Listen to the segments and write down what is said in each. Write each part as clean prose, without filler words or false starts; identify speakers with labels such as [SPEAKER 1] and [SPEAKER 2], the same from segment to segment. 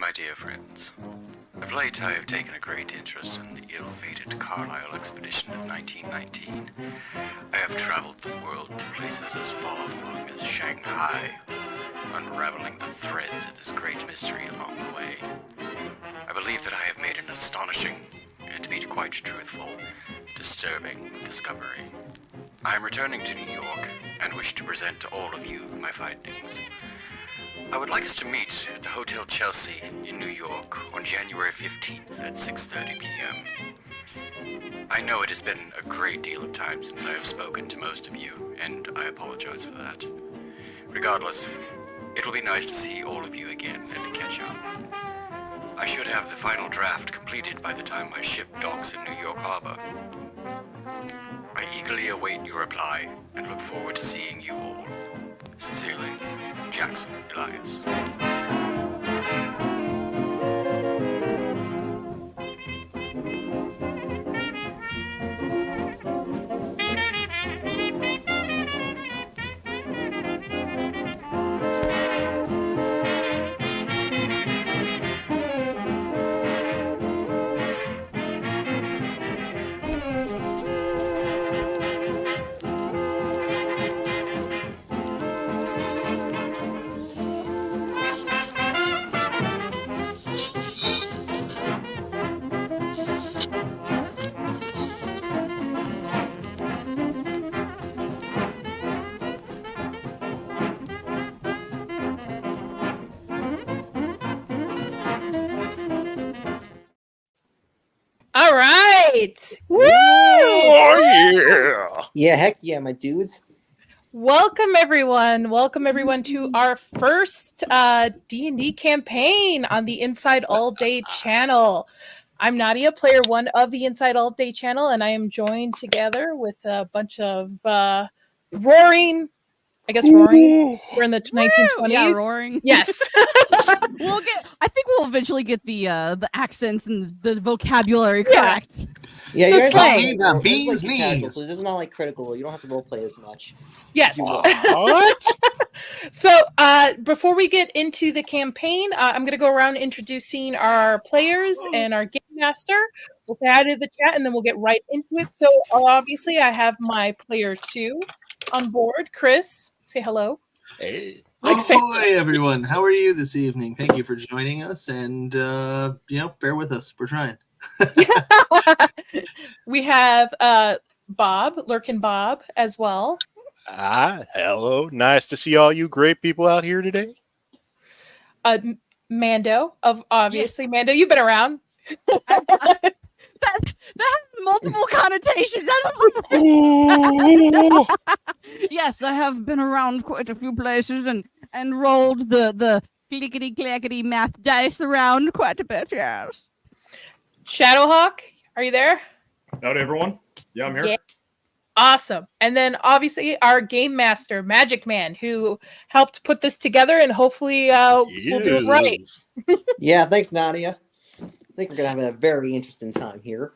[SPEAKER 1] My dear friends, of late I have taken a great interest in the ill-fated Carlisle expedition of 1919. I have traveled the world to places as far-flung as Shanghai, unraveling the threads of this great mystery along the way. I believe that I have made an astonishing, and to be quite truthful, disturbing discovery. I am returning to New York and wish to present to all of you my findings. I would like us to meet at the Hotel Chelsea in New York on January 15th at 6:30 p.m. I know it has been a great deal of time since I have spoken to most of you, and I apologize for that. Regardless, it will be nice to see all of you again and to catch up. I should have the final draft completed by the time my ship docks in New York Harbor. I eagerly await your reply and look forward to seeing you all. Sincerely, Jackson Elias.
[SPEAKER 2] All right. Woo!
[SPEAKER 3] Oh, yeah.
[SPEAKER 4] Yeah, heck yeah, my dudes.
[SPEAKER 2] Welcome everyone to our first D&D campaign on the Inside All Day channel. I'm Nadia, player 1 of the Inside All Day channel, and I am joined together with a bunch of roaring. We're in the 1920s.
[SPEAKER 5] Yeah, roaring.
[SPEAKER 2] Yes.
[SPEAKER 5] I think we'll eventually get the accents and the vocabulary correct.
[SPEAKER 4] Yeah,
[SPEAKER 2] The
[SPEAKER 4] you guys
[SPEAKER 2] slang.
[SPEAKER 4] are
[SPEAKER 3] The bees
[SPEAKER 4] like casual,
[SPEAKER 3] knees.
[SPEAKER 4] so this is not like critical. You don't have to roleplay as much.
[SPEAKER 2] Yes.
[SPEAKER 3] What?
[SPEAKER 2] So before we get into the campaign, I'm going to go around introducing our players and our game master. We'll say hi to the chat and then we'll get right into it. So obviously I have my player 2 on board. Chris, say hello.
[SPEAKER 3] Hey.
[SPEAKER 6] Ahoy, everyone. How are you this evening? Thank you for joining us, and, bear with us. We're trying.
[SPEAKER 2] We have Bob, Lurkin Bob, as well.
[SPEAKER 3] Hello. Nice to see all you great people out here today.
[SPEAKER 2] Mando, obviously. Yes. Mando, you've been around.
[SPEAKER 5] That has multiple connotations. Yes, I have been around quite a few places and rolled the clickety clackety math dice around quite a bit. Yes.
[SPEAKER 2] ShadowHawk, are you there?
[SPEAKER 7] Howdy, everyone. Yeah, I'm here.
[SPEAKER 2] Yeah. Awesome. And then obviously our game master, Magic Man, who helped put this together, and hopefully we'll do it right.
[SPEAKER 4] Yeah, thanks, Nadia. I think we're gonna have a very interesting time here.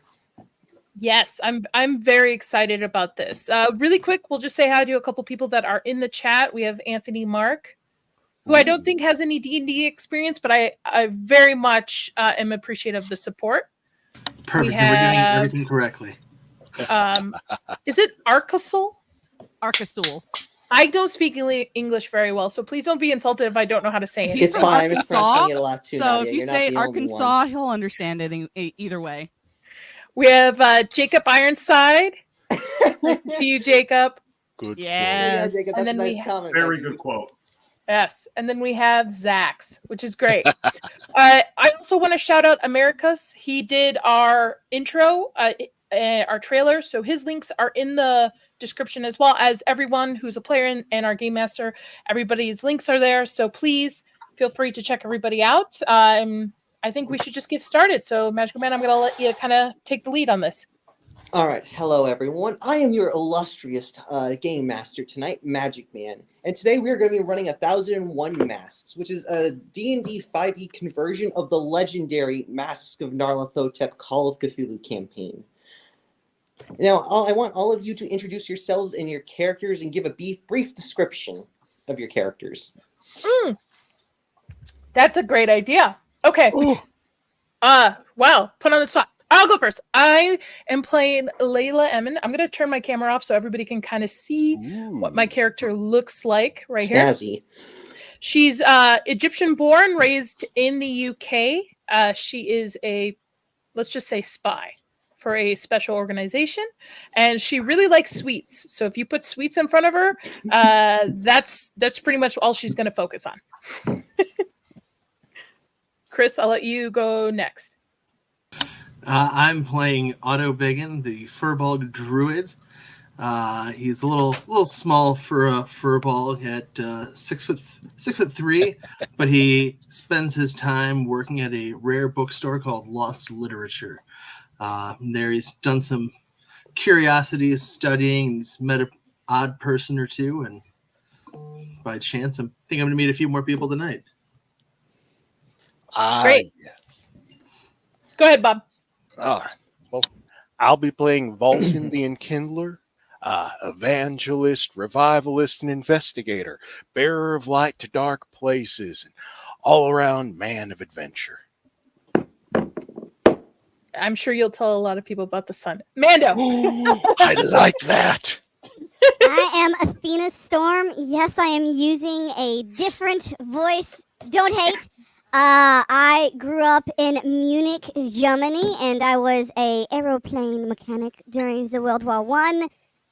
[SPEAKER 2] Yes, I'm very excited about this. Really quick, we'll just say hi to a couple people that are in the chat. We have Anthony Mark, who I don't think has any D&D experience, but I very much am appreciative of the support.
[SPEAKER 6] Perfect. We're getting everything correctly.
[SPEAKER 2] Is it Arcasul?
[SPEAKER 5] Arcasul.
[SPEAKER 2] I don't speak English very well, so please don't be insulted if I don't know how to say it.
[SPEAKER 4] It's fine. I'm just pronouncing it a lot too.
[SPEAKER 5] So
[SPEAKER 4] Nadia.
[SPEAKER 5] if you
[SPEAKER 4] You're
[SPEAKER 5] say
[SPEAKER 4] not the only
[SPEAKER 5] Arkansas,
[SPEAKER 4] one.
[SPEAKER 5] he'll understand it either way.
[SPEAKER 2] We have Jacob Ironside. Nice to see you, Jacob.
[SPEAKER 3] Good.
[SPEAKER 5] Yes.
[SPEAKER 4] Yeah, Jacob,
[SPEAKER 2] And
[SPEAKER 4] that's
[SPEAKER 2] then
[SPEAKER 4] a
[SPEAKER 2] we
[SPEAKER 4] nice comment.
[SPEAKER 7] Very
[SPEAKER 4] Thank you.
[SPEAKER 7] good quote.
[SPEAKER 2] Yes, and then we have Zax, which is great. I also want to shout out Americas. He did our intro, our trailer, so his links are in the description, as well as everyone who's a player and our game master. Everybody's links are there, so please feel free to check everybody out. I think we should just get started. So, Magic Man, I'm going to let you kind of take the lead on this.
[SPEAKER 4] All right, hello everyone. I am your illustrious game master tonight, Magic Man, and today we are going to be running 1001 Masks, which is a D&D 5e conversion of the legendary Masks of Nyarlathotep Call of Cthulhu campaign. Now, I want all of you to introduce yourselves and your characters and give a brief description of your characters.
[SPEAKER 2] That's a great idea. Okay.
[SPEAKER 3] Ooh.
[SPEAKER 2] Wow. Put on the spot. I'll go first. I am playing Layla Emin. I'm going to turn my camera off so everybody can kind of see what my character looks like right here.
[SPEAKER 4] Snazzy.
[SPEAKER 2] She's Egyptian born, raised in the UK. She is a, let's just say, spy for a special organization, and she really likes sweets. So if you put sweets in front of her, that's pretty much all she's going to focus on. Chris, I'll let you go next.
[SPEAKER 6] I'm playing Otto Biggin, the Furball Druid. He's a little small for a furball at 6'3", but he spends his time working at a rare bookstore called Lost Literature. There he's done some curiosities studying. He's met an odd person or two, and by chance, I think I'm going to meet a few more people tonight.
[SPEAKER 2] Great. Go ahead, Bob.
[SPEAKER 3] Well, I'll be playing Vulcan the Enkindler, evangelist, revivalist, and investigator, bearer of light to dark places, and all-around man of adventure.
[SPEAKER 2] I'm sure you'll tell a lot of people about the sun. Mando!
[SPEAKER 3] I like that!
[SPEAKER 8] I am Athena Storm. Yes, I am using a different voice. Don't hate. I grew up in Munich, Germany, and I was a aeroplane mechanic during the World War I.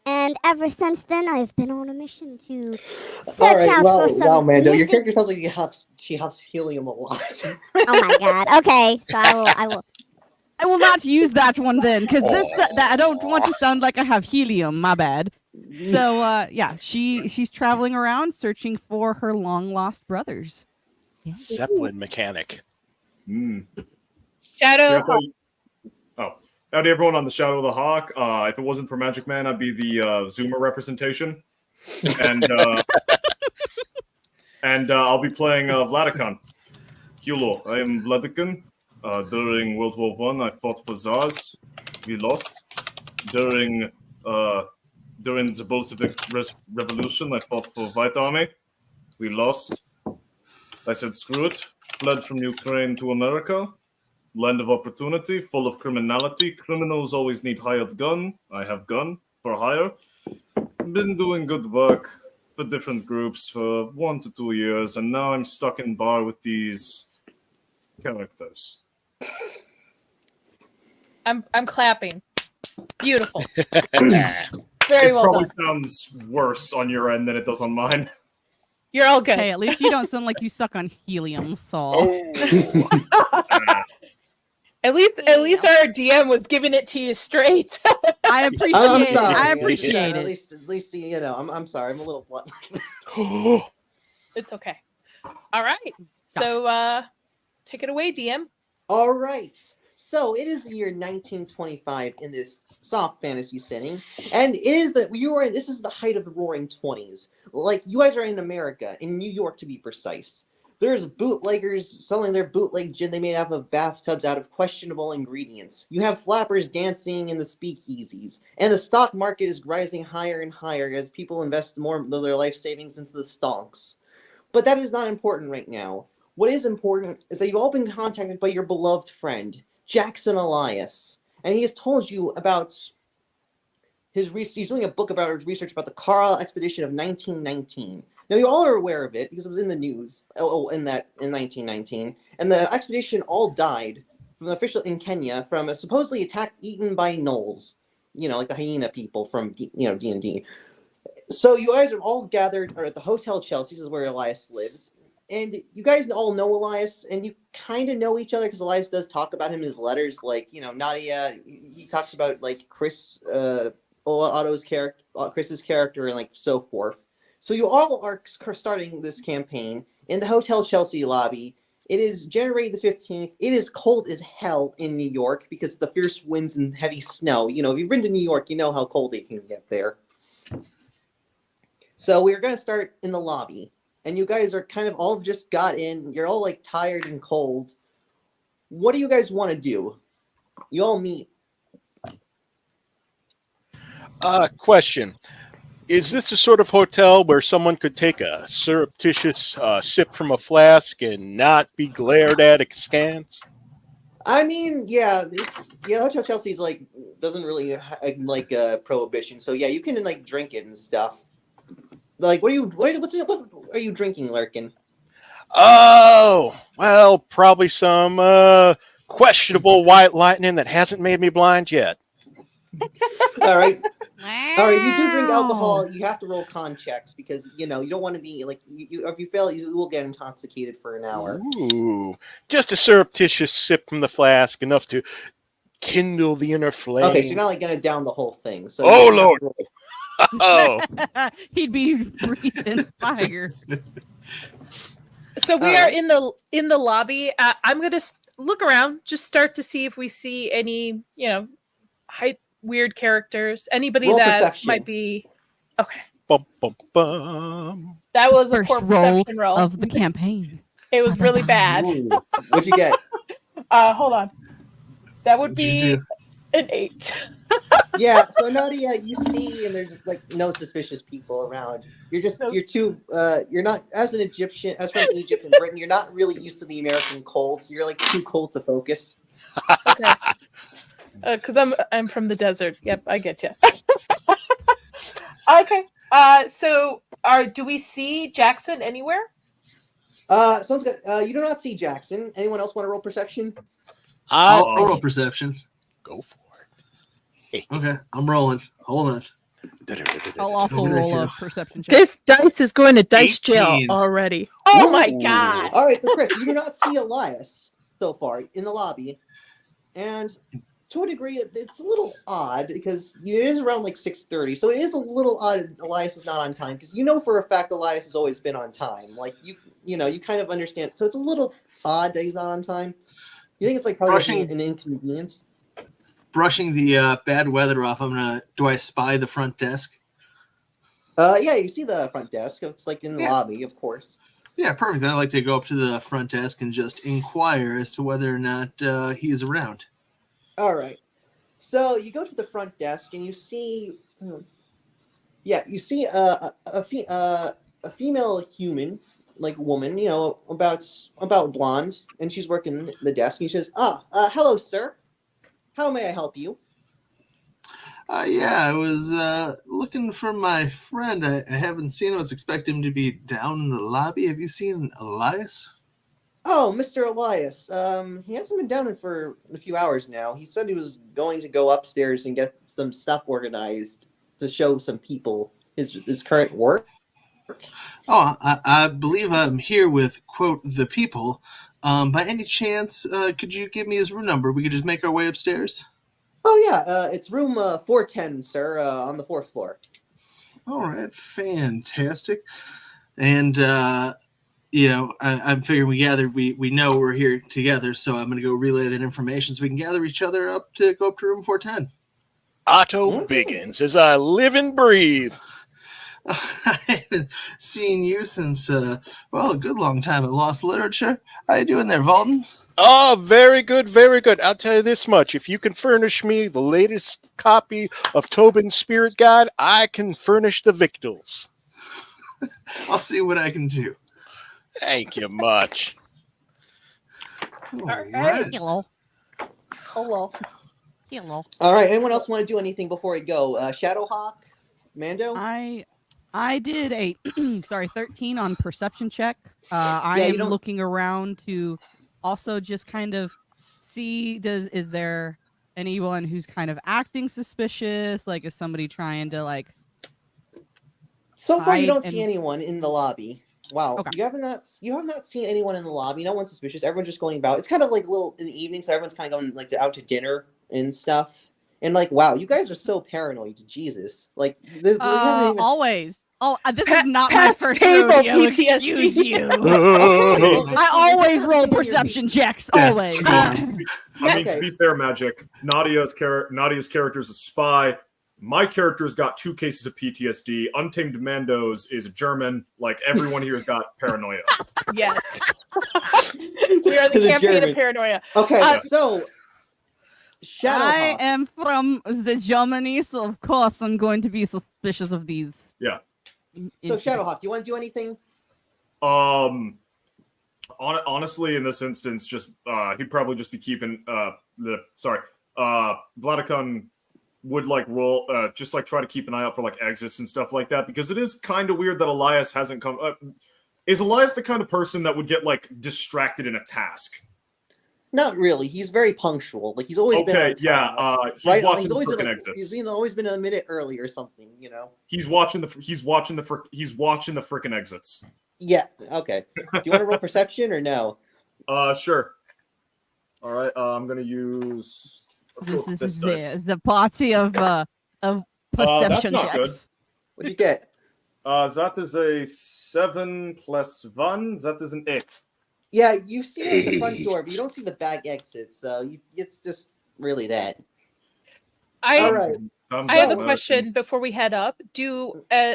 [SPEAKER 8] And ever since then, I've been on a mission to search out for some.
[SPEAKER 4] Wow, Mando, your character sounds like she huffs helium a lot.
[SPEAKER 8] Oh my god. Okay, so I will.
[SPEAKER 5] I will not use that one then, because I don't want to sound like I have helium. My bad. So yeah, she's traveling around searching for her long lost brothers. Yeah.
[SPEAKER 3] Zeppelin mechanic.
[SPEAKER 2] Shadow.
[SPEAKER 7] Howdy, everyone on the Shadow of the Hawk. If it wasn't for Magic Man, I'd be the Zoomer representation. And I'll be playing Vladikon. Hello, I am Vladikon. During World War I fought bazaars. We lost. During the Bolshevik Revolution, I fought for White Army. We lost. I said, screw it. Fled from Ukraine to America. Land of opportunity, full of criminality. Criminals always need hired gun. I have gun for hire. Been doing good work for different groups for 1 to 2 years, and now I'm stuck in bar with these characters.
[SPEAKER 2] I'm clapping. Beautiful.
[SPEAKER 7] It
[SPEAKER 2] Very well
[SPEAKER 7] probably
[SPEAKER 2] done.
[SPEAKER 7] sounds worse on your end than it does on mine.
[SPEAKER 2] You're all good.
[SPEAKER 5] Hey, at least you don't sound like you suck on helium, Saul.
[SPEAKER 2] At least our DM was giving it to you straight.
[SPEAKER 5] I appreciate
[SPEAKER 4] I'm
[SPEAKER 5] it.
[SPEAKER 4] sorry.
[SPEAKER 5] I appreciate
[SPEAKER 4] Yeah,
[SPEAKER 5] it.
[SPEAKER 4] At least you know. I'm sorry. I'm a little blunt like that.
[SPEAKER 2] It's okay. All right. So take it away, DM.
[SPEAKER 4] All right. So it is the year 1925 in this soft fantasy setting, and it is that this is the height of the Roaring '20s. Like, you guys are in America, in New York to be precise. There's bootleggers selling their bootleg gin they made out of bathtubs out of questionable ingredients. You have flappers dancing in the speakeasies, and the stock market is rising higher and higher as people invest more of their life savings into the stonks. But that is not important right now. What is important is that you've all been contacted by your beloved friend, Jackson Elias, and he has told you about he's doing a book about his research about the Carlisle expedition of 1919. Now, you all are aware of it because it was in the news in 1919, and the expedition all died from the official in Kenya from a supposedly attack eaten by gnolls, like the hyena people from D&D. So you guys are all gathered at the Hotel Chelsea, this is where Elias lives. And you guys all know Elias, and you kind of know each other because Elias does talk about him in his letters. Like, Nadia, he talks about, like, Chris, Otto's character, Chris's character, and, like, so forth. So you all are starting this campaign in the Hotel Chelsea lobby. It is January the 15th. It is cold as hell in New York because of the fierce winds and heavy snow. If you've been to New York, you know how cold it can get there. So we're going to start in the lobby. And you guys are kind of all just got in. You're all, like, tired and cold. What do you guys want to do? You all meet.
[SPEAKER 3] Question. Is this the sort of hotel where someone could take a surreptitious sip from a flask and not be glared at askance?
[SPEAKER 4] I mean, yeah, Hotel Chelsea's like doesn't really like prohibition, so yeah, you can like drink it and stuff. Like, what are you drinking, Lurkin?
[SPEAKER 3] Oh, well, probably some questionable white lightning that hasn't made me blind yet.
[SPEAKER 4] All right. All right, if you do drink alcohol, you have to roll con checks because you don't want to be like if you fail, you will get intoxicated for an hour.
[SPEAKER 3] Ooh, just a surreptitious sip from the flask, enough to kindle the inner flame.
[SPEAKER 4] Okay, so you're not like gonna down the whole thing. So
[SPEAKER 3] oh Lord! Oh,
[SPEAKER 5] He'd be breathing fire.
[SPEAKER 2] So we are in the lobby. I'm gonna look around, just start to see if we see any, hype weird characters. Anybody
[SPEAKER 4] Roll
[SPEAKER 2] that
[SPEAKER 4] perception.
[SPEAKER 2] might be okay.
[SPEAKER 3] bum, bum, bum.
[SPEAKER 2] That was
[SPEAKER 5] First
[SPEAKER 2] a poor
[SPEAKER 5] roll
[SPEAKER 2] perception roll
[SPEAKER 5] of the campaign.
[SPEAKER 2] It was really bad.
[SPEAKER 4] Ooh, what'd you get?
[SPEAKER 2] Hold on. That would
[SPEAKER 6] What'd you
[SPEAKER 2] be
[SPEAKER 6] do?
[SPEAKER 2] an 8.
[SPEAKER 4] Yeah, so Nadia, you see, and there's like no suspicious people around. You're not as an Egyptian, as from Egypt and Britain. You're not really used to the American cold, so you're like too cold to focus.
[SPEAKER 2] Okay. Because I'm from the desert. Yep, I get you. Okay. So do we see Jackson anywhere?
[SPEAKER 4] Someone's got. You do not see Jackson. Anyone else want to roll perception?
[SPEAKER 6] I'll roll perception.
[SPEAKER 3] Go for
[SPEAKER 6] Okay, I'm rolling. Hold on.
[SPEAKER 3] it.
[SPEAKER 5] I'll also
[SPEAKER 6] Over the
[SPEAKER 5] roll a
[SPEAKER 6] hill.
[SPEAKER 5] perception check.
[SPEAKER 2] This dice is going to dice
[SPEAKER 6] 18.
[SPEAKER 2] jail already. Oh my
[SPEAKER 4] Ooh.
[SPEAKER 2] god.
[SPEAKER 4] All right, so Chris, you do not see Elias so far in the lobby, and to a degree, it's a little odd because it is around like 6:30, so it is a little odd. Elias is not on time because for a fact Elias has always been on time. Like you kind of understand. So it's a little odd that he's not on time. You think it's like probably an inconvenience?
[SPEAKER 6] Brushing the bad weather off, do I spy the front desk?
[SPEAKER 4] Yeah, you see the front desk. It's like in the lobby, of course.
[SPEAKER 6] Yeah, perfect. Then I'd like to go up to the front desk and just inquire as to whether or not he is around.
[SPEAKER 4] All right. So you go to the front desk and you see, a female human, like woman, about blonde, and she's working the desk. And she says, hello, sir. How may I help you?
[SPEAKER 6] I was looking for my friend. I haven't seen him. I was expecting him to be down in the lobby. Have you seen Elias?
[SPEAKER 4] Oh, Mr. Elias. He hasn't been down for a few hours now. He said he was going to go upstairs and get some stuff organized to show some people his current work.
[SPEAKER 6] Oh, I believe I'm here with, quote, the people. By any chance, could you give me his room number? We could just make our way upstairs.
[SPEAKER 4] Oh, yeah. It's room 410, sir, on the 4th floor.
[SPEAKER 6] All right, fantastic. And, I'm figuring we know we're here together, so I'm going to go relay that information so we can gather each other up to go up to room 410.
[SPEAKER 3] Otto Biggins, as I live and breathe.
[SPEAKER 6] I haven't seen you since, a good long time at Lost Literature. How you doing there, Valden?
[SPEAKER 3] Oh, very good, very good. I'll tell you this much. If you can furnish me the latest copy of Tobin's Spirit Guide, I can furnish the victuals.
[SPEAKER 6] I'll see what I can do.
[SPEAKER 3] Thank you much.
[SPEAKER 6] All
[SPEAKER 2] right.
[SPEAKER 6] right.
[SPEAKER 5] Hello.
[SPEAKER 2] Hello.
[SPEAKER 5] Hello.
[SPEAKER 4] All right. Anyone else want to do anything before we go? ShadowHawk? Mando?
[SPEAKER 5] I did a 13 on perception check. I am looking around to also just kind of see is there anyone who's kind of acting suspicious? Like, is somebody trying to like?
[SPEAKER 4] So far, you don't see anyone in the lobby. Wow,
[SPEAKER 5] Okay.
[SPEAKER 4] you have not seen anyone in the lobby. No one's suspicious. Everyone's just going about. It's kind of like little in the evening, so everyone's kind of going like out to dinner and stuff. And like, wow, you guys are so paranoid. Jesus, like,
[SPEAKER 5] Always. Oh, this is not my
[SPEAKER 2] Past
[SPEAKER 5] first
[SPEAKER 2] table
[SPEAKER 5] rodeo.
[SPEAKER 2] PTSD.
[SPEAKER 5] Excuse you.
[SPEAKER 4] well,
[SPEAKER 5] I always roll perception checks. Always.
[SPEAKER 7] I mean,
[SPEAKER 4] Okay.
[SPEAKER 7] to be fair, Magic, Nadia's character is a spy. My character's got 2 cases of PTSD. Untamed Mando's is a German. Like, everyone here's got paranoia.
[SPEAKER 2] Yes. We are the
[SPEAKER 4] The
[SPEAKER 2] campaign
[SPEAKER 4] German.
[SPEAKER 2] of paranoia.
[SPEAKER 4] Okay, so
[SPEAKER 5] I
[SPEAKER 4] ShadowHawk.
[SPEAKER 5] am from the Germany, so of course I'm going to be suspicious of these
[SPEAKER 7] Yeah.
[SPEAKER 4] So ShadowHawk, do you want to do anything?
[SPEAKER 7] Honestly, in this instance, just he'd probably just be keeping Vladikon would like roll just like try to keep an eye out for like exits and stuff like that, because it is kind of weird that Elias hasn't come. Is Elias the kind of person that would get like distracted in a task?
[SPEAKER 4] Not really. He's very punctual. Like he's always been on time.
[SPEAKER 7] Yeah. He's
[SPEAKER 4] Right?
[SPEAKER 7] watching
[SPEAKER 4] He's
[SPEAKER 7] the
[SPEAKER 4] always been
[SPEAKER 7] frickin'
[SPEAKER 4] like,
[SPEAKER 7] exits.
[SPEAKER 4] he's always been a minute early or something. You know.
[SPEAKER 7] He's watching the frickin' exits.
[SPEAKER 4] Yeah. Okay. Do you want to roll perception or no?
[SPEAKER 7] Sure. All right. I'm gonna use.
[SPEAKER 5] This is
[SPEAKER 7] dice.
[SPEAKER 5] the party of perception
[SPEAKER 7] not good.
[SPEAKER 5] checks.
[SPEAKER 4] What'd you get?
[SPEAKER 7] That is a 7 + 1. That is an 8.
[SPEAKER 4] Yeah, you see it at the front door, but you don't see the back exit. So it's just really that. All right.
[SPEAKER 2] I have a question before we head up.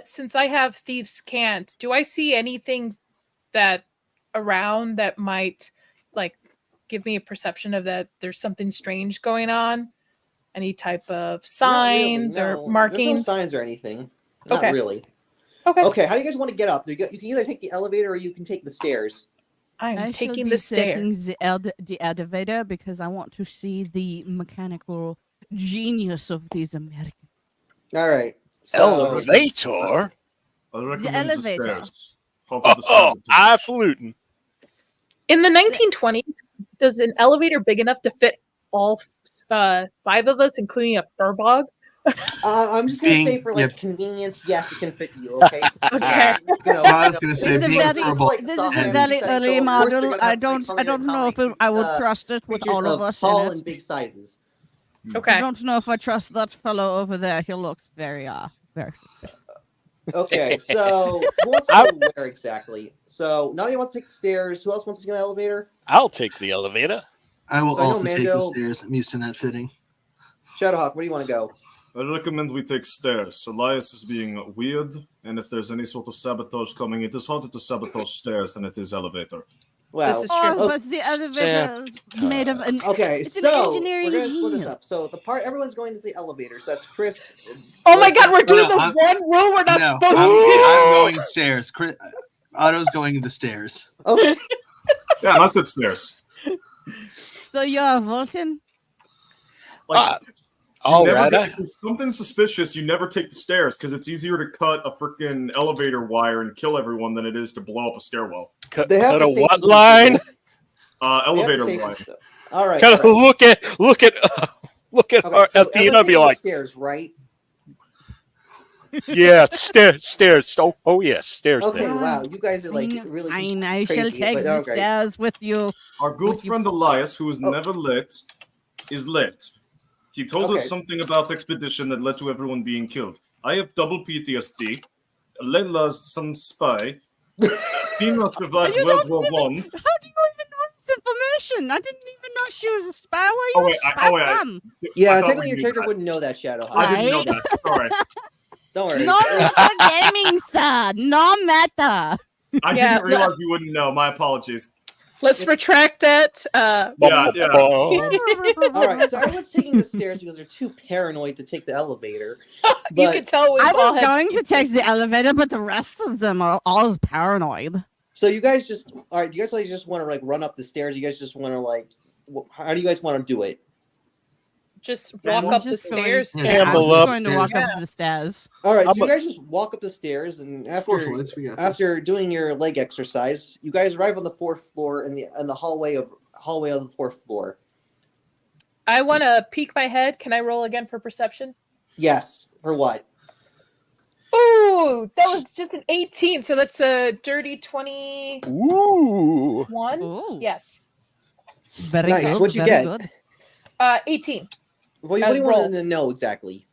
[SPEAKER 2] Since I have Thieves' Cant, do I see anything that around that might like give me a perception of that there's something strange going on? Any type of signs
[SPEAKER 4] Not really, no.
[SPEAKER 2] or markings?
[SPEAKER 4] There's no signs or anything. Not
[SPEAKER 2] Okay.
[SPEAKER 4] really.
[SPEAKER 2] Okay.
[SPEAKER 4] Okay, how do you guys want to get up? You can either take the elevator or you can take the stairs.
[SPEAKER 2] I'm
[SPEAKER 5] I shall
[SPEAKER 2] taking
[SPEAKER 5] be
[SPEAKER 2] the
[SPEAKER 5] taking
[SPEAKER 2] stairs.
[SPEAKER 5] the elevator because I want to see the mechanical genius of these Americans.
[SPEAKER 4] All right. So,
[SPEAKER 3] Elevator?
[SPEAKER 7] I recommend the
[SPEAKER 5] elevator.
[SPEAKER 7] stairs. Halt
[SPEAKER 3] Oh,
[SPEAKER 7] at the sabotage.
[SPEAKER 3] highfalutin.
[SPEAKER 2] In the 1920s, does an elevator big enough to fit all 5 of us, including a furbog?
[SPEAKER 4] I'm just gonna say for like convenience, yes, it can fit you. Okay.
[SPEAKER 2] Okay.
[SPEAKER 4] You know,
[SPEAKER 6] I was gonna say
[SPEAKER 5] This is
[SPEAKER 6] being
[SPEAKER 5] very,
[SPEAKER 6] verbal.
[SPEAKER 4] like
[SPEAKER 5] this is
[SPEAKER 4] soft
[SPEAKER 5] a
[SPEAKER 4] energy
[SPEAKER 5] very
[SPEAKER 4] setting,
[SPEAKER 5] early
[SPEAKER 4] so of course they're
[SPEAKER 5] model.
[SPEAKER 4] gonna
[SPEAKER 5] I
[SPEAKER 4] have to, like,
[SPEAKER 5] don't know if
[SPEAKER 4] accommodate
[SPEAKER 5] I would trust it with
[SPEAKER 4] creatures
[SPEAKER 5] all of
[SPEAKER 4] of
[SPEAKER 5] us
[SPEAKER 4] tall
[SPEAKER 5] in
[SPEAKER 4] and
[SPEAKER 5] it.
[SPEAKER 4] big sizes.
[SPEAKER 5] I
[SPEAKER 2] Okay.
[SPEAKER 5] don't know if I trust that fellow over there. He looks very
[SPEAKER 4] Okay, so who wants to go where exactly? So Nadia wants to take the stairs. Who else wants to go elevator?
[SPEAKER 3] I'll take the elevator.
[SPEAKER 6] I will
[SPEAKER 4] So I know
[SPEAKER 6] also take the
[SPEAKER 4] Mando-
[SPEAKER 6] stairs. I'm used to net fitting.
[SPEAKER 4] ShadowHawk, where do you want to go?
[SPEAKER 7] I recommend we take stairs. Elias is being weird, and if there's any sort of sabotage coming, it is harder to sabotage stairs than it is elevator.
[SPEAKER 4] Wow.
[SPEAKER 2] This is true.
[SPEAKER 5] Oh, but the elevator is made of an.
[SPEAKER 4] Okay,
[SPEAKER 5] It's an
[SPEAKER 4] so
[SPEAKER 5] engineering
[SPEAKER 4] we're gonna split this
[SPEAKER 5] genius.
[SPEAKER 4] up. So the part everyone's going to the elevator. So that's Chris.
[SPEAKER 2] Oh my God, we're doing the
[SPEAKER 6] I'm-
[SPEAKER 2] one rule we're not
[SPEAKER 6] No,
[SPEAKER 2] supposed
[SPEAKER 6] I'm,
[SPEAKER 2] to do.
[SPEAKER 6] I'm going stairs. Otto's going to the stairs.
[SPEAKER 4] Okay.
[SPEAKER 7] Yeah, I said stairs.
[SPEAKER 5] So you're Vulcan?
[SPEAKER 7] Like,
[SPEAKER 3] All
[SPEAKER 7] never
[SPEAKER 3] right.
[SPEAKER 7] if there's something suspicious, you never take the stairs because it's easier to cut a freaking elevator wire and kill everyone than it is to blow up a stairwell.
[SPEAKER 3] Cut,
[SPEAKER 4] They have
[SPEAKER 3] cut
[SPEAKER 4] the
[SPEAKER 3] a
[SPEAKER 4] safety
[SPEAKER 3] what
[SPEAKER 4] feature.
[SPEAKER 3] line?
[SPEAKER 4] They have the
[SPEAKER 7] Elevator
[SPEAKER 4] safety
[SPEAKER 7] line.
[SPEAKER 4] stuff. All right.
[SPEAKER 3] Cut
[SPEAKER 4] all
[SPEAKER 3] a
[SPEAKER 4] right.
[SPEAKER 3] look at
[SPEAKER 4] Okay, so
[SPEAKER 3] Athena.
[SPEAKER 4] everyone's
[SPEAKER 3] Be
[SPEAKER 4] taking the
[SPEAKER 3] like,
[SPEAKER 4] stairs, right?
[SPEAKER 3] yeah, stairs. Oh yes, stairs.
[SPEAKER 4] Okay.
[SPEAKER 3] There.
[SPEAKER 4] Wow, you guys are like really.
[SPEAKER 5] Fine, I shall
[SPEAKER 4] crazy,
[SPEAKER 5] take
[SPEAKER 4] but
[SPEAKER 5] the
[SPEAKER 4] okay.
[SPEAKER 5] stairs with you.
[SPEAKER 7] Our good
[SPEAKER 5] Would you-
[SPEAKER 7] friend Elias, who is
[SPEAKER 4] Oh.
[SPEAKER 7] never late, is late. He told
[SPEAKER 4] Okay.
[SPEAKER 7] us something about expedition that led to everyone being killed. I have double PTSD. Leila's some spy. Athena survived
[SPEAKER 5] You
[SPEAKER 7] World
[SPEAKER 5] don't
[SPEAKER 7] War
[SPEAKER 5] even-
[SPEAKER 7] One.
[SPEAKER 5] How do you even know this information? I didn't even know she was a spy. Where
[SPEAKER 7] Oh,
[SPEAKER 5] you
[SPEAKER 7] wait,
[SPEAKER 5] a spy from?
[SPEAKER 4] Yeah,
[SPEAKER 7] I thought
[SPEAKER 4] technically
[SPEAKER 7] we
[SPEAKER 4] your
[SPEAKER 7] knew
[SPEAKER 4] character
[SPEAKER 7] that.
[SPEAKER 4] wouldn't know that, ShadowHawk.
[SPEAKER 7] I didn't know that. Sorry.
[SPEAKER 4] Don't worry.
[SPEAKER 5] No meta gaming, sir. No meta.
[SPEAKER 7] I
[SPEAKER 2] Yeah,
[SPEAKER 7] didn't realize you wouldn't know. My apologies.
[SPEAKER 2] Let's retract that.
[SPEAKER 7] Yeah.
[SPEAKER 4] All right, so everyone's taking the stairs because they're too paranoid to take the elevator.
[SPEAKER 2] You
[SPEAKER 4] But-
[SPEAKER 2] can tell we
[SPEAKER 5] I
[SPEAKER 2] all
[SPEAKER 5] was
[SPEAKER 2] had
[SPEAKER 5] going to take the elevator, but the rest of them are all paranoid.
[SPEAKER 4] So you guys just all right? You guys like just want to like run up the stairs? You guys just want to like? How do you guys want to do it?
[SPEAKER 2] just
[SPEAKER 5] I'm
[SPEAKER 2] walk up the
[SPEAKER 5] just going-
[SPEAKER 2] stairs.
[SPEAKER 6] Yeah,
[SPEAKER 5] I'm
[SPEAKER 3] Amble
[SPEAKER 5] just
[SPEAKER 3] up.
[SPEAKER 5] going to walk up the stairs.
[SPEAKER 4] All right,
[SPEAKER 3] I'm
[SPEAKER 4] so you
[SPEAKER 3] a-
[SPEAKER 4] guys just walk up the stairs, and
[SPEAKER 6] 4
[SPEAKER 4] after
[SPEAKER 6] floors, we got this.
[SPEAKER 4] after doing your leg exercise, you guys arrive on the 4th floor in the hallway of the 4th floor.
[SPEAKER 2] I want to peek my head. Can I roll again for perception?
[SPEAKER 4] Yes, for what?
[SPEAKER 2] Ooh, that was just an 18. So that's a dirty 21.
[SPEAKER 3] Ooh.
[SPEAKER 5] Ooh.
[SPEAKER 2] Yes.
[SPEAKER 5] Very
[SPEAKER 4] Nice.
[SPEAKER 5] good.
[SPEAKER 4] What'd you
[SPEAKER 5] very
[SPEAKER 4] get?
[SPEAKER 5] good.
[SPEAKER 2] 18.
[SPEAKER 4] What do you
[SPEAKER 2] roll.
[SPEAKER 4] want to know exactly?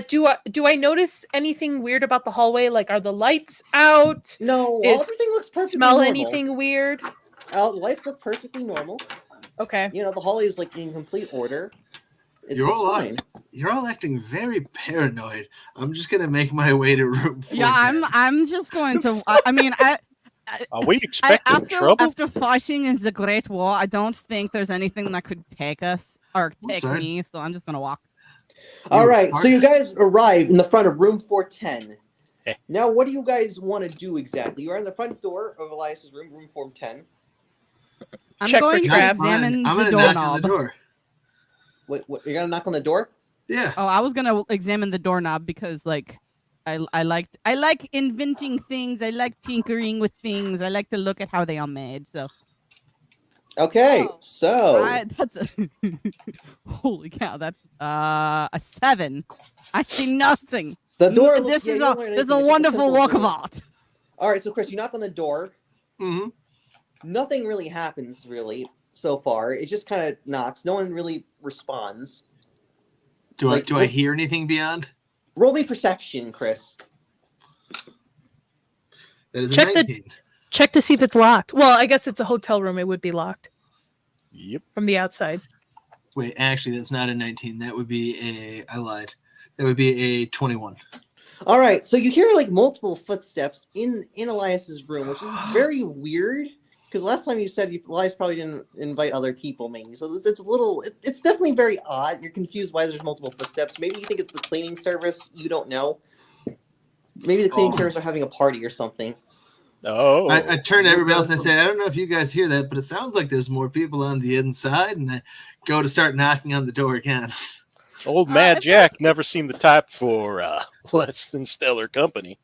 [SPEAKER 2] Do I notice anything weird about the hallway? Like, are the lights out?
[SPEAKER 4] No,
[SPEAKER 2] Is-
[SPEAKER 4] everything looks perfectly
[SPEAKER 2] Smell
[SPEAKER 4] normal.
[SPEAKER 2] anything weird?
[SPEAKER 4] The lights look perfectly normal.
[SPEAKER 2] Okay.
[SPEAKER 4] You know, the hallway is like in complete order. It's
[SPEAKER 6] You're all
[SPEAKER 4] fine.
[SPEAKER 6] You're all acting very paranoid. I'm just gonna make my way to room 4.
[SPEAKER 5] Yeah, I'm just going to. I mean,
[SPEAKER 3] Are we expecting trouble?
[SPEAKER 5] after fighting in the Great War, I don't think there's anything that could take us or take
[SPEAKER 6] sorry.
[SPEAKER 5] me. So I'm just gonna walk.
[SPEAKER 4] All right, so you guys arrive in the front of room 410. Now, what do you guys want to do exactly? You are in the front door of Elias's room, room 410.
[SPEAKER 5] I'm
[SPEAKER 2] Check for
[SPEAKER 5] going to
[SPEAKER 2] traps.
[SPEAKER 5] examine
[SPEAKER 6] I'm
[SPEAKER 5] the
[SPEAKER 6] gonna knock on
[SPEAKER 5] doorknob.
[SPEAKER 6] the door.
[SPEAKER 4] Wait, what? You're gonna knock on the door?
[SPEAKER 6] Yeah.
[SPEAKER 5] Oh, I was gonna examine the doorknob because, like, I like inventing things. I like tinkering with things. I like to look at how they are made. So
[SPEAKER 4] Okay, so
[SPEAKER 5] that's a holy cow. That's a 7. I see nothing.
[SPEAKER 4] the door.
[SPEAKER 5] This
[SPEAKER 4] yeah,
[SPEAKER 5] is
[SPEAKER 4] you don't learn
[SPEAKER 5] this is
[SPEAKER 4] anything.
[SPEAKER 5] a
[SPEAKER 4] It's
[SPEAKER 5] wonderful
[SPEAKER 4] simple
[SPEAKER 5] work of
[SPEAKER 4] door.
[SPEAKER 5] art.
[SPEAKER 4] All right, so Chris, you knock on the door.
[SPEAKER 6] Mm-hmm.
[SPEAKER 4] Nothing really happens really so far. It just kind of knocks. No one really responds.
[SPEAKER 6] Do
[SPEAKER 4] Like,
[SPEAKER 6] I hear anything beyond?
[SPEAKER 4] Roll me perception, Chris.
[SPEAKER 6] That is a
[SPEAKER 2] Check the-
[SPEAKER 6] 19.
[SPEAKER 2] Check to see if it's locked. Well, I guess it's a hotel room. It would be locked
[SPEAKER 3] Yep.
[SPEAKER 2] from the outside.
[SPEAKER 6] Wait, actually, that's not a 19. That would be I lied. That would be a 21.
[SPEAKER 4] All right, so you hear like multiple footsteps in Elias's room, which is very weird because last time you said Elias probably didn't invite other people, maybe. So it's a little, it's definitely very odd. You're confused why there's multiple footsteps. Maybe you think it's the cleaning service. You don't know. Maybe the cleaning service are having a party or something.
[SPEAKER 3] Oh,
[SPEAKER 6] I turn to everybody else and I say, I don't know if you guys hear that, but it sounds like there's more people on the inside. And I go to start knocking on the door again.
[SPEAKER 3] old Mad Jack never seemed the type for less than stellar company.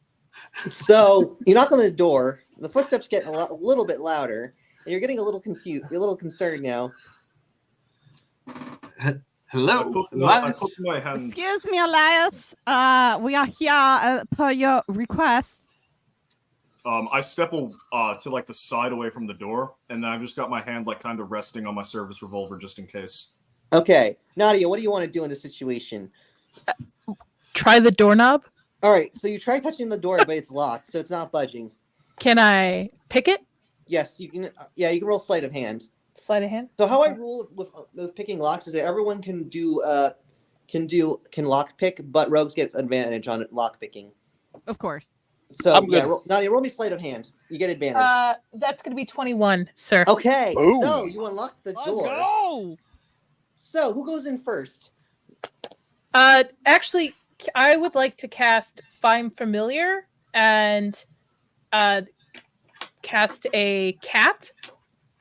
[SPEAKER 4] So you knock on the door. The footsteps get a little bit louder, and you're getting a little confused, a little concerned now.
[SPEAKER 6] Hello,
[SPEAKER 7] I put
[SPEAKER 6] Elias.
[SPEAKER 7] my hand.
[SPEAKER 5] Excuse me, Elias. We are here per your request.
[SPEAKER 7] I step to like the side away from the door, and then I've just got my hand like kind of resting on my service revolver just in case.
[SPEAKER 4] Okay, Nadia, what do you want to do in this situation?
[SPEAKER 2] Try the doorknob.
[SPEAKER 4] All right, so you try touching the door, but it's locked, so it's not budging.
[SPEAKER 2] Can I pick it?
[SPEAKER 4] Yes, you can. Yeah, you can roll sleight of hand.
[SPEAKER 2] Sleight of hand.
[SPEAKER 4] So how I rule with picking locks is that everyone can lock pick, but rogues get advantage on lock picking.
[SPEAKER 5] Of course.
[SPEAKER 4] So
[SPEAKER 3] I'm
[SPEAKER 4] yeah,
[SPEAKER 3] good.
[SPEAKER 4] Nadia, roll me sleight of hand. You get advantage.
[SPEAKER 2] That's gonna be 21, sir.
[SPEAKER 4] Okay,
[SPEAKER 3] Boom.
[SPEAKER 4] so you unlock the door.
[SPEAKER 5] Go.
[SPEAKER 4] So who goes in first?
[SPEAKER 2] Actually, I would like to cast Find Familiar and cast a cat.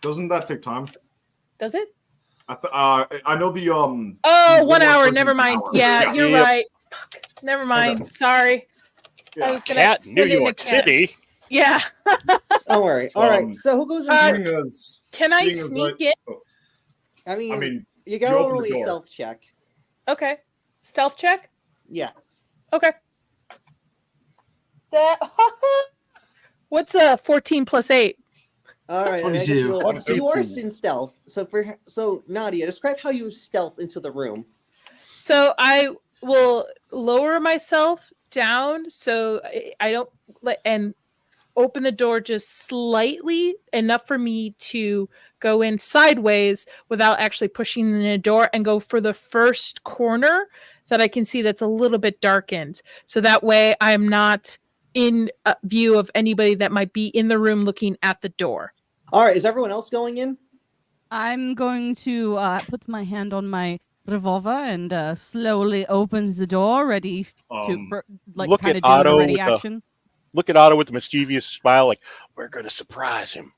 [SPEAKER 7] Doesn't that take time?
[SPEAKER 2] Does it?
[SPEAKER 7] I know the
[SPEAKER 2] Oh, 1 hour.
[SPEAKER 7] person
[SPEAKER 2] Never mind.
[SPEAKER 7] hour.
[SPEAKER 2] Yeah, you're
[SPEAKER 3] Yep.
[SPEAKER 2] right. Fuck. Never mind.
[SPEAKER 7] Okay.
[SPEAKER 2] Sorry. I
[SPEAKER 7] Yeah.
[SPEAKER 2] was gonna
[SPEAKER 3] Cat,
[SPEAKER 2] spit
[SPEAKER 3] New
[SPEAKER 2] in a
[SPEAKER 3] York
[SPEAKER 2] cat.
[SPEAKER 3] City.
[SPEAKER 2] Yeah.
[SPEAKER 4] Don't worry. All right. So who goes in? first?
[SPEAKER 2] Can I sneak in?
[SPEAKER 4] I mean,
[SPEAKER 7] I mean,
[SPEAKER 4] you gotta
[SPEAKER 7] you open
[SPEAKER 4] roll
[SPEAKER 7] the
[SPEAKER 4] a
[SPEAKER 7] door.
[SPEAKER 4] stealth check.
[SPEAKER 2] Okay. Stealth check.
[SPEAKER 4] Yeah.
[SPEAKER 2] Okay. That. What's 14 plus 8?
[SPEAKER 4] All right. I guess
[SPEAKER 6] 22.
[SPEAKER 4] you'll- so you are in stealth. So Nadia, describe how you stealth into the room.
[SPEAKER 2] So I will lower myself down so I don't let and open the door just slightly enough for me to go in sideways without actually pushing in the door and go for the first corner that I can see that's a little bit darkened. So that way I'm not in view of anybody that might be in the room looking at the door.
[SPEAKER 4] All right. Is everyone else going in?
[SPEAKER 5] I'm going to put my hand on my revolver and slowly opens the door, ready to
[SPEAKER 3] Look
[SPEAKER 5] kind
[SPEAKER 3] at
[SPEAKER 5] of do a
[SPEAKER 3] Otto
[SPEAKER 5] ready
[SPEAKER 3] with the-
[SPEAKER 5] action.
[SPEAKER 3] Look at Otto with a mischievous smile, like, we're going to surprise him.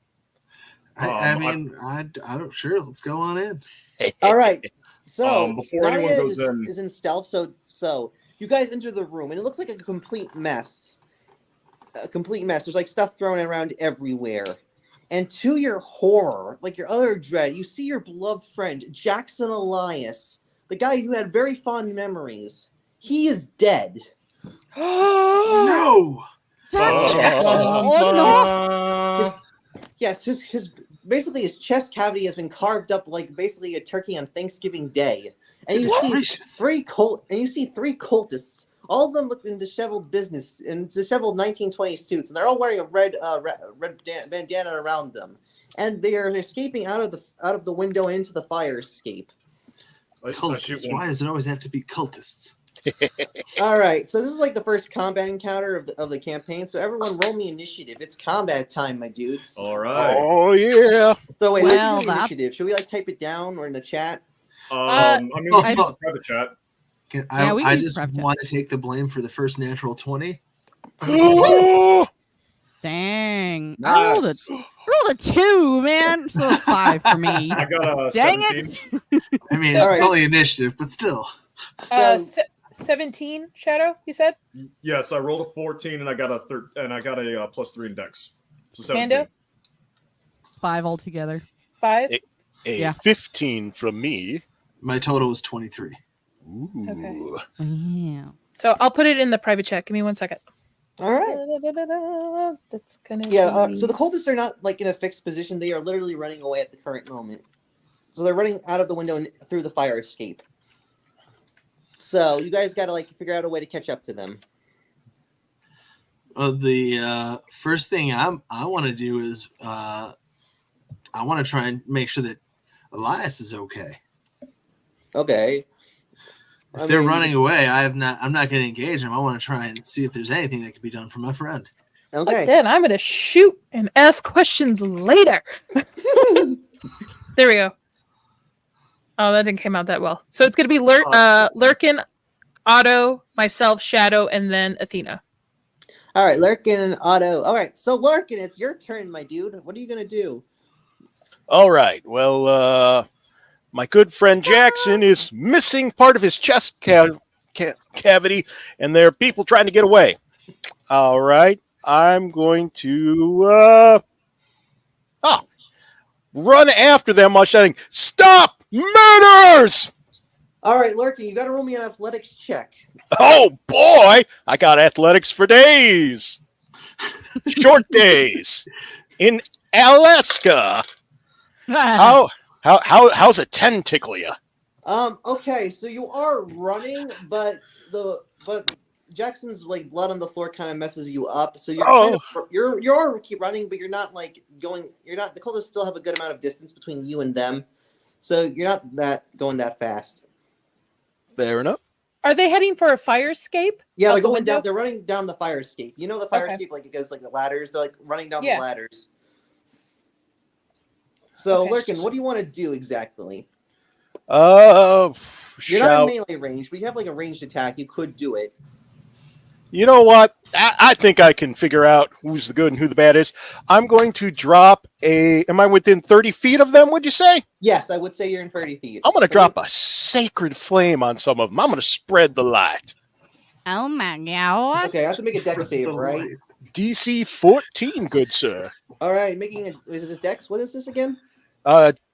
[SPEAKER 6] I mean, I don't. Sure, let's go on in.
[SPEAKER 4] All right. So
[SPEAKER 7] before anyone
[SPEAKER 4] Nadia
[SPEAKER 7] goes in-
[SPEAKER 4] is in stealth. So you guys enter the room, and it looks like a complete mess. A complete mess. There's like stuff thrown around everywhere. And to your horror, like your utter dread, you see your beloved friend, Jackson Elias, the guy who had very fond memories. He is dead.
[SPEAKER 6] No.
[SPEAKER 5] That's Jackson. Oh no!
[SPEAKER 4] Yes, his basically his chest cavity has been carved up like basically a turkey on Thanksgiving Day. And you see
[SPEAKER 6] Gracious.
[SPEAKER 4] three cultists. All of them look in disheveled disheveled 1920s suits, and they're all wearing a red bandana around them. And they are escaping out of the window into the fire escape.
[SPEAKER 7] I shoot
[SPEAKER 6] Cultists.
[SPEAKER 7] one.
[SPEAKER 6] Why does it always have to be cultists?
[SPEAKER 4] All right, so this is like the first combat encounter of the campaign. So everyone, roll me initiative. It's combat time, my dudes.
[SPEAKER 7] All right.
[SPEAKER 3] Oh, yeah.
[SPEAKER 4] So wait,
[SPEAKER 5] Well,
[SPEAKER 4] how do you do
[SPEAKER 5] that-
[SPEAKER 4] initiative? Should we like type it down or in the chat?
[SPEAKER 7] I mean, we
[SPEAKER 5] I
[SPEAKER 7] can
[SPEAKER 5] just-
[SPEAKER 7] just private chat.
[SPEAKER 5] we
[SPEAKER 6] I
[SPEAKER 5] can use
[SPEAKER 6] just
[SPEAKER 5] prep check.
[SPEAKER 6] want to take the blame for the first natural 20.
[SPEAKER 3] Oh,
[SPEAKER 5] Dang.
[SPEAKER 7] Nice.
[SPEAKER 5] I rolled a 2, man. So 5 for me.
[SPEAKER 7] I got a
[SPEAKER 5] Dang
[SPEAKER 7] 17.
[SPEAKER 5] it.
[SPEAKER 6] I mean,
[SPEAKER 2] So-
[SPEAKER 6] it's only initiative, but still.
[SPEAKER 4] So
[SPEAKER 2] 17 Shadow, you said?
[SPEAKER 7] Yes, I rolled a 14 and I got a +3 in Dex. So 17.
[SPEAKER 2] Mando?
[SPEAKER 5] 5 altogether.
[SPEAKER 2] 5?
[SPEAKER 3] a
[SPEAKER 5] Yeah.
[SPEAKER 3] 15 from me.
[SPEAKER 6] My total was 23.
[SPEAKER 3] Ooh.
[SPEAKER 2] Okay.
[SPEAKER 5] Yeah.
[SPEAKER 2] So I'll put it in the private chat. Give me 1 second.
[SPEAKER 4] all right.
[SPEAKER 2] That's gonna
[SPEAKER 4] Yeah.
[SPEAKER 2] be...
[SPEAKER 4] So the cultists are not like in a fixed position. They are literally running away at the current moment. So they're running out of the window and through the fire escape. So you guys got to like figure out a way to catch up to them.
[SPEAKER 6] The first thing I want to do is I want to try and make sure that Elias is okay.
[SPEAKER 4] Okay.
[SPEAKER 6] If they're running away, I'm not going to engage them. I want to try and see if there's anything that could be done for my friend.
[SPEAKER 2] But
[SPEAKER 4] Okay.
[SPEAKER 2] then I'm gonna shoot and ask questions later. There we go. Oh, that didn't come out that well. So it's gonna be Lurkin, Otto, myself, Shadow, and then Athena.
[SPEAKER 4] All right, Lurkin and Otto. All right, so Lurkin, it's your turn, my dude. What are you gonna do?
[SPEAKER 3] All right. Well, my good friend Jackson is missing part of his chest cavity, and there are people trying to get away. All right. I'm going to run after them while shouting, "Stop! Murders!"
[SPEAKER 4] All right, Lurkin, you got to roll me an athletics check.
[SPEAKER 3] Oh boy, I got athletics for days. Short days in Alaska. How's a 10 tickle you?
[SPEAKER 4] Okay, so you are running, but Jackson's like blood on the floor kind of messes you up. So you're kind of, you're keep running, but you're not like going. You're not. The cultists still have a good amount of distance between you and them, so you're not going that fast.
[SPEAKER 3] Fair enough.
[SPEAKER 2] Are they heading for a fire escape?
[SPEAKER 4] Yeah,
[SPEAKER 2] Out
[SPEAKER 4] they're
[SPEAKER 2] the
[SPEAKER 4] going
[SPEAKER 2] window?
[SPEAKER 4] down. They're running down the fire escape. You know the fire
[SPEAKER 2] Okay.
[SPEAKER 4] escape, like it goes like the ladders. They're like running down
[SPEAKER 2] Yeah.
[SPEAKER 4] the ladders. So,
[SPEAKER 2] Okay.
[SPEAKER 4] Lurkin, what do you want to do exactly?
[SPEAKER 3] You're
[SPEAKER 4] You're not in melee range, but you have like a ranged attack. You could do it.
[SPEAKER 3] You know what? I think I can figure out who's the good and who the bad is. I'm going to drop am I within 30 feet of them, would you say?
[SPEAKER 4] Yes, I would say you're in 30 feet.
[SPEAKER 3] I'm going to drop a sacred flame on some of them. I'm going to spread the light.
[SPEAKER 5] Oh my god.
[SPEAKER 4] Okay, I have to make a dex save, right?
[SPEAKER 3] DC 14, good sir.
[SPEAKER 4] All right, is this dex? What is this again?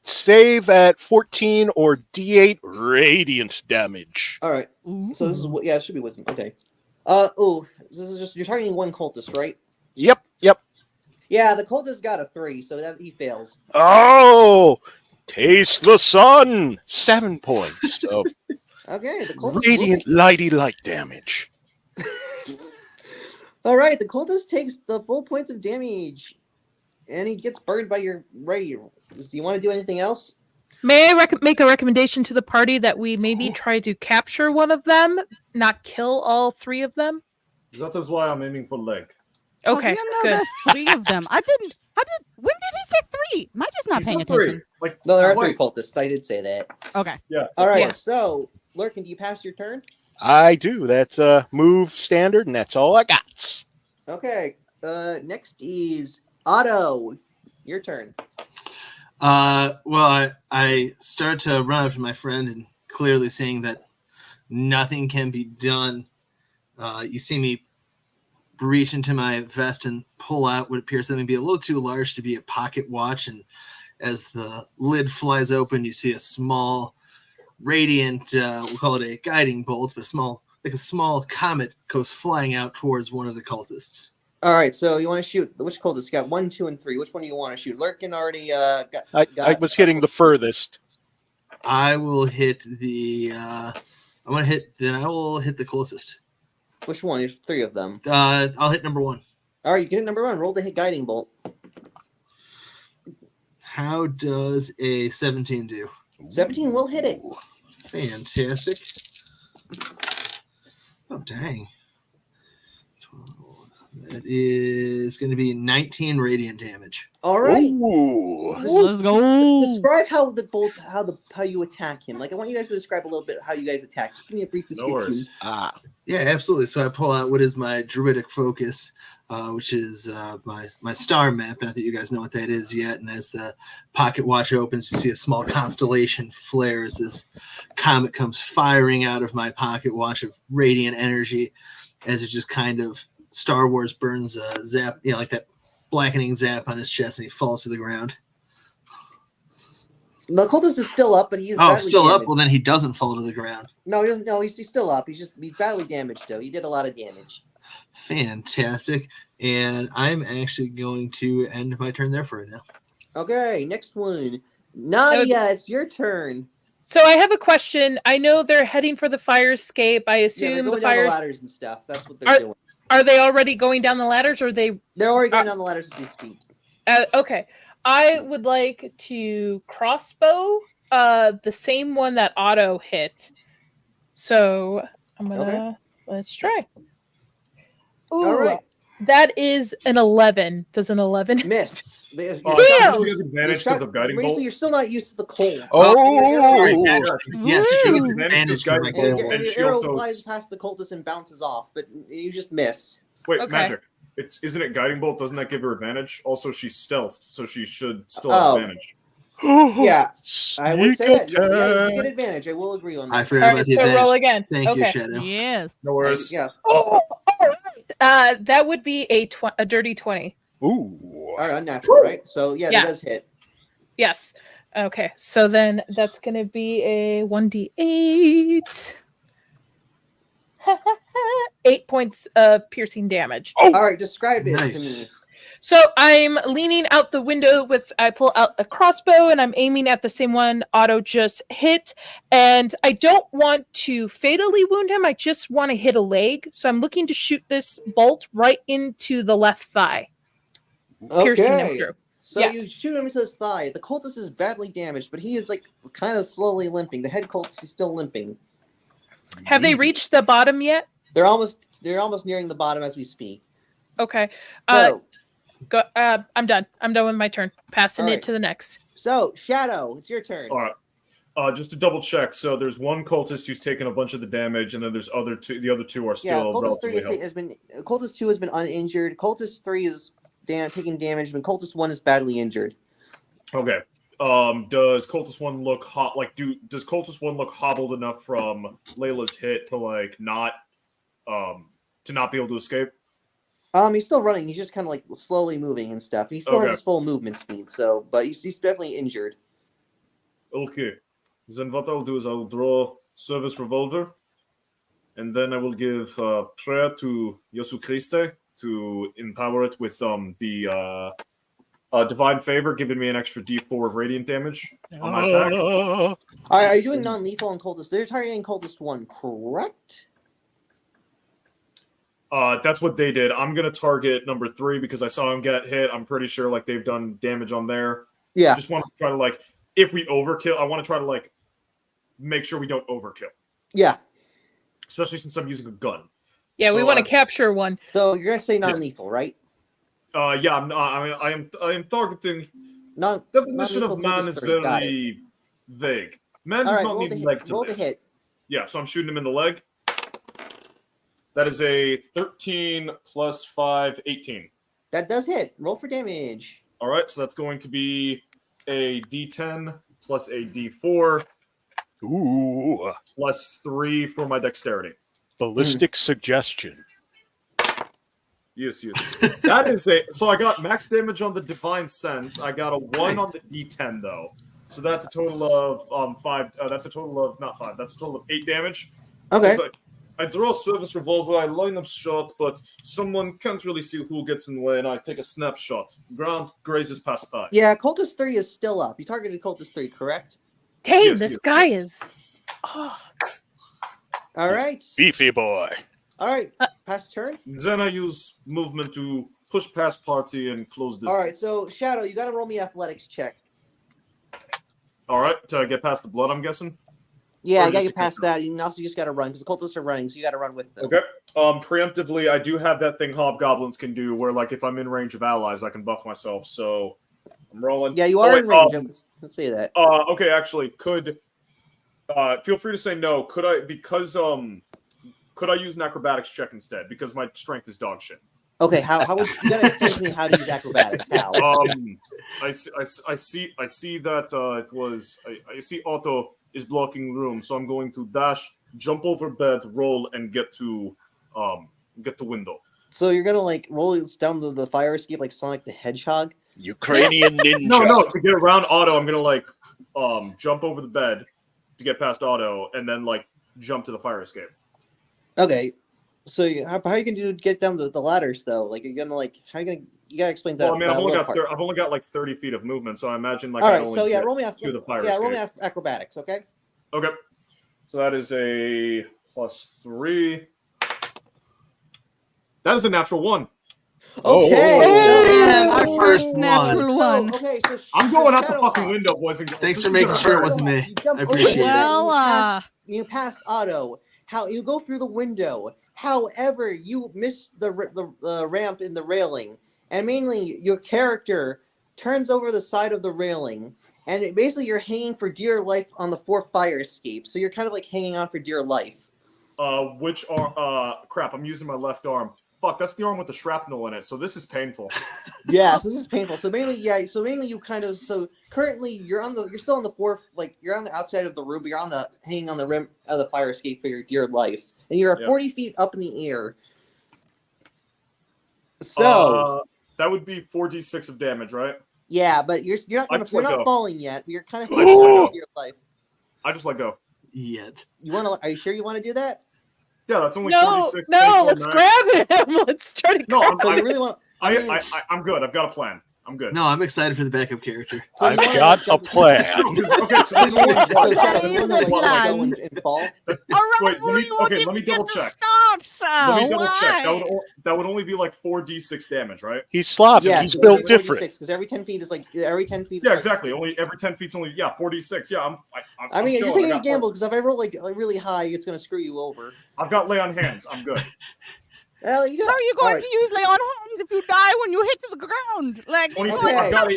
[SPEAKER 3] Save at 14 or D8 radiant damage.
[SPEAKER 4] All right.
[SPEAKER 5] Ooh.
[SPEAKER 4] So this is what? Yeah, it should be wisdom. Okay. This is just you're targeting one cultist, right?
[SPEAKER 3] Yep.
[SPEAKER 4] Yeah, the cultist got a 3, so that he fails.
[SPEAKER 3] Oh, taste the sun. 7 points of
[SPEAKER 4] Okay, the cultist.
[SPEAKER 3] radiant lighty light damage.
[SPEAKER 4] All right, the cultist takes the full points of damage, and he gets burned by your ray. Do you want to do anything else?
[SPEAKER 2] May I make a recommendation to the party that we maybe try to capture one of them, not kill all 3 of them?
[SPEAKER 7] That is why I'm aiming for leg.
[SPEAKER 2] Okay,
[SPEAKER 5] you know
[SPEAKER 2] good.
[SPEAKER 5] there's 3 of them. When did he say 3? Am I just not
[SPEAKER 7] He
[SPEAKER 5] paying
[SPEAKER 7] said three.
[SPEAKER 5] attention?
[SPEAKER 7] Like,
[SPEAKER 4] No, there are 3
[SPEAKER 7] twice.
[SPEAKER 4] cultists. I did say that.
[SPEAKER 5] Okay.
[SPEAKER 7] Yeah.
[SPEAKER 4] All right,
[SPEAKER 2] Yeah.
[SPEAKER 4] so Lurkin, do you pass your turn?
[SPEAKER 3] I do. That's move standard, and that's all I got.
[SPEAKER 4] Okay. Next is Otto. Your turn.
[SPEAKER 6] Well, I start to run up to my friend and clearly saying that nothing can be done. You see me reach into my vest and pull out what appears to me to be a little too large to be a pocket watch. And as the lid flies open, you see a small radiant, we'll call it a guiding bolt, but a small comet goes flying out towards one of the cultists.
[SPEAKER 4] All right, so you want to shoot which cultist? You got 1, 2, and 3. Which one do you want to shoot? Lurkin already
[SPEAKER 3] I was hitting the furthest.
[SPEAKER 6] I will hit the. I will hit the closest.
[SPEAKER 4] Which one? There's 3 of them.
[SPEAKER 6] I'll hit number 1.
[SPEAKER 4] All right, you get it number 1. Roll the hit guiding bolt.
[SPEAKER 6] How does a 17 do?
[SPEAKER 4] 17 will hit it.
[SPEAKER 6] Fantastic. Oh, dang. 12, That is going to be 19 radiant damage.
[SPEAKER 4] All right.
[SPEAKER 3] Ooh.
[SPEAKER 5] Let's go.
[SPEAKER 4] Describe how you attack him. Like I want you guys to describe a little bit how you guys attack. Just give me a brief description.
[SPEAKER 7] worries.
[SPEAKER 6] Yeah, absolutely. So I pull out what is my druidic focus, which is my star map. Not that you guys know what that is yet. And as the pocket watch opens, you see a small constellation flare as this comet comes firing out of my pocket watch of radiant energy, as it just kind of Star Wars burns a zap, like that blackening zap on his chest, and he falls to the ground.
[SPEAKER 4] The cultist is still up, but he's
[SPEAKER 6] still
[SPEAKER 4] damaged.
[SPEAKER 6] up. Well, then he doesn't fall to the ground.
[SPEAKER 4] No, he doesn't. No, he's still up. He's badly damaged though. He did a lot of damage.
[SPEAKER 6] Fantastic. And I'm actually going to end my turn there for right now.
[SPEAKER 4] Okay, next one. Nadia, it's your turn.
[SPEAKER 2] So I have a question. I know they're heading for the fire escape. I
[SPEAKER 4] Yeah, they're
[SPEAKER 2] assume
[SPEAKER 4] going
[SPEAKER 2] the
[SPEAKER 4] down
[SPEAKER 2] fire.
[SPEAKER 4] the ladders and stuff. That's what they're doing.
[SPEAKER 2] Are they already going down the ladders, or they?
[SPEAKER 4] They're already going down the ladders as we speak.
[SPEAKER 2] Okay. I would like to crossbow the same one that Otto hit. So I'm gonna let's try. Ooh,
[SPEAKER 4] All right.
[SPEAKER 2] That is an 11. Does an 11
[SPEAKER 4] Miss.
[SPEAKER 7] You
[SPEAKER 2] Damn!
[SPEAKER 7] have advantage because of guiding
[SPEAKER 4] Basically,
[SPEAKER 7] bolt.
[SPEAKER 4] you're still not used to the cold.
[SPEAKER 6] Yes, you
[SPEAKER 2] Woo!
[SPEAKER 6] can advantage for my
[SPEAKER 7] And
[SPEAKER 4] And
[SPEAKER 6] guiding bolt.
[SPEAKER 4] your
[SPEAKER 7] she
[SPEAKER 4] arrow
[SPEAKER 7] also-
[SPEAKER 4] flies past the cultist and bounces off, but you just miss.
[SPEAKER 7] Wait,
[SPEAKER 2] Okay.
[SPEAKER 7] magic. Isn't it guiding bolt? Doesn't that give her advantage? Also, she's stealth, so she should still
[SPEAKER 4] Oh.
[SPEAKER 7] have advantage.
[SPEAKER 4] Yeah, I would say that.
[SPEAKER 3] Sneak
[SPEAKER 4] Yeah, you get
[SPEAKER 3] attack.
[SPEAKER 4] advantage. I will agree on
[SPEAKER 6] I
[SPEAKER 4] that.
[SPEAKER 6] forgot
[SPEAKER 2] All
[SPEAKER 6] about
[SPEAKER 2] right,
[SPEAKER 6] the
[SPEAKER 2] so
[SPEAKER 6] advantage.
[SPEAKER 2] roll again.
[SPEAKER 6] Thank
[SPEAKER 2] Okay.
[SPEAKER 6] you, Shadow.
[SPEAKER 5] Yes.
[SPEAKER 7] No worries.
[SPEAKER 4] Yeah.
[SPEAKER 2] Oh, all right. That would be a dirty 20.
[SPEAKER 3] Ooh.
[SPEAKER 4] All right, unnatural, right? So yeah,
[SPEAKER 2] Yeah.
[SPEAKER 4] that does hit.
[SPEAKER 2] Yes. Okay. So then that's going to be a 1d8. 8 points of piercing damage.
[SPEAKER 4] All right, describe it to
[SPEAKER 6] Nice.
[SPEAKER 4] me.
[SPEAKER 2] So I'm leaning out the window I pull out a crossbow and I'm aiming at the same one Otto just hit. And I don't want to fatally wound him. I just want to hit a leg. So I'm looking to shoot this bolt right into the left thigh, piercing him
[SPEAKER 4] Okay.
[SPEAKER 2] through.
[SPEAKER 4] So you
[SPEAKER 2] Yes.
[SPEAKER 4] shoot him into his thigh. The cultist is badly damaged, but he is like kind of slowly limping. The head cultist is still limping.
[SPEAKER 2] Have they reached the bottom yet?
[SPEAKER 4] They're almost nearing the bottom as we speak.
[SPEAKER 2] Okay.
[SPEAKER 4] So,
[SPEAKER 2] I'm done. I'm done with my turn. Passing
[SPEAKER 4] All
[SPEAKER 2] it
[SPEAKER 4] right.
[SPEAKER 2] to the next.
[SPEAKER 4] so Shadow, it's your turn.
[SPEAKER 7] All right. Just to double check, so there's one cultist who's taken a bunch of the damage, and then there's other two. The other two are
[SPEAKER 4] Yeah,
[SPEAKER 7] still
[SPEAKER 4] cultist
[SPEAKER 7] relatively
[SPEAKER 4] 3
[SPEAKER 7] healthy.
[SPEAKER 4] cultist 2 has been uninjured. Cultist 3 is taking damage, but cultist 1 is badly injured.
[SPEAKER 7] Okay. Does Cultist 1 look hot? Does Cultist 1 look hobbled enough from Layla's hit to not be able to escape?
[SPEAKER 4] He's still running. He's just kind of like slowly moving and stuff. He still has
[SPEAKER 7] Okay.
[SPEAKER 4] his full movement speed, but he's definitely injured.
[SPEAKER 7] Okay. Then what I'll do is I'll draw service revolver, and then I will give prayer to Yesu Christe to empower it with the divine favor, giving me an extra D4 of radiant damage on my attack.
[SPEAKER 4] All right, are you doing non-lethal on cultist? They're targeting cultist 1, correct?
[SPEAKER 7] That's what they did. I'm gonna target number 3 because I saw him get hit. I'm pretty sure they've done damage on there.
[SPEAKER 4] Yeah.
[SPEAKER 7] Just want to try to if we overkill, I want to try to make sure we don't overkill,
[SPEAKER 4] Yeah.
[SPEAKER 7] especially since I'm using a gun.
[SPEAKER 2] Yeah, we
[SPEAKER 7] So,
[SPEAKER 2] want to capture one.
[SPEAKER 4] So you're gonna say non-lethal, right?
[SPEAKER 7] Yeah, I'm not. I am targeting.
[SPEAKER 4] Non
[SPEAKER 7] Definition
[SPEAKER 4] non-lethal
[SPEAKER 7] of man
[SPEAKER 4] cultist
[SPEAKER 7] is
[SPEAKER 4] 3, got it.
[SPEAKER 7] very vague. Man
[SPEAKER 4] All
[SPEAKER 7] does
[SPEAKER 4] right,
[SPEAKER 7] not
[SPEAKER 4] roll
[SPEAKER 7] need
[SPEAKER 4] the
[SPEAKER 7] leg
[SPEAKER 4] hit.
[SPEAKER 7] to
[SPEAKER 4] Roll the
[SPEAKER 7] live.
[SPEAKER 4] hit.
[SPEAKER 7] Yeah, so I'm shooting him in the leg. That is a 13 plus 5, 18.
[SPEAKER 4] That does hit. Roll for damage.
[SPEAKER 7] All right, so that's going to be a D10 plus a D4
[SPEAKER 3] Ooh.
[SPEAKER 7] plus 3 for my dexterity.
[SPEAKER 3] Ballistic suggestion.
[SPEAKER 7] Yes. That is so I got max damage on the divine sense. I got a 1 on the D10 though. So that's a total of 5. That's a total of not 5. That's a total of 8 damage.
[SPEAKER 4] Okay.
[SPEAKER 7] So I draw a service revolver. I line up shot, but someone can't really see who gets in the way, and I take a snapshot. Ground grazes past thigh.
[SPEAKER 4] Yeah, cultist 3 is still up. You targeted cultist 3, correct?
[SPEAKER 2] Dang,
[SPEAKER 7] Yes,
[SPEAKER 2] this
[SPEAKER 7] yes,
[SPEAKER 2] guy
[SPEAKER 7] yes.
[SPEAKER 2] is. Oh,
[SPEAKER 4] All right.
[SPEAKER 3] Beefy boy.
[SPEAKER 4] All right. Pass turn.
[SPEAKER 7] Then I use movement to push past party and close distance.
[SPEAKER 4] All right. So Shadow, you got to roll me athletics check.
[SPEAKER 7] All right, to get past the blood, I'm guessing.
[SPEAKER 4] Yeah,
[SPEAKER 7] Or
[SPEAKER 4] you gotta
[SPEAKER 7] just
[SPEAKER 4] get past that. And also, you just gotta run because the cultists are running, so you gotta run with them.
[SPEAKER 7] Okay. Preemptively, I do have that thing hobgoblins can do, where like if I'm in range of allies, I can buff myself. So I'm rolling.
[SPEAKER 4] Yeah, you are in range. Let's say that.
[SPEAKER 7] Okay, actually, could feel free to say no. Could I could I use an acrobatics check instead because my strength is dog shit?
[SPEAKER 4] Okay, how would you gotta explain to me how to use acrobatics? How?
[SPEAKER 7] I see that it was I see Otto is blocking room, so I'm going to dash, jump over bed, roll, and get to window.
[SPEAKER 4] So you're gonna like roll down the fire escape like Sonic the Hedgehog?
[SPEAKER 3] Ukrainian ninja.
[SPEAKER 7] No. To get around Otto, I'm gonna like jump over the bed to get past Otto, and then like jump to the fire escape.
[SPEAKER 4] Okay. So how are you gonna get down the ladders though? Like you're gonna like how are you gonna you gotta explain that.
[SPEAKER 7] Well, I mean, I've only got like 30 feet of movement, so I imagine like
[SPEAKER 4] all
[SPEAKER 7] I
[SPEAKER 4] right.
[SPEAKER 7] only
[SPEAKER 4] So yeah,
[SPEAKER 7] get
[SPEAKER 4] roll me off.
[SPEAKER 7] to the fire
[SPEAKER 4] Yeah,
[SPEAKER 7] escape.
[SPEAKER 4] roll me off acrobatics. Okay.
[SPEAKER 7] Okay. So that is a +3. That is a natural 1.
[SPEAKER 4] Okay.
[SPEAKER 5] Damn, our
[SPEAKER 6] Oh.
[SPEAKER 5] first
[SPEAKER 6] One.
[SPEAKER 5] natural one.
[SPEAKER 4] Okay. So
[SPEAKER 7] I'm going out the
[SPEAKER 4] ShadowHawk.
[SPEAKER 7] fucking window, boys and girls.
[SPEAKER 6] Thanks
[SPEAKER 7] This
[SPEAKER 6] for
[SPEAKER 7] is
[SPEAKER 6] making
[SPEAKER 7] gonna
[SPEAKER 6] sure it
[SPEAKER 7] hurt.
[SPEAKER 6] wasn't me.
[SPEAKER 4] You jump
[SPEAKER 6] I
[SPEAKER 4] over
[SPEAKER 6] appreciate
[SPEAKER 4] there,
[SPEAKER 6] it.
[SPEAKER 5] Well,
[SPEAKER 4] you pass Otto. How you go through the window. However, you miss the ramp in the railing, and mainly your character turns over the side of the railing, and basically you're hanging for dear life on the 4 fire escape. So you're kind of like hanging on for dear life.
[SPEAKER 7] Which arm? Crap! I'm using my left arm. Fuck, that's the arm with the shrapnel in it. So this is painful.
[SPEAKER 4] Yeah, so this is painful. So mainly, you kind of currently you're still on the 4th, like you're on the outside of the room, but you're hanging on the rim of the fire escape for your dear life, and you're 40 feet up in the air. So
[SPEAKER 7] that would be 4d6 of damage, right?
[SPEAKER 4] yeah, but you're not falling yet. You're kind of
[SPEAKER 7] I just let go.
[SPEAKER 4] your life.
[SPEAKER 7] I just let go.
[SPEAKER 6] Yet.
[SPEAKER 4] Are you sure you want to do that?
[SPEAKER 7] Yeah, that's only
[SPEAKER 2] No,
[SPEAKER 7] 46.
[SPEAKER 2] no, let's grab him. Let's try to
[SPEAKER 7] No,
[SPEAKER 2] grab
[SPEAKER 4] So
[SPEAKER 2] him.
[SPEAKER 4] you really want?
[SPEAKER 7] I'm good. I've got a plan. I'm good.
[SPEAKER 6] No, I'm excited for the backup character.
[SPEAKER 4] So you
[SPEAKER 3] I've
[SPEAKER 4] wanna,
[SPEAKER 3] got a
[SPEAKER 4] jump-
[SPEAKER 3] plan.
[SPEAKER 7] Okay, so there's only
[SPEAKER 4] So
[SPEAKER 7] one.
[SPEAKER 4] Shadow, you want to go
[SPEAKER 5] plan.
[SPEAKER 4] and fall?
[SPEAKER 7] Wait, let me double check. Let me double check. That would only be like 4d6 damage, right?
[SPEAKER 3] He's Slavic.
[SPEAKER 4] Yeah,
[SPEAKER 3] He's built different.
[SPEAKER 4] because every 10 feet is like
[SPEAKER 7] Yeah, exactly. Only every 10 feet's only 4d6. Yeah,
[SPEAKER 4] I mean, you're
[SPEAKER 7] chilling.
[SPEAKER 4] taking a gamble because if I roll like really high, it's gonna screw you over.
[SPEAKER 7] I've got lay on hands. I'm good.
[SPEAKER 4] Well,
[SPEAKER 5] How are you going to use lay on hands if you die when you hit to the ground? Like,
[SPEAKER 7] 24.
[SPEAKER 4] Okay.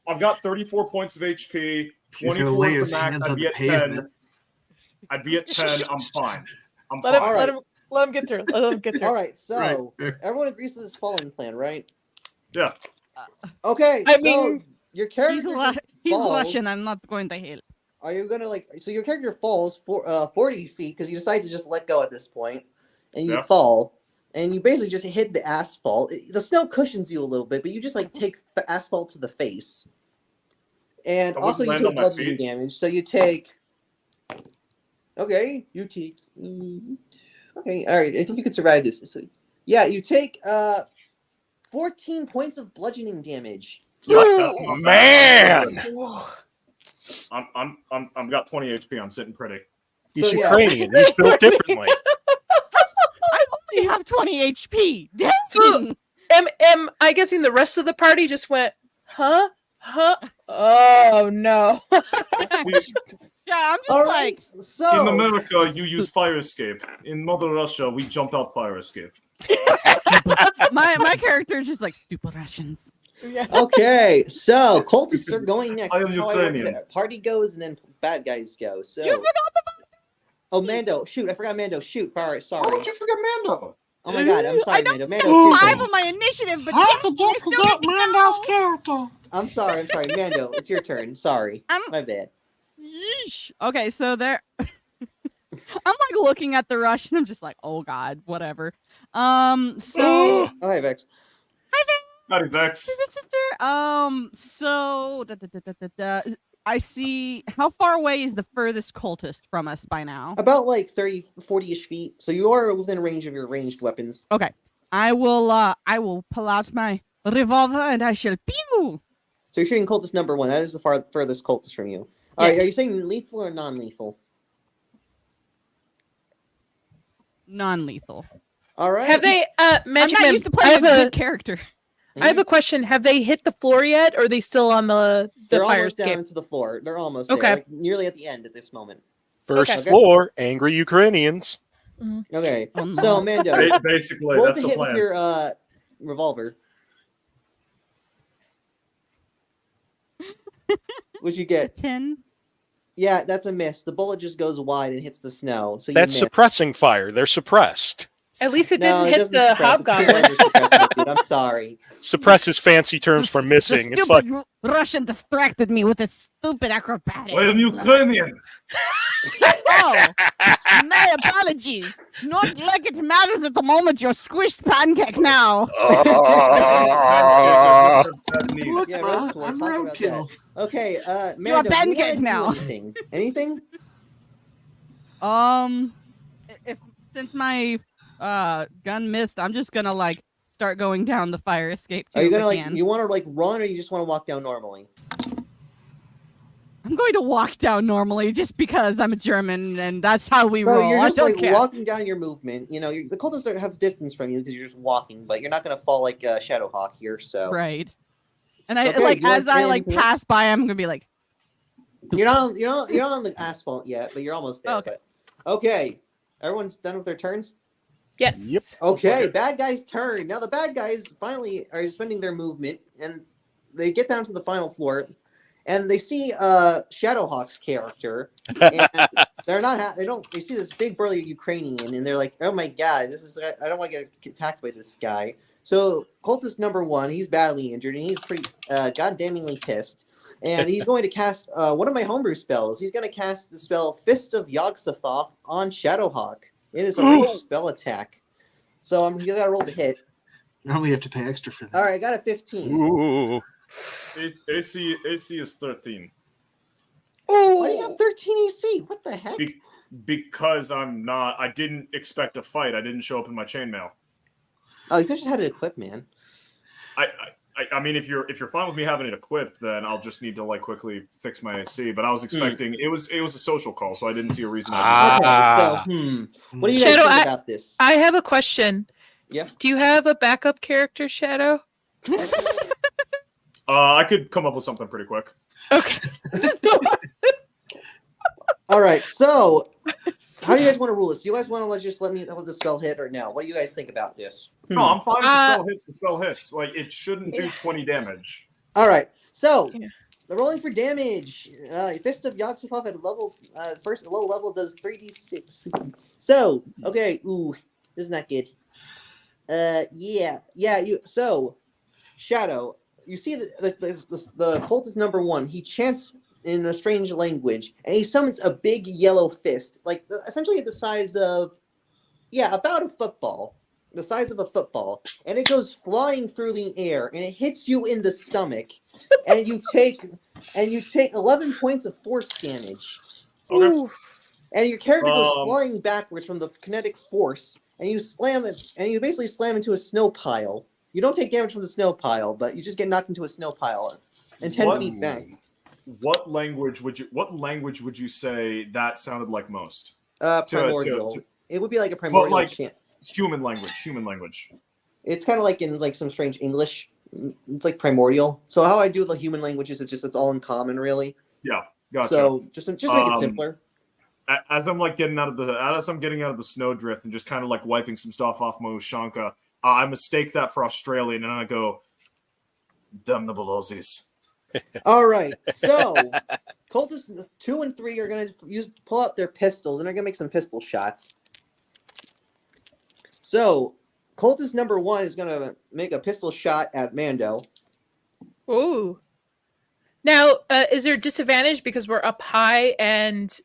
[SPEAKER 7] I've got 34 points of HP.
[SPEAKER 6] He's gonna
[SPEAKER 7] 24
[SPEAKER 6] lay
[SPEAKER 7] is
[SPEAKER 6] his
[SPEAKER 7] the max.
[SPEAKER 6] hands
[SPEAKER 7] I'd
[SPEAKER 6] on
[SPEAKER 7] be
[SPEAKER 6] the
[SPEAKER 7] at 10.
[SPEAKER 6] pavement.
[SPEAKER 7] I'd be at 10. I'm fine. I'm
[SPEAKER 2] Let him,
[SPEAKER 7] fine.
[SPEAKER 2] let him get through. Let him get through.
[SPEAKER 4] All right, so
[SPEAKER 6] Right.
[SPEAKER 4] everyone agrees to this falling plan, right?
[SPEAKER 7] Yeah.
[SPEAKER 4] Okay.
[SPEAKER 2] I
[SPEAKER 4] so
[SPEAKER 2] mean,
[SPEAKER 4] your character
[SPEAKER 5] he's
[SPEAKER 4] falls.
[SPEAKER 5] Russian. I'm not going to help.
[SPEAKER 4] Are you gonna so your character falls 40 feet because you decide to just let go at this point, and you fall, and you basically just hit the asphalt. The snow cushions you a little bit, but you just like take the asphalt to the face, and
[SPEAKER 7] I
[SPEAKER 4] also
[SPEAKER 7] wouldn't
[SPEAKER 4] you
[SPEAKER 7] land
[SPEAKER 4] take
[SPEAKER 7] on my
[SPEAKER 4] bludgeoning
[SPEAKER 7] feet.
[SPEAKER 4] damage. So you take. Okay, you take. Okay, all right. I think you can survive this. So, yeah, you take 14 points of bludgeoning damage.
[SPEAKER 3] Man,
[SPEAKER 7] I'm got 20 HP. I'm sitting pretty.
[SPEAKER 3] he's
[SPEAKER 4] So, yeah.
[SPEAKER 3] Ukrainian. He's built differently.
[SPEAKER 5] I only have 20 HP. Dang.
[SPEAKER 2] So- am I guessing the rest of the party just went, huh? Oh no.
[SPEAKER 5] Yeah, I'm just
[SPEAKER 4] All
[SPEAKER 5] like,
[SPEAKER 4] right, so
[SPEAKER 7] In America, you use fire escape. In Mother Russia, we jumped out fire escape.
[SPEAKER 5] my character is just like stupid Russians.
[SPEAKER 4] okay, so cultists are going next.
[SPEAKER 7] I am
[SPEAKER 4] That's how I work
[SPEAKER 7] Ukrainian.
[SPEAKER 4] it. Party goes and then bad guys go. So
[SPEAKER 5] You forgot the
[SPEAKER 4] oh Mando, shoot! I forgot Mando. Shoot! Sorry.
[SPEAKER 7] Why don't you forget Mando?
[SPEAKER 4] Oh my god, I'm sorry,
[SPEAKER 5] I
[SPEAKER 4] Mando. Mando,
[SPEAKER 5] know
[SPEAKER 4] it's your
[SPEAKER 5] 5
[SPEAKER 4] turn.
[SPEAKER 5] on my initiative, but
[SPEAKER 9] How
[SPEAKER 5] damn,
[SPEAKER 9] could
[SPEAKER 5] I
[SPEAKER 9] you
[SPEAKER 5] still
[SPEAKER 9] forget
[SPEAKER 5] get to
[SPEAKER 9] Mandel's
[SPEAKER 5] go.
[SPEAKER 9] character?
[SPEAKER 4] I'm sorry, Mando. It's your turn. Sorry, my bad.
[SPEAKER 5] Yeesh. Okay, so there. I'm like looking at the Russian. I'm just like, oh god, whatever. So
[SPEAKER 4] Oh, hi, Vex.
[SPEAKER 7] Howdy, Vex.
[SPEAKER 5] So I see. How far away is the furthest cultist from us by now?
[SPEAKER 4] About like 30, 40-ish feet. So you are within range of your ranged weapons.
[SPEAKER 5] Okay, I will pull out my revolver and I shall pew.
[SPEAKER 4] So you're shooting cultist number 1. That is the furthest cultist from you. All right,
[SPEAKER 5] Yes.
[SPEAKER 4] are you saying lethal or non-lethal?
[SPEAKER 5] Non-lethal.
[SPEAKER 4] All right.
[SPEAKER 2] Have they
[SPEAKER 5] I'm
[SPEAKER 2] Magic
[SPEAKER 5] not
[SPEAKER 2] Man,
[SPEAKER 5] used to
[SPEAKER 2] I
[SPEAKER 5] playing
[SPEAKER 2] have
[SPEAKER 5] a
[SPEAKER 2] a
[SPEAKER 5] good character.
[SPEAKER 2] I have a question. Have they hit the floor yet, or are they still on the
[SPEAKER 4] They're
[SPEAKER 2] fire
[SPEAKER 4] almost down
[SPEAKER 2] escape?
[SPEAKER 4] into the floor. They're almost
[SPEAKER 2] Okay.
[SPEAKER 4] there, like nearly at the end at this moment.
[SPEAKER 3] First
[SPEAKER 2] Okay.
[SPEAKER 3] floor, angry Ukrainians.
[SPEAKER 4] Okay.
[SPEAKER 5] Oh, no.
[SPEAKER 4] So Mando,
[SPEAKER 7] Basically,
[SPEAKER 4] roll
[SPEAKER 7] that's
[SPEAKER 4] to
[SPEAKER 7] the
[SPEAKER 4] hit with
[SPEAKER 7] plan.
[SPEAKER 4] your revolver. What'd you
[SPEAKER 5] A
[SPEAKER 4] get?
[SPEAKER 5] 10.
[SPEAKER 4] Yeah, that's a miss. The bullet just goes wide and hits the snow. So you
[SPEAKER 3] That's
[SPEAKER 4] miss.
[SPEAKER 3] suppressing fire. They're suppressed.
[SPEAKER 2] At least it
[SPEAKER 4] No,
[SPEAKER 2] didn't
[SPEAKER 4] it
[SPEAKER 2] hit
[SPEAKER 4] doesn't
[SPEAKER 2] the
[SPEAKER 4] suppress. It's
[SPEAKER 2] hobgoblin.
[SPEAKER 4] super suppressing it, dude. I'm sorry.
[SPEAKER 3] Suppress is fancy terms for
[SPEAKER 5] The
[SPEAKER 3] missing. It's
[SPEAKER 5] stupid
[SPEAKER 3] like
[SPEAKER 5] Russian distracted me with his stupid acrobatics.
[SPEAKER 7] I am Ukrainian.
[SPEAKER 5] Oh, my apologies. Not like it matters at the moment. You're squished pancake now.
[SPEAKER 6] Look,
[SPEAKER 4] Yeah,
[SPEAKER 6] bro,
[SPEAKER 4] roast war,
[SPEAKER 6] I'm
[SPEAKER 4] talk about
[SPEAKER 6] roadkill.
[SPEAKER 4] Okay,
[SPEAKER 5] You're a
[SPEAKER 4] Mando, do you
[SPEAKER 5] pancake
[SPEAKER 4] want to do
[SPEAKER 5] now.
[SPEAKER 4] anything? Anything?
[SPEAKER 5] If since my gun missed, I'm just gonna like start going down the fire escape
[SPEAKER 4] Are you
[SPEAKER 5] tube.
[SPEAKER 4] gonna
[SPEAKER 5] I can.
[SPEAKER 4] you want to like run, or you just want to walk down normally?
[SPEAKER 5] I'm going to walk down normally just because I'm a German and that's how we
[SPEAKER 4] So
[SPEAKER 5] roll.
[SPEAKER 4] you're
[SPEAKER 5] I
[SPEAKER 4] just
[SPEAKER 5] don't
[SPEAKER 4] like
[SPEAKER 5] care.
[SPEAKER 4] walking down your movement. You know, the cultists have distance from you because you're just walking, but you're not gonna fall like ShadowHawk here. So
[SPEAKER 5] Right. And I
[SPEAKER 4] Okay,
[SPEAKER 5] like
[SPEAKER 4] you wanna
[SPEAKER 5] as I
[SPEAKER 4] say
[SPEAKER 5] like
[SPEAKER 4] anything
[SPEAKER 5] pass
[SPEAKER 4] else?
[SPEAKER 5] by, I'm gonna be like,
[SPEAKER 4] you're not on the asphalt yet, but you're almost there.
[SPEAKER 5] Okay.
[SPEAKER 4] But okay, everyone's done with their turns.
[SPEAKER 2] Yes.
[SPEAKER 3] Yep.
[SPEAKER 4] Okay, bad guys' turn. Now the bad guys finally are spending their movement, and they get down to the final floor, and they see ShadowHawk's character, and they're not. They see this big burly Ukrainian, and they're like, "Oh my god, this is! I don't want to get attacked by this guy." So cultist number 1, he's badly injured, and he's pretty goddamningly pissed. And he's going to cast one of my homebrew spells. He's going to cast the spell Fist of Yog-Sothoth on ShadowHawk. It is a ranged spell attack. So you got to roll the hit.
[SPEAKER 6] Normally you have to pay extra for that.
[SPEAKER 4] All right, I got a 15.
[SPEAKER 3] ooh.
[SPEAKER 7] AC is 13.
[SPEAKER 2] Oh,
[SPEAKER 4] Why do you have 13 AC? What the heck?
[SPEAKER 7] Because I didn't expect a fight. I didn't show up in my chainmail.
[SPEAKER 4] Oh, you could just had it equipped, man.
[SPEAKER 7] I mean, if you're fine with me having it equipped, then I'll just need to like quickly fix my AC. But I was expecting it was a social call, so I didn't see a reason.
[SPEAKER 3] Ah.
[SPEAKER 4] Okay, so what do you guys
[SPEAKER 2] Shadow,
[SPEAKER 4] think about this?
[SPEAKER 2] I have a question.
[SPEAKER 4] Yeah.
[SPEAKER 2] Do you have a backup character, Shadow?
[SPEAKER 7] I could come up with something pretty quick.
[SPEAKER 2] Okay.
[SPEAKER 4] All right, so how do you guys want to rule this? Do you guys want to just let the spell hit, or no? What do you guys think about this?
[SPEAKER 7] No, I'm fine. If the spell hits. The spell hits. Like it shouldn't do 20 damage.
[SPEAKER 4] All right, so
[SPEAKER 2] Yeah.
[SPEAKER 4] the rolling for damage. Fist of Yog-Sothoth at level first low level does 3d6. So okay, ooh, this is not good. So Shadow, you see the cultist number 1. He chants in a strange language, and he summons a big yellow fist, like essentially the size of, about a football. The size of a football, and it goes flying through the air, and it hits you in the stomach, and you take 11 points of force damage.
[SPEAKER 7] Okay.
[SPEAKER 2] Ooh.
[SPEAKER 4] And your character goes flying backwards from the kinetic force, and you basically slam into a snow pile. You don't take damage from the snow pile, but you just get knocked into a snow pile and 10 feet back.
[SPEAKER 7] What language would you say that sounded like most?
[SPEAKER 4] Primordial. It would be like a primordial chant.
[SPEAKER 7] Human language.
[SPEAKER 4] It's kind of like in like some strange English. It's like primordial. So how I do the human languages, it's all in common, really.
[SPEAKER 7] Yeah, gotcha.
[SPEAKER 4] So just make it simpler.
[SPEAKER 7] As I'm getting out of the snowdrift and just kind of like wiping some stuff off my Ushanka, I mistake that for Australian, and I go, damnable Aussies.
[SPEAKER 4] All right, so cultists 2 and 3 are gonna pull out their pistols, and they're gonna make some pistol shots. So cultist number 1 is gonna make a pistol shot at Mando.
[SPEAKER 2] Ooh. Now, is there a disadvantage because we're up high and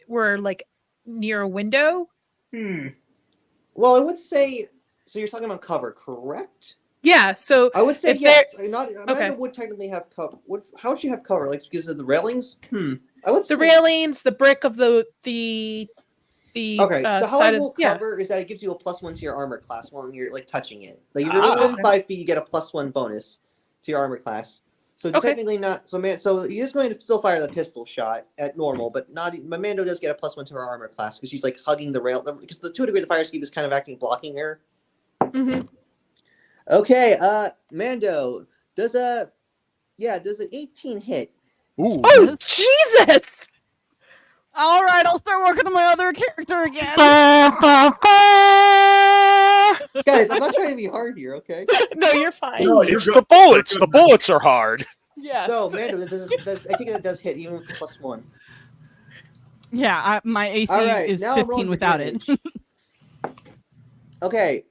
[SPEAKER 2] we're like near a window?
[SPEAKER 4] Well, I would say so. You're talking about cover, correct?
[SPEAKER 2] Yeah. So
[SPEAKER 4] I would say
[SPEAKER 2] if
[SPEAKER 4] yes. Amanda
[SPEAKER 2] okay.
[SPEAKER 4] would technically have cover. How would she have cover? Like because of the railings? I would say
[SPEAKER 2] the railings, the brick of the
[SPEAKER 4] Okay, so how
[SPEAKER 2] side
[SPEAKER 4] I will
[SPEAKER 2] of, yeah.
[SPEAKER 4] cover is that it gives you a +1 to your armor class when you're like touching it. Like if you're within 5 feet, you get a +1 bonus to your armor class. So technically not. So he is going to still fire the pistol shot at normal, but not. Mando does get a +1 to her armor class because she's like hugging the rail. Because the 2 degree the fire escape is kind of blocking her.
[SPEAKER 2] Mm-hmm.
[SPEAKER 4] Okay, Mando does an 18 hit?
[SPEAKER 3] Ooh.
[SPEAKER 2] Oh Jesus!
[SPEAKER 5] All right, I'll start working on my other character again.
[SPEAKER 4] Guys, I'm not trying to be hard here, okay?
[SPEAKER 2] No, you're fine.
[SPEAKER 7] No, you're
[SPEAKER 3] It's
[SPEAKER 7] good.
[SPEAKER 3] the bullets. The bullets are hard.
[SPEAKER 2] Yes.
[SPEAKER 4] So, Mando, I think that does hit even with the +1.
[SPEAKER 5] Yeah, my AC
[SPEAKER 4] All right,
[SPEAKER 5] is
[SPEAKER 4] now I'm rolling
[SPEAKER 5] 15
[SPEAKER 4] for
[SPEAKER 5] without it.
[SPEAKER 4] damage. Okay.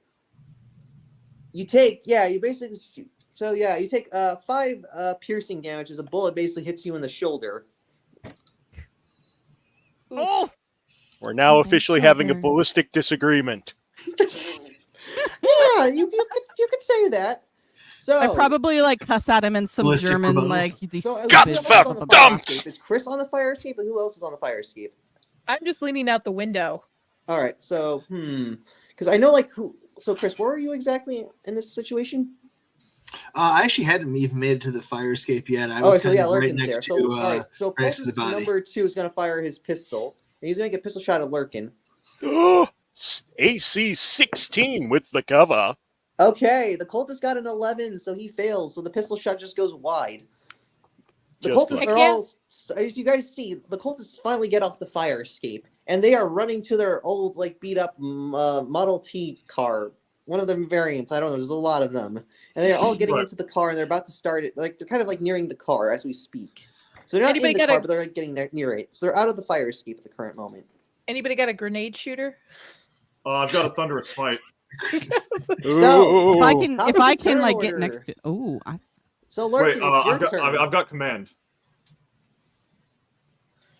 [SPEAKER 4] You take, you basically, so yeah, you take 5 piercing damage as a bullet basically hits you in the shoulder.
[SPEAKER 5] Oh,
[SPEAKER 3] We're now
[SPEAKER 5] Oh,
[SPEAKER 3] officially having a
[SPEAKER 5] shoulder.
[SPEAKER 3] ballistic disagreement.
[SPEAKER 4] Yeah, you could say that. So
[SPEAKER 5] I probably like cuss at him in some
[SPEAKER 6] Ballistic
[SPEAKER 5] German,
[SPEAKER 6] rebuttal.
[SPEAKER 5] like these
[SPEAKER 4] So
[SPEAKER 3] Got
[SPEAKER 5] stupid.
[SPEAKER 4] who else is on the fire
[SPEAKER 3] dumped.
[SPEAKER 4] escape? Is Chris on the fire escape, and who else is on the fire escape?
[SPEAKER 2] I'm just leaning out the window.
[SPEAKER 4] All right, so because I know like who. So Chris, where are you exactly in this situation?
[SPEAKER 6] I actually hadn't even made it to the fire escape yet. I
[SPEAKER 4] Oh,
[SPEAKER 6] was
[SPEAKER 4] so
[SPEAKER 6] kind
[SPEAKER 4] yeah,
[SPEAKER 6] of right
[SPEAKER 4] Lurkin's there.
[SPEAKER 6] next
[SPEAKER 4] So
[SPEAKER 6] to,
[SPEAKER 4] all right, so
[SPEAKER 6] right next to the
[SPEAKER 4] cultist
[SPEAKER 6] body.
[SPEAKER 4] number 2 is gonna fire his pistol, and he's gonna make a pistol shot at Lurkin.
[SPEAKER 3] AC 16 with the cover.
[SPEAKER 4] Okay, the cultist got an 11, so he fails. So the pistol shot just goes wide. The
[SPEAKER 3] Just
[SPEAKER 4] cultists
[SPEAKER 3] like-
[SPEAKER 4] are all, as you guys see, the cultists finally get off the fire escape, and they are running to their old, like, beat up Model T car. One of them variants. I don't know. There's a lot of them, and they're all getting
[SPEAKER 7] Right.
[SPEAKER 4] into the car, and they're about to start it. Like they're kind of like nearing the car as we speak. So they're not
[SPEAKER 2] Anybody
[SPEAKER 4] in the
[SPEAKER 2] got
[SPEAKER 4] car,
[SPEAKER 2] a-
[SPEAKER 4] but they're like getting near it. So they're out of the fire escape at the current moment.
[SPEAKER 2] Anybody got a grenade shooter?
[SPEAKER 7] I've got a thunderous smite.
[SPEAKER 4] So,
[SPEAKER 5] If I
[SPEAKER 3] Ooh.
[SPEAKER 5] can,
[SPEAKER 4] Top
[SPEAKER 5] if
[SPEAKER 4] of
[SPEAKER 5] I
[SPEAKER 4] the
[SPEAKER 5] can like
[SPEAKER 4] turn
[SPEAKER 5] get
[SPEAKER 4] order.
[SPEAKER 5] next to. Oh,
[SPEAKER 4] So Lurkin,
[SPEAKER 7] Wait,
[SPEAKER 4] it's your
[SPEAKER 7] I've got,
[SPEAKER 4] turn.
[SPEAKER 7] I've got command.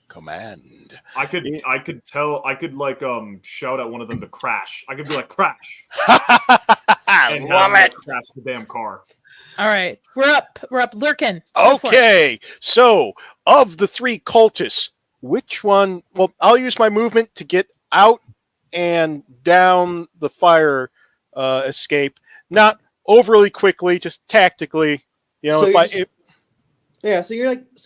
[SPEAKER 3] Command.
[SPEAKER 7] I could like shout at one of them to crash. I could be like crash and have
[SPEAKER 3] Love
[SPEAKER 7] them,
[SPEAKER 3] it.
[SPEAKER 7] crash the damn car.
[SPEAKER 2] All right, we're up. Lurkin. Go for it.
[SPEAKER 3] Okay, so of the 3 cultists, which one? Well, I'll use my movement to get out and down the fire escape, not overly quickly, just tactically. You know,
[SPEAKER 4] So
[SPEAKER 3] if
[SPEAKER 4] you're
[SPEAKER 3] I
[SPEAKER 4] just- Yeah, so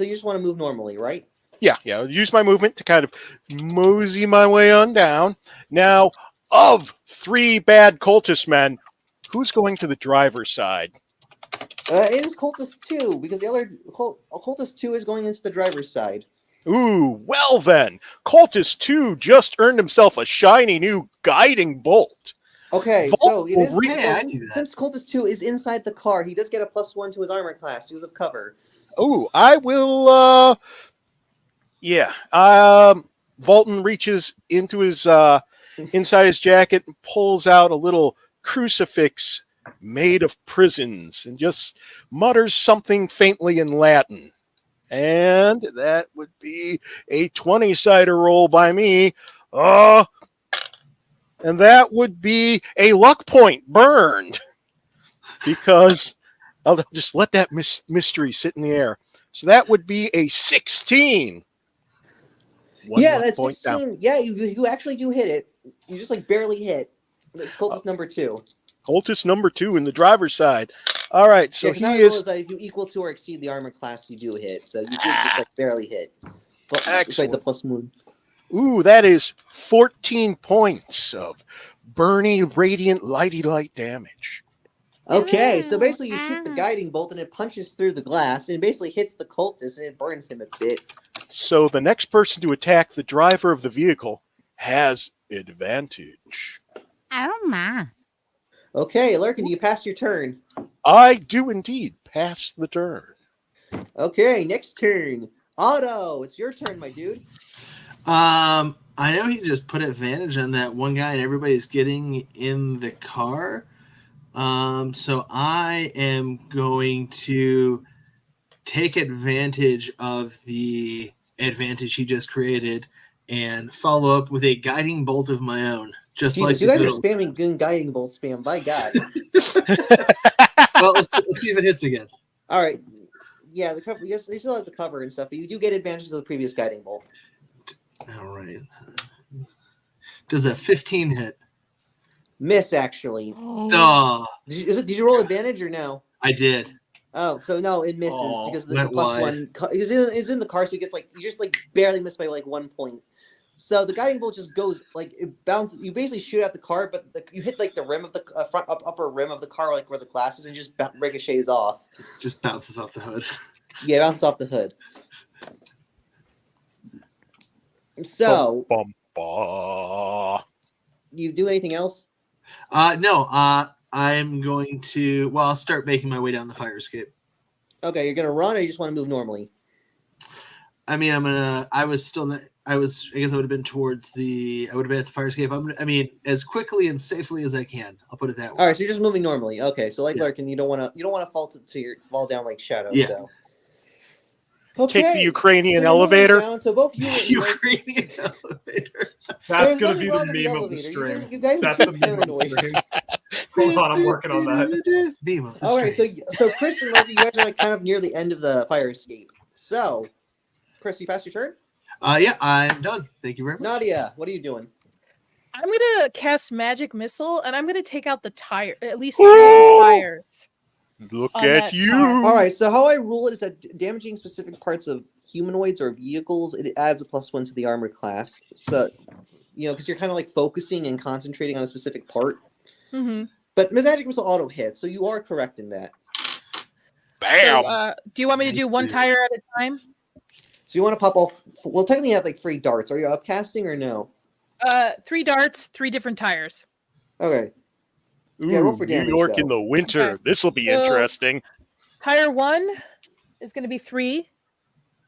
[SPEAKER 4] you just want to move normally, right?
[SPEAKER 3] yeah, I'll use my movement to kind of mosey my way on down. Now, of 3 bad cultist men, who's going to the driver's side?
[SPEAKER 4] It is Cultist 2, because the other Cultist 2 is going into the driver's side.
[SPEAKER 3] Ooh, well then, Cultist 2 just earned himself a shiny new guiding bolt.
[SPEAKER 4] Okay,
[SPEAKER 3] Vault
[SPEAKER 4] so it
[SPEAKER 3] will
[SPEAKER 4] is
[SPEAKER 3] re-
[SPEAKER 4] so
[SPEAKER 6] Yeah, I knew that.
[SPEAKER 4] since Cultist 2 is inside the car, he does get a +1 to his armor class because of cover.
[SPEAKER 3] Ooh, I will, Volton reaches into his, inside his jacket and pulls out a little crucifix made of prisons and just mutters something faintly in Latin. And that would be a 20-sider roll by me. And that would be a luck point burned. Because I'll just let that mystery sit in the air. So that would be a 16. One
[SPEAKER 4] Yeah,
[SPEAKER 3] luck
[SPEAKER 4] that's
[SPEAKER 3] point
[SPEAKER 4] 16.
[SPEAKER 3] down.
[SPEAKER 4] Yeah, you actually do hit it. You just like barely hit. That's Cultist number 2.
[SPEAKER 3] Cultist number 2 in the driver's side. All right, so
[SPEAKER 4] Yeah, 'cause how
[SPEAKER 3] he
[SPEAKER 4] it goes
[SPEAKER 3] is
[SPEAKER 4] that if you equal to or exceed the armor class, you do hit. So you did just like barely hit. But despite the
[SPEAKER 3] Excellent.
[SPEAKER 4] +1.
[SPEAKER 3] Ooh, that is 14 points of Bernie radiant lighty light damage.
[SPEAKER 4] Okay, so basically you shoot the guiding bolt and it punches through the glass and basically hits the cultist and it burns him a bit.
[SPEAKER 3] So the next person to attack the driver of the vehicle has advantage.
[SPEAKER 5] oh my.
[SPEAKER 4] Okay, Lurkin, you passed your turn.
[SPEAKER 3] I do indeed pass the turn.
[SPEAKER 4] Okay, next turn. Otto, it's your turn, my dude.
[SPEAKER 6] I know he just put advantage on that one guy and everybody's getting in the car. So I am going to take advantage of the advantage he just created and follow up with a guiding bolt of my own. Just
[SPEAKER 4] Jesus,
[SPEAKER 6] like
[SPEAKER 4] you
[SPEAKER 6] the
[SPEAKER 4] guys are
[SPEAKER 6] little-
[SPEAKER 4] spamming good guiding bolt spam. By God.
[SPEAKER 6] Well, let's see if it hits again.
[SPEAKER 4] All right. Yeah, the cover. Yes, he still has the cover and stuff, but you do get advantages of the previous guiding bolt.
[SPEAKER 6] All right. Does a 15 hit?
[SPEAKER 4] Miss, actually.
[SPEAKER 6] Duh.
[SPEAKER 4] Did you roll advantage or no?
[SPEAKER 6] I did.
[SPEAKER 4] Oh, so no, it misses
[SPEAKER 7] Oh,
[SPEAKER 4] because the
[SPEAKER 6] went
[SPEAKER 4] +1 is in the car, so he gets like you just like barely missed by like 1 point. So the guiding bolt just goes like it bounces. You basically shoot at the car, but you hit like the rim of the upper rim of the car, like where the glass is, and just ricochets off.
[SPEAKER 6] Just bounces off the hood.
[SPEAKER 4] Yeah, it bounces off the hood. So,
[SPEAKER 3] Bum, bum,
[SPEAKER 4] you do anything else?
[SPEAKER 6] No. I'm going to. Well, I'll start making my way down the fire escape.
[SPEAKER 4] Okay, you're gonna run, or you just want to move normally?
[SPEAKER 6] I mean, I'm gonna. I was still. I was. I guess I would have been towards the. I would have been at the fire escape. I mean, as quickly and safely as I can. I'll put it that way.
[SPEAKER 4] All right, so you're just moving normally. Okay, so like
[SPEAKER 6] Yeah.
[SPEAKER 4] Larkin, you don't want to fall down like Shadow.
[SPEAKER 6] Yeah.
[SPEAKER 4] So.
[SPEAKER 3] Take the
[SPEAKER 4] Okay,
[SPEAKER 3] Ukrainian
[SPEAKER 4] so you're moving
[SPEAKER 3] elevator.
[SPEAKER 4] down, so both you and
[SPEAKER 6] Ukrainian elevator.
[SPEAKER 7] That's
[SPEAKER 4] There's
[SPEAKER 7] gonna
[SPEAKER 4] nothing
[SPEAKER 7] be
[SPEAKER 4] wrong
[SPEAKER 7] the
[SPEAKER 4] with
[SPEAKER 7] meme of the
[SPEAKER 4] elevator.
[SPEAKER 7] stream.
[SPEAKER 4] You guys are
[SPEAKER 7] That's
[SPEAKER 4] too
[SPEAKER 7] the meme of the
[SPEAKER 4] paranoid.
[SPEAKER 7] stream. Hold on, I'm working on that.
[SPEAKER 6] Meme of the
[SPEAKER 4] All right,
[SPEAKER 6] stream.
[SPEAKER 4] so Chris and Larkin, you guys are like kind of near the end of the fire escape. So, Chris, you passed your turn.
[SPEAKER 6] Yeah, I'm done. Thank you very much.
[SPEAKER 4] Nadia, what are you doing?
[SPEAKER 2] I'm gonna cast magic missile, and I'm gonna take out the tire, at least 3 of the tires.
[SPEAKER 3] Look
[SPEAKER 2] On
[SPEAKER 3] at
[SPEAKER 2] that
[SPEAKER 3] you.
[SPEAKER 2] car.
[SPEAKER 4] All right, so how I rule it is that damaging specific parts of humanoids or vehicles, it adds a +1 to the armor class. So, because you're kind of like focusing and concentrating on a specific part.
[SPEAKER 2] Mm-hmm.
[SPEAKER 4] But magic missile auto hits, so you are correct in that.
[SPEAKER 3] Bam.
[SPEAKER 2] So, do you want me to do one tire at a time?
[SPEAKER 4] So you want to pop off? Well, technically, you have like 3 darts. Are you upcasting or no?
[SPEAKER 2] 3 darts, 3 different tires.
[SPEAKER 4] Okay.
[SPEAKER 3] Ooh,
[SPEAKER 4] Yeah, roll for damage,
[SPEAKER 3] New York
[SPEAKER 4] though.
[SPEAKER 3] in the winter.
[SPEAKER 2] Okay.
[SPEAKER 3] This will be
[SPEAKER 2] So-
[SPEAKER 3] interesting.
[SPEAKER 2] Tire 1 is going to be 3.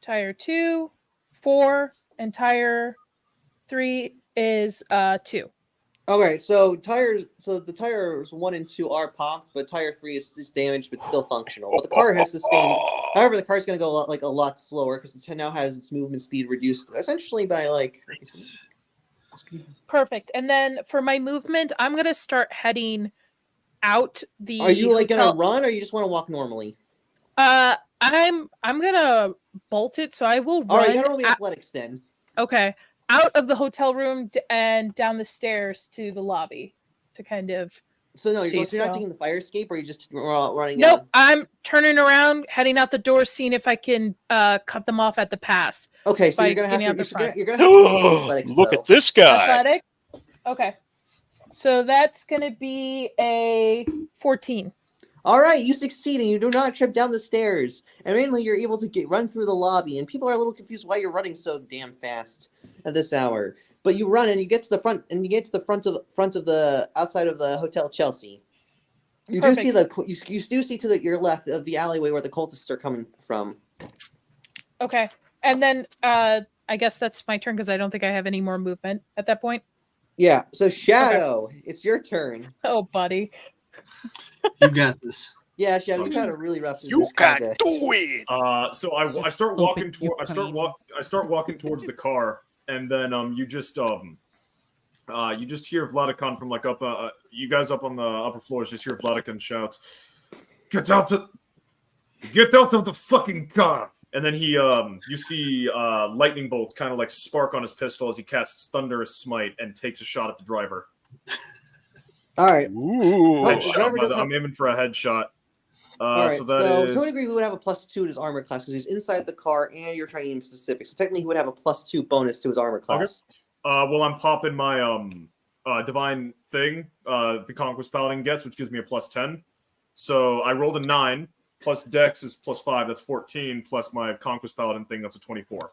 [SPEAKER 2] Tire 2, 4, and tire 3 is 2.
[SPEAKER 4] Okay, so the tires 1 and 2 are popped, but tire 3 is just damaged but still functional. But the car has sustained. However, the car's going to go a lot slower because it now has its movement speed reduced essentially by like.
[SPEAKER 2] Perfect. And then for my movement, I'm going to start heading out the
[SPEAKER 4] Are you like
[SPEAKER 2] hotel.
[SPEAKER 4] gonna run, or you just want to walk normally?
[SPEAKER 2] I'm gonna bolt it, so I will run.
[SPEAKER 4] All right, you gotta roll me athletics then.
[SPEAKER 2] Okay, out of the hotel room and down the stairs to the lobby to kind of.
[SPEAKER 4] So no,
[SPEAKER 2] See,
[SPEAKER 4] you're not
[SPEAKER 2] so-
[SPEAKER 4] taking the fire escape, or you just running.
[SPEAKER 2] Nope,
[SPEAKER 4] down?
[SPEAKER 2] I'm turning around, heading out the door, seeing if I can cut them off at the pass.
[SPEAKER 4] Okay, so
[SPEAKER 2] by
[SPEAKER 4] you're gonna have
[SPEAKER 2] getting out the
[SPEAKER 4] to.
[SPEAKER 2] front.
[SPEAKER 4] You're gonna have to roll athletics.
[SPEAKER 3] Look
[SPEAKER 4] though.
[SPEAKER 3] at this guy.
[SPEAKER 2] Athletic. Okay, so that's gonna be a 14.
[SPEAKER 4] All right, you succeed, and you do not trip down the stairs. And mainly, you're able to run through the lobby, and people are a little confused why you're running so damn fast at this hour. But you run, and you get to the front, and you get to the front of the outside of the Hotel Chelsea. You do see you do see to your left of the alleyway where the cultists are coming from.
[SPEAKER 2] Okay, and then I guess that's my turn because I don't think I have any more movement at that point.
[SPEAKER 4] Yeah. So Shadow, it's your turn.
[SPEAKER 2] Oh, buddy.
[SPEAKER 6] You got this.
[SPEAKER 4] Yeah, Shadow, you've had a really rough. since
[SPEAKER 3] You
[SPEAKER 4] this
[SPEAKER 3] can
[SPEAKER 4] project.
[SPEAKER 3] do it.
[SPEAKER 7] So I start walking toward I start walking towards the car, and then you just hear Vladikon from like up you guys up on the upper floors just hear Vladikon shout, Get out of the fucking car!" And then he you see lightning bolts kind of like spark on his pistol as he casts Thunderous Smite and takes a shot at the driver.
[SPEAKER 4] All right.
[SPEAKER 3] Ooh.
[SPEAKER 4] Oh,
[SPEAKER 7] Headshot,
[SPEAKER 4] driver
[SPEAKER 7] by
[SPEAKER 4] does
[SPEAKER 7] the-
[SPEAKER 4] have-
[SPEAKER 7] I'm aiming for a headshot.
[SPEAKER 4] All right.
[SPEAKER 7] So
[SPEAKER 4] So,
[SPEAKER 7] that is
[SPEAKER 4] to a degree, we would have a +2 to his armor class because he's inside the car, and you're trying to aim specific. So technically, he would have a +2 bonus to his armor class.
[SPEAKER 7] well, I'm popping my divine thing, the Conquest Paladin gets, which gives me a +10. So I rolled a 9 plus Dex is +5. That's 14 plus my Conquest Paladin thing. That's a 24.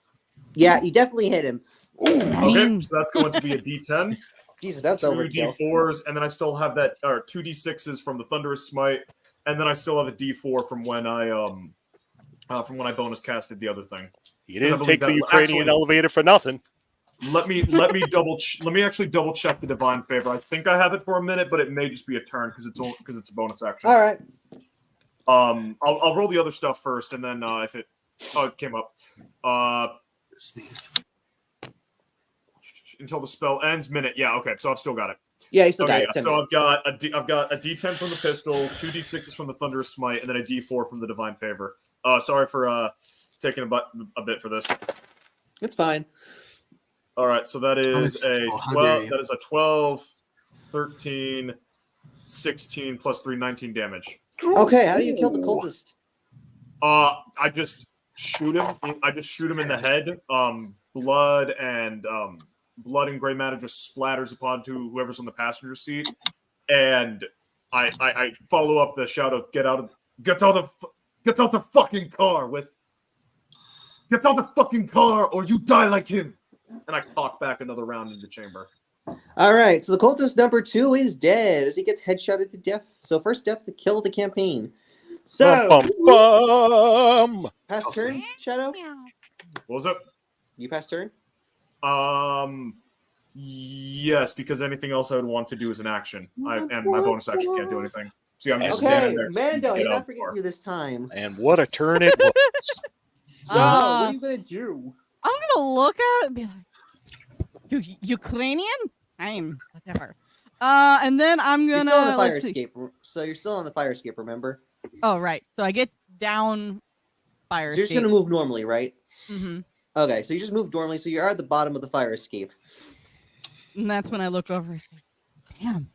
[SPEAKER 4] Yeah, you definitely hit him.
[SPEAKER 7] Okay, so that's going to be a D10,
[SPEAKER 4] Jesus, that's
[SPEAKER 7] 2
[SPEAKER 4] overkill.
[SPEAKER 7] D4s, and then I still have that, or 2 D6s from the Thunderous Smite, and then I still have a D4 from when I bonus casted the other thing.
[SPEAKER 3] You
[SPEAKER 7] I
[SPEAKER 3] didn't
[SPEAKER 7] believe
[SPEAKER 3] take the
[SPEAKER 7] that-
[SPEAKER 3] Ukrainian
[SPEAKER 7] actually-
[SPEAKER 3] elevator for nothing.
[SPEAKER 7] Let me actually double check the divine favor. I think I have it for a minute, but it may just be a turn because it's a bonus action.
[SPEAKER 4] All right.
[SPEAKER 7] I'll roll the other stuff first, and then if it came up
[SPEAKER 6] Sneeze.
[SPEAKER 7] until the spell ends. Minute, yeah, okay. So I've still got it.
[SPEAKER 4] Yeah, you still got
[SPEAKER 7] Okay,
[SPEAKER 4] it. 10
[SPEAKER 7] so
[SPEAKER 4] minutes.
[SPEAKER 7] I've got a D10 from the pistol, 2 D6s from the Thunderous Smite, and then a D4 from the divine favor. Sorry for taking a bit for this.
[SPEAKER 4] It's fine.
[SPEAKER 7] All right, so that is
[SPEAKER 6] Unacceptable. How dare you.
[SPEAKER 7] that is a 12, 13, 16 plus 3, 19 damage.
[SPEAKER 4] Okay, how do you kill the cultist?
[SPEAKER 7] I just shoot him. I just shoot him in the head. Blood and gray matter just splatters upon to whoever's on the passenger seat, and I follow up the shout of get out the fucking car with get out the fucking car or you die like him.
[SPEAKER 9] and I cock back another round in the chamber.
[SPEAKER 4] All right, so the cultist number 2 is dead as he gets headshotted to death. So first death to kill the campaign. So
[SPEAKER 3] Bum, bum, bum.
[SPEAKER 4] pass turn, Shadow.
[SPEAKER 9] What was it?
[SPEAKER 4] You pass turn.
[SPEAKER 9] Yes, because anything else I would want to do is an action. And my bonus action can't do anything. See, I'm just
[SPEAKER 4] Okay,
[SPEAKER 9] standing there.
[SPEAKER 4] Mando,
[SPEAKER 9] Get
[SPEAKER 4] you're
[SPEAKER 9] out
[SPEAKER 4] not
[SPEAKER 9] the
[SPEAKER 4] forgetting
[SPEAKER 9] car.
[SPEAKER 4] you this time.
[SPEAKER 3] And what a turn it was.
[SPEAKER 4] So what are you gonna do?
[SPEAKER 5] I'm gonna look at it and be like, Ukrainian? I'm whatever. And then I'm
[SPEAKER 4] You're
[SPEAKER 5] gonna.
[SPEAKER 4] still on the fire
[SPEAKER 5] let's see.
[SPEAKER 4] escape. So you're still on the fire escape, remember?
[SPEAKER 5] Oh right. So I get down fire.
[SPEAKER 4] So you're just gonna move normally, right?
[SPEAKER 5] Mm-hmm.
[SPEAKER 4] Okay, so you just move normally, so you're at the bottom of the fire escape.
[SPEAKER 5] And that's when I look over and say, "Damn,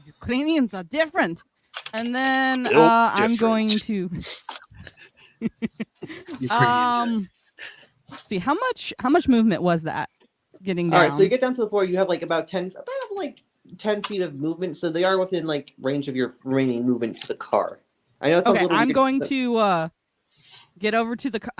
[SPEAKER 5] Ukrainians are different." And then
[SPEAKER 3] Built
[SPEAKER 5] I'm
[SPEAKER 3] different.
[SPEAKER 5] going to. Let's see how much movement was that? Getting down.
[SPEAKER 4] All right, so you get down to the floor. You have like about 10 feet of movement, so they are within like range of your remaining movement to the car. I know it sounds
[SPEAKER 5] Okay,
[SPEAKER 4] a little
[SPEAKER 5] I'm
[SPEAKER 4] weird,
[SPEAKER 5] going
[SPEAKER 4] but-
[SPEAKER 5] to get over to the car.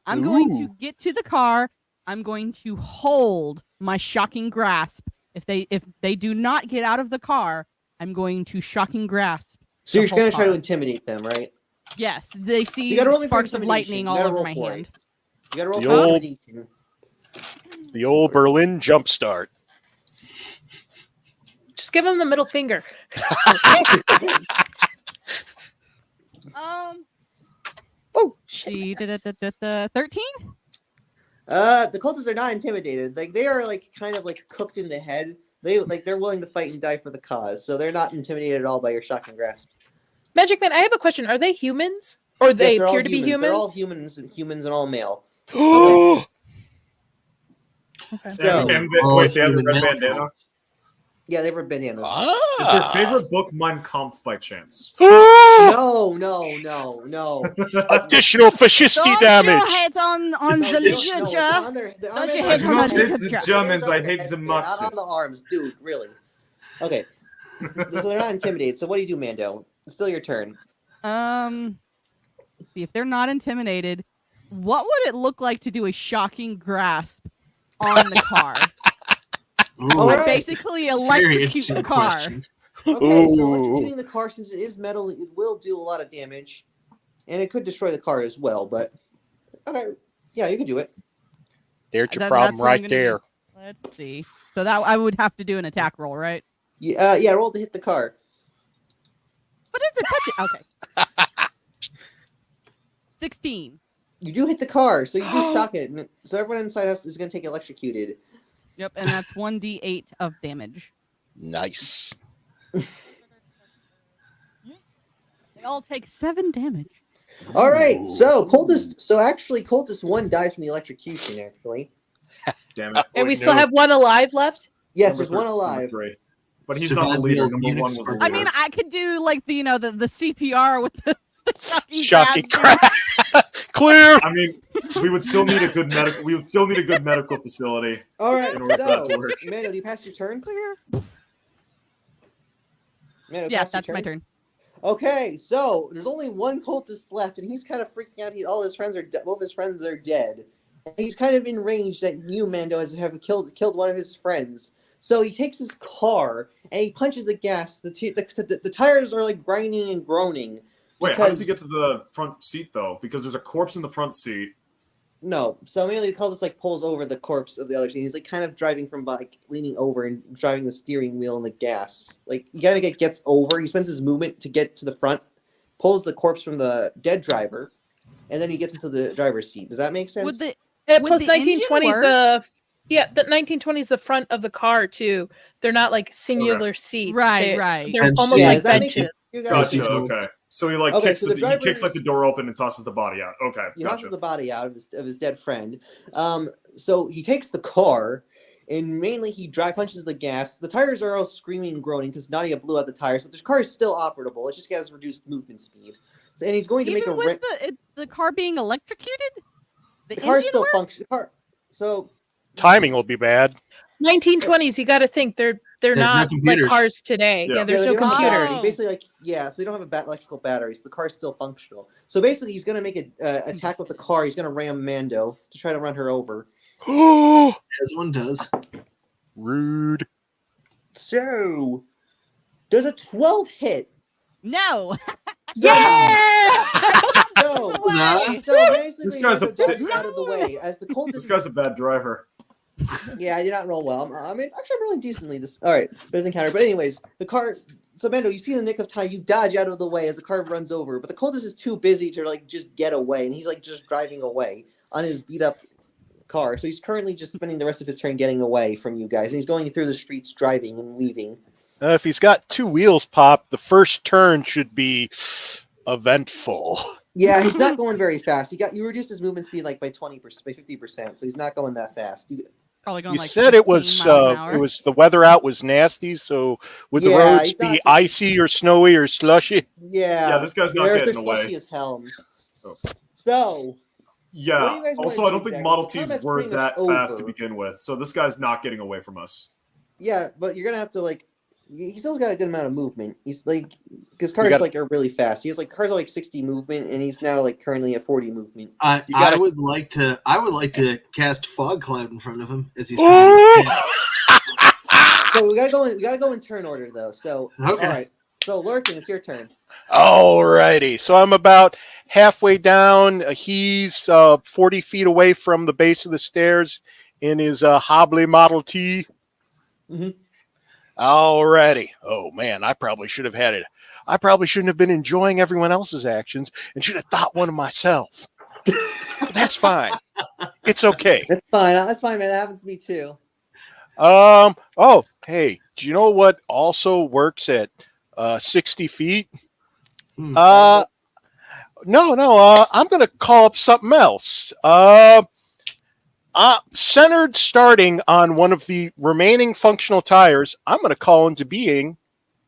[SPEAKER 5] I'm going to get to the car. I'm going to hold my shocking grasp. If they do not get out of the car, I'm going to shocking grasp.
[SPEAKER 4] So you're
[SPEAKER 5] the
[SPEAKER 4] going
[SPEAKER 5] whole
[SPEAKER 4] to try to
[SPEAKER 5] car.
[SPEAKER 4] intimidate them, right?
[SPEAKER 5] Yes, they see
[SPEAKER 4] You gotta roll me for
[SPEAKER 5] sparks of
[SPEAKER 4] intimidation.
[SPEAKER 5] lightning
[SPEAKER 4] You
[SPEAKER 5] all
[SPEAKER 4] gotta
[SPEAKER 5] over
[SPEAKER 4] roll
[SPEAKER 5] my
[SPEAKER 4] for
[SPEAKER 5] hand.
[SPEAKER 4] it. You got to roll
[SPEAKER 3] The
[SPEAKER 4] for
[SPEAKER 3] old-
[SPEAKER 4] intimidation.
[SPEAKER 3] The old Berlin jumpstart.
[SPEAKER 2] Just give him the middle finger. Oh shit!
[SPEAKER 5] 13.
[SPEAKER 4] The cultists are not intimidated. Like they are like kind of like cooked in the head. They're willing to fight and die for the cause, so they're not intimidated at all by your shocking grasp.
[SPEAKER 2] Magic Man, I have a question. Are they humans? Or they
[SPEAKER 4] Yes, they're all
[SPEAKER 2] appear to be humans?
[SPEAKER 4] They're all humans and all male.
[SPEAKER 3] Oh,
[SPEAKER 2] Okay.
[SPEAKER 4] So-
[SPEAKER 9] Wait, they have the red bandana?
[SPEAKER 4] Yeah, they were bananas.
[SPEAKER 9] Is their favorite book Mein Kampf by chance?
[SPEAKER 4] No.
[SPEAKER 3] Additional fascisty
[SPEAKER 5] Don't
[SPEAKER 3] damage.
[SPEAKER 5] you hit on
[SPEAKER 4] No,
[SPEAKER 5] the
[SPEAKER 4] they don't- no, it's
[SPEAKER 5] literature.
[SPEAKER 4] on their- the
[SPEAKER 5] Don't
[SPEAKER 4] arm
[SPEAKER 5] you
[SPEAKER 4] is
[SPEAKER 5] hate
[SPEAKER 4] on
[SPEAKER 9] I
[SPEAKER 5] on
[SPEAKER 9] do
[SPEAKER 4] the
[SPEAKER 9] not
[SPEAKER 5] the
[SPEAKER 9] hate
[SPEAKER 4] head.
[SPEAKER 9] the
[SPEAKER 5] literature?
[SPEAKER 9] Germans, I
[SPEAKER 4] It's on
[SPEAKER 9] hate
[SPEAKER 4] the
[SPEAKER 9] the
[SPEAKER 4] head, not on the
[SPEAKER 9] Marxists.
[SPEAKER 4] arms, dude. Really? Okay. So they're not intimidated. So what do you do, Mando? It's still your turn.
[SPEAKER 5] See if they're not intimidated. What would it look like to do a shocking grasp on the car?
[SPEAKER 4] All
[SPEAKER 5] Like
[SPEAKER 4] right.
[SPEAKER 5] basically
[SPEAKER 6] Very
[SPEAKER 5] electrocute
[SPEAKER 6] interesting
[SPEAKER 5] the car.
[SPEAKER 6] question.
[SPEAKER 4] Okay, so
[SPEAKER 3] Ooh.
[SPEAKER 4] electrocuting the car, since it is metal, it will do a lot of damage, and it could destroy the car as well. But okay, yeah, you can do it.
[SPEAKER 3] There's your
[SPEAKER 5] That's
[SPEAKER 3] problem
[SPEAKER 5] what I'm
[SPEAKER 3] right
[SPEAKER 5] gonna do.
[SPEAKER 3] there.
[SPEAKER 5] Let's see. So that I would have to do an attack roll, right?
[SPEAKER 4] Yeah, roll to hit the car.
[SPEAKER 5] But it's a touch. Okay. 16.
[SPEAKER 4] You do hit the car, so you do shock it. So everyone inside us is going to take electrocuted.
[SPEAKER 5] Yep, and that's 1d8 of damage.
[SPEAKER 3] Nice.
[SPEAKER 5] They all take 7 damage.
[SPEAKER 4] All right, so cultist. So actually, cultist 1 dies from the electrocution. Actually,
[SPEAKER 9] Damn it.
[SPEAKER 2] And we
[SPEAKER 3] Oh,
[SPEAKER 2] still
[SPEAKER 3] no.
[SPEAKER 2] have one alive left?
[SPEAKER 4] yes,
[SPEAKER 9] Number
[SPEAKER 4] there's one
[SPEAKER 9] number
[SPEAKER 4] alive.
[SPEAKER 9] 3. But he's not the
[SPEAKER 6] Survival
[SPEAKER 9] leader. Number 1
[SPEAKER 6] Unix
[SPEAKER 9] was the
[SPEAKER 6] Spartan.
[SPEAKER 5] I
[SPEAKER 9] leader.
[SPEAKER 5] mean, I could do like the the CPR with the shocking,
[SPEAKER 3] Shocking
[SPEAKER 5] grasp.
[SPEAKER 3] crap. Clear.
[SPEAKER 9] I mean, we would still need a good medical. We would still need a good medical facility.
[SPEAKER 4] All right,
[SPEAKER 9] In order for that to
[SPEAKER 4] so
[SPEAKER 9] work.
[SPEAKER 4] Mando, do you pass your turn?
[SPEAKER 5] Clear.
[SPEAKER 4] Mando,
[SPEAKER 5] Yeah,
[SPEAKER 4] pass your
[SPEAKER 5] that's my turn.
[SPEAKER 4] Okay, so there's only one cultist left, and he's kind of freaking out. All his friends are both his friends are dead, and he's kind of in range that you, Mando, have killed one of his friends. So he takes his car and he punches the gas. The tires are like grinding and groaning.
[SPEAKER 9] Wait, how does he
[SPEAKER 4] because-
[SPEAKER 9] get to the front seat though? Because there's a corpse in the front seat.
[SPEAKER 4] No, so immediately the cultist like pulls over the corpse of the other seat. He's like kind of driving from like leaning over and driving the steering wheel and the gas. Like he kind of gets over. He spends his movement to get to the front, pulls the corpse from the dead driver, and then he gets into the driver's seat. Does that make sense?
[SPEAKER 5] Would the
[SPEAKER 2] Yeah,
[SPEAKER 5] Would
[SPEAKER 2] plus
[SPEAKER 5] the engine
[SPEAKER 2] 1920s the 1920s the front of the car too. They're not like singular seats.
[SPEAKER 5] Right,
[SPEAKER 2] They're,
[SPEAKER 5] right.
[SPEAKER 2] They're
[SPEAKER 6] And
[SPEAKER 2] almost
[SPEAKER 4] yeah,
[SPEAKER 2] like
[SPEAKER 4] does that make
[SPEAKER 2] benches.
[SPEAKER 4] sense? You guys,
[SPEAKER 9] Gotcha. Okay. So he like
[SPEAKER 4] Okay,
[SPEAKER 9] kicks
[SPEAKER 4] so
[SPEAKER 9] the,
[SPEAKER 4] the
[SPEAKER 9] he kicks
[SPEAKER 4] driver's-
[SPEAKER 9] like the door open and tosses the body out. Okay.
[SPEAKER 4] he
[SPEAKER 9] Gotcha.
[SPEAKER 4] tosses the body out of his dead friend. So he takes the car, and mainly he dry punches the gas. The tires are all screaming and groaning because Nadia blew out the tires, but the car is still operable. It just has reduced movement speed. So, and he's going to make
[SPEAKER 5] Even
[SPEAKER 4] a
[SPEAKER 5] with the car being electrocuted,
[SPEAKER 4] the car
[SPEAKER 5] engine
[SPEAKER 4] still
[SPEAKER 5] works?
[SPEAKER 4] functions. So
[SPEAKER 3] Timing will be bad.
[SPEAKER 2] 1920s, you got to think they're
[SPEAKER 6] no
[SPEAKER 2] not like
[SPEAKER 6] computers.
[SPEAKER 2] cars today.
[SPEAKER 9] Yeah.
[SPEAKER 2] Yeah, there's
[SPEAKER 4] they
[SPEAKER 2] no
[SPEAKER 4] don't have
[SPEAKER 2] computers.
[SPEAKER 4] batteries. Basically, like so they don't have electrical batteries. The car's still functional. So basically, he's going to make an attack with the car. He's going to ram Mando to try to run her over.
[SPEAKER 3] Oh,
[SPEAKER 6] As one does.
[SPEAKER 3] rude.
[SPEAKER 4] So, does a 12 hit?
[SPEAKER 5] No.
[SPEAKER 4] Yeah!
[SPEAKER 5] No
[SPEAKER 4] So,
[SPEAKER 5] way.
[SPEAKER 4] so basically,
[SPEAKER 9] This guy's a
[SPEAKER 4] Nando dodges
[SPEAKER 9] bit-
[SPEAKER 4] out of the way as the cultist.
[SPEAKER 9] This guy's a bad driver.
[SPEAKER 4] Yeah, I did not roll well. I mean, actually, I'm rolling decently. This all right, doesn't counter. But anyways, the car. So Mando, you see in the nick of time, you dodge out of the way as the car runs over. But the cultist is too busy to like just get away, and he's like just driving away on his beat up car. So he's currently just spending the rest of his turn getting away from you guys, and he's going through the streets, driving and leaving.
[SPEAKER 3] If he's got 2 wheels popped, the first turn should be eventful.
[SPEAKER 4] Yeah, he's not going very fast. You reduced his movement speed like by 20%, by 50%, so he's not going that fast.
[SPEAKER 5] Probably going
[SPEAKER 3] You
[SPEAKER 5] like
[SPEAKER 3] said it
[SPEAKER 5] 15
[SPEAKER 3] was
[SPEAKER 5] miles an hour.
[SPEAKER 3] it was the weather out was nasty, so would the
[SPEAKER 4] Yeah,
[SPEAKER 3] roads
[SPEAKER 4] he's
[SPEAKER 3] be
[SPEAKER 4] not-
[SPEAKER 3] icy or snowy or slushy?
[SPEAKER 4] Yeah,
[SPEAKER 9] Yeah, this guy's not
[SPEAKER 4] they're
[SPEAKER 9] getting away.
[SPEAKER 4] slushy as hell.
[SPEAKER 9] Oh.
[SPEAKER 4] So, What do
[SPEAKER 9] Yeah.
[SPEAKER 4] you guys wanna
[SPEAKER 9] Also,
[SPEAKER 4] do
[SPEAKER 9] I don't think
[SPEAKER 4] exactly?
[SPEAKER 9] Model
[SPEAKER 4] The
[SPEAKER 9] Ts
[SPEAKER 4] combat's
[SPEAKER 9] were
[SPEAKER 4] pretty much
[SPEAKER 9] that fast to
[SPEAKER 4] over.
[SPEAKER 9] begin with, so this guy's not getting away from us.
[SPEAKER 4] yeah, but you're gonna have to like. He still's got a good amount of movement. He's like, because cars
[SPEAKER 3] gotta-
[SPEAKER 4] like are really fast. He has like cars are like 60 movement, and he's now like currently at 40 movement.
[SPEAKER 6] I
[SPEAKER 3] gotta-
[SPEAKER 6] would like to cast fog cloud in front of him as he's trying to
[SPEAKER 4] So we gotta go in turn order though. So
[SPEAKER 6] Okay.
[SPEAKER 4] all right. So Lurkin, it's your turn.
[SPEAKER 3] Alrighty, so I'm about halfway down. He's 40 feet away from the base of the stairs in his Hobbly Model T.
[SPEAKER 4] Mhm.
[SPEAKER 3] Alrighty. Oh man, I probably should have had it. I probably shouldn't have been enjoying everyone else's actions and should have thought one of myself. But that's fine. It's okay.
[SPEAKER 4] That's fine. That's fine, man. That happens to me too.
[SPEAKER 3] Oh, hey, do you know what also works at 60 feet?
[SPEAKER 6] Hmm.
[SPEAKER 3] No, I'm going to call up something else. Centered starting on one of the remaining functional tires, I'm going to call into being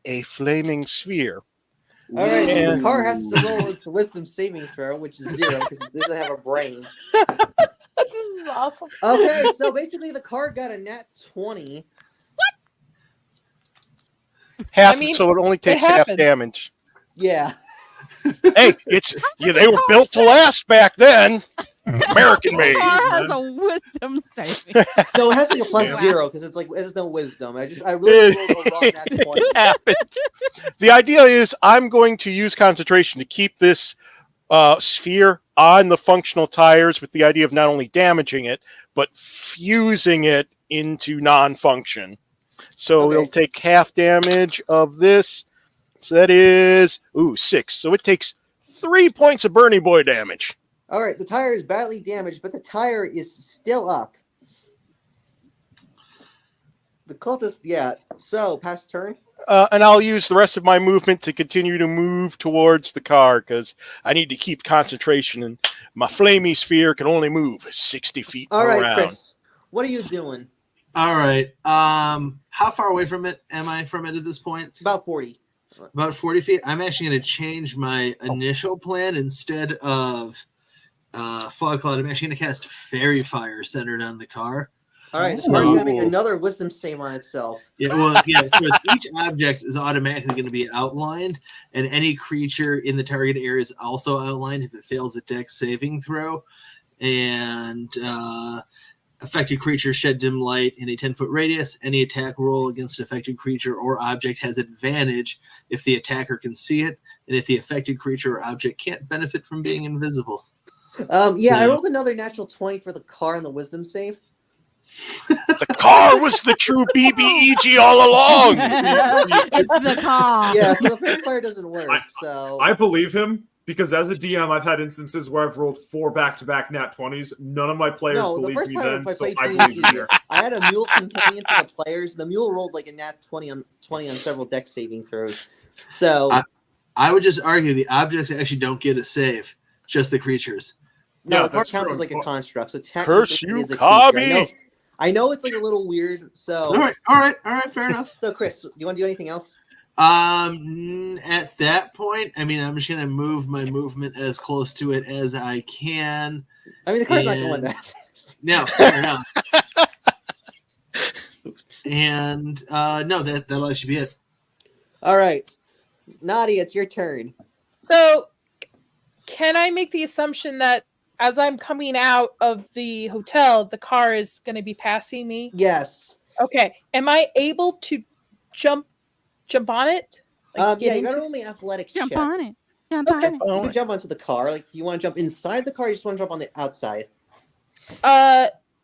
[SPEAKER 3] a flaming sphere.
[SPEAKER 4] All right. So the
[SPEAKER 3] And-
[SPEAKER 4] car has to roll its wisdom saving throw, which is 0 because it doesn't have a brain.
[SPEAKER 2] This is awesome.
[SPEAKER 4] Okay, so basically the car got a nat 20.
[SPEAKER 3] Half,
[SPEAKER 2] I mean,
[SPEAKER 3] so it only takes half
[SPEAKER 2] happens.
[SPEAKER 3] damage.
[SPEAKER 4] Yeah.
[SPEAKER 3] Hey, they were built to last back then. American made.
[SPEAKER 5] Car has a wisdom saving.
[SPEAKER 4] No, it has like a plus
[SPEAKER 5] Yeah.
[SPEAKER 4] 0 because it's like it has no wisdom. I really rolled a wrong nat 20.
[SPEAKER 3] It happened. The idea is I'm going to use concentration to keep this sphere on the functional tires with the idea of not only damaging it, but fusing it into non-function. So
[SPEAKER 4] Okay.
[SPEAKER 3] it'll take half damage of this. So that is 6. So it takes 3 points of Bernie Boy damage.
[SPEAKER 4] All right, the tire is badly damaged, but the tire is still up. The cultist, yeah. So, pass turn.
[SPEAKER 3] And I'll use the rest of my movement to continue to move towards the car because I need to keep concentration, and my flamey sphere can only move 60 feet
[SPEAKER 4] All right,
[SPEAKER 3] around.
[SPEAKER 4] Chris. What are you doing?
[SPEAKER 6] All right. How far away from it am I from it at this point?
[SPEAKER 4] About 40.
[SPEAKER 6] About 40 feet. I'm actually going to change my initial plan. Instead of fog cloud, I'm actually going to cast fairy fire centered on the car.
[SPEAKER 4] All right, so car's going to make
[SPEAKER 3] Ooh.
[SPEAKER 4] another wisdom save on itself.
[SPEAKER 6] Yeah, well, yeah. So each object is automatically going to be outlined, and any creature in the target area is also outlined if it fails a dex saving throw. And affected creatures shed dim light in a 10-foot radius. Any attack roll against an affected creature or object has advantage if the attacker can see it, and if the affected creature or object can't benefit from being invisible.
[SPEAKER 4] Yeah, I
[SPEAKER 6] So-
[SPEAKER 4] rolled another natural 20 for the car and the wisdom save.
[SPEAKER 3] The car was the true BBEG all along.
[SPEAKER 5] It's the car.
[SPEAKER 4] Yeah, so the fairy fire doesn't work.
[SPEAKER 9] I-
[SPEAKER 4] So
[SPEAKER 9] I believe him because as a DM, I've had instances where I've rolled 4 back-to-back nat 20s. None of my players
[SPEAKER 4] no, the
[SPEAKER 9] believed
[SPEAKER 4] first
[SPEAKER 9] me
[SPEAKER 4] time
[SPEAKER 9] then,
[SPEAKER 4] I
[SPEAKER 9] so
[SPEAKER 4] played
[SPEAKER 9] I
[SPEAKER 4] D&D,
[SPEAKER 9] believe you here.
[SPEAKER 4] I had a mule companion for the players. The mule rolled like a nat 20 on several dex saving throws. So
[SPEAKER 6] I would just argue the objects actually don't get a save, just the creatures.
[SPEAKER 4] no,
[SPEAKER 9] Yeah,
[SPEAKER 4] the car
[SPEAKER 9] that's
[SPEAKER 4] counts
[SPEAKER 9] true.
[SPEAKER 4] as like a construct. So
[SPEAKER 3] Curse
[SPEAKER 4] technically
[SPEAKER 3] you,
[SPEAKER 4] it is a creature.
[SPEAKER 3] Kofi!
[SPEAKER 4] I know it's like a little weird. So
[SPEAKER 6] All right, fair enough.
[SPEAKER 4] so Chris, do you want to do anything else?
[SPEAKER 6] At that point, I mean, I'm just gonna move my movement as close to it as I can.
[SPEAKER 4] I mean, the car's not
[SPEAKER 6] And-
[SPEAKER 4] going that fast.
[SPEAKER 6] No, fair enough. And no, that'll actually be it.
[SPEAKER 4] All right, Nadia, it's your turn.
[SPEAKER 2] So, can I make the assumption that as I'm coming out of the hotel, the car is going to be passing me.
[SPEAKER 4] Yes.
[SPEAKER 2] Okay. Am I able to jump on it?
[SPEAKER 4] Yeah,
[SPEAKER 2] get
[SPEAKER 4] you gotta
[SPEAKER 2] into-
[SPEAKER 4] roll me athletics
[SPEAKER 5] Jump
[SPEAKER 4] check.
[SPEAKER 5] on it. Jump
[SPEAKER 2] Okay.
[SPEAKER 5] on it.
[SPEAKER 4] You can jump onto the car. Like, you want to jump inside the car? Or you just want to jump on the outside?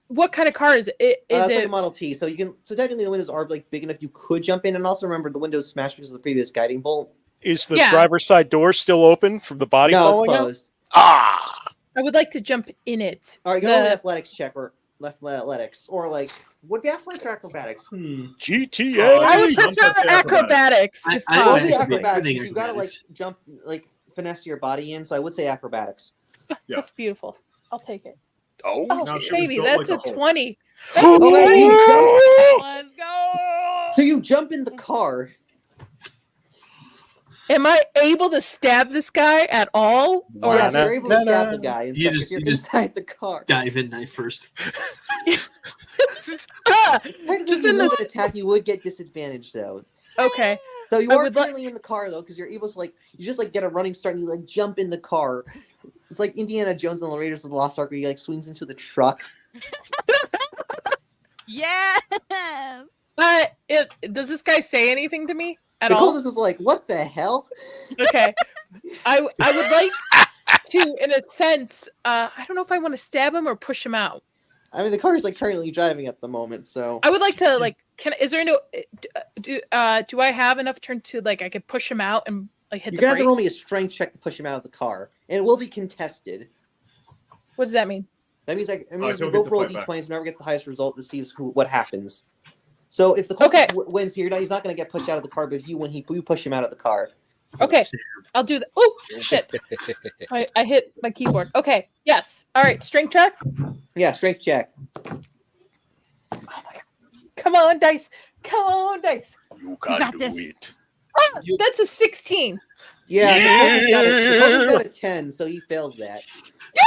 [SPEAKER 2] What kind of car is it? Is
[SPEAKER 4] It's like
[SPEAKER 2] it
[SPEAKER 4] a Model T. So you can. So technically, the windows are like big enough you could jump in. And also remember, the windows smashed because of the previous guiding bolt.
[SPEAKER 3] Is the
[SPEAKER 2] Yeah.
[SPEAKER 3] driver's side door still open from the body
[SPEAKER 4] No, it's
[SPEAKER 3] falling out?
[SPEAKER 4] closed.
[SPEAKER 3] Ah!
[SPEAKER 2] I would like to jump in it.
[SPEAKER 4] All right, you can roll me athletics check or athletics or like would be athletics or acrobatics?
[SPEAKER 3] GTA.
[SPEAKER 2] I would
[SPEAKER 7] Jump
[SPEAKER 2] prefer
[SPEAKER 7] and say
[SPEAKER 2] acrobatics. if
[SPEAKER 6] I-
[SPEAKER 4] Well,
[SPEAKER 6] I-
[SPEAKER 4] the
[SPEAKER 2] possible.
[SPEAKER 4] acrobatics.
[SPEAKER 6] think
[SPEAKER 4] You gotta like
[SPEAKER 6] acrobatics.
[SPEAKER 4] jump, like finesse your body in. So I would say acrobatics.
[SPEAKER 7] Yeah.
[SPEAKER 2] That's beautiful. I'll take it.
[SPEAKER 3] Oh,
[SPEAKER 2] Oh,
[SPEAKER 7] Now she was
[SPEAKER 2] baby,
[SPEAKER 7] built
[SPEAKER 2] that's
[SPEAKER 7] like
[SPEAKER 2] a
[SPEAKER 7] a Hulk.
[SPEAKER 2] 20. That's a
[SPEAKER 4] Oh,
[SPEAKER 2] 20.
[SPEAKER 4] wait, you jump.
[SPEAKER 5] Let's go.
[SPEAKER 4] So you jump in the car.
[SPEAKER 2] Am I able to stab this guy at all? Or
[SPEAKER 4] Yes,
[SPEAKER 3] no,
[SPEAKER 4] you're able to
[SPEAKER 3] no,
[SPEAKER 4] stab
[SPEAKER 3] no.
[SPEAKER 4] the guy and
[SPEAKER 6] You
[SPEAKER 4] stuff.
[SPEAKER 6] just-
[SPEAKER 4] You're
[SPEAKER 6] you just-
[SPEAKER 4] inside the car.
[SPEAKER 6] Dive in knife first.
[SPEAKER 4] Technically,
[SPEAKER 2] just
[SPEAKER 4] you
[SPEAKER 2] in
[SPEAKER 4] move
[SPEAKER 2] this.
[SPEAKER 4] an attack, you would get disadvantage though.
[SPEAKER 2] Okay.
[SPEAKER 4] So you
[SPEAKER 2] I
[SPEAKER 4] are
[SPEAKER 2] would li-
[SPEAKER 4] currently in the car though, because you're able to like you just like get a running start and you like jump in the car. It's like Indiana Jones and the Raiders of the Lost Ark, where he like swings into the truck.
[SPEAKER 5] Yes.
[SPEAKER 2] Does this guy say anything to me at
[SPEAKER 4] The
[SPEAKER 2] all?
[SPEAKER 4] cultist is like, "What the hell?"
[SPEAKER 2] Okay. I would like to, in a sense, I don't know if I want to stab him or push him out.
[SPEAKER 4] I mean, the car is like currently driving at the moment, so
[SPEAKER 2] I would like to like. Is there no? Do I have enough turn to like I could push him out and like hit
[SPEAKER 4] you're
[SPEAKER 2] the
[SPEAKER 4] gonna have to roll me a
[SPEAKER 2] brakes?
[SPEAKER 4] strength check to push him out of the car, and it will be contested.
[SPEAKER 2] What does that mean?
[SPEAKER 4] That means like
[SPEAKER 7] he'll
[SPEAKER 4] we
[SPEAKER 7] get
[SPEAKER 4] both
[SPEAKER 7] to
[SPEAKER 4] roll
[SPEAKER 7] fight back.
[SPEAKER 4] d20s. Whoever gets the highest result, this sees what happens. So if the cultist
[SPEAKER 2] Okay.
[SPEAKER 4] wins here, he's not gonna get pushed out of the car. But if you win, you push him out of the car.
[SPEAKER 2] Okay, I'll do that. Oh shit! I hit my keyboard. Okay. Yes. All right. Strength check.
[SPEAKER 4] Yeah, strength check.
[SPEAKER 2] Come on, dice. Come on, dice.
[SPEAKER 3] You
[SPEAKER 5] got this.
[SPEAKER 3] it.
[SPEAKER 2] Ah, that's a 16.
[SPEAKER 4] Yeah,
[SPEAKER 3] Yeah.
[SPEAKER 4] the cultist got a 10, so he fails that.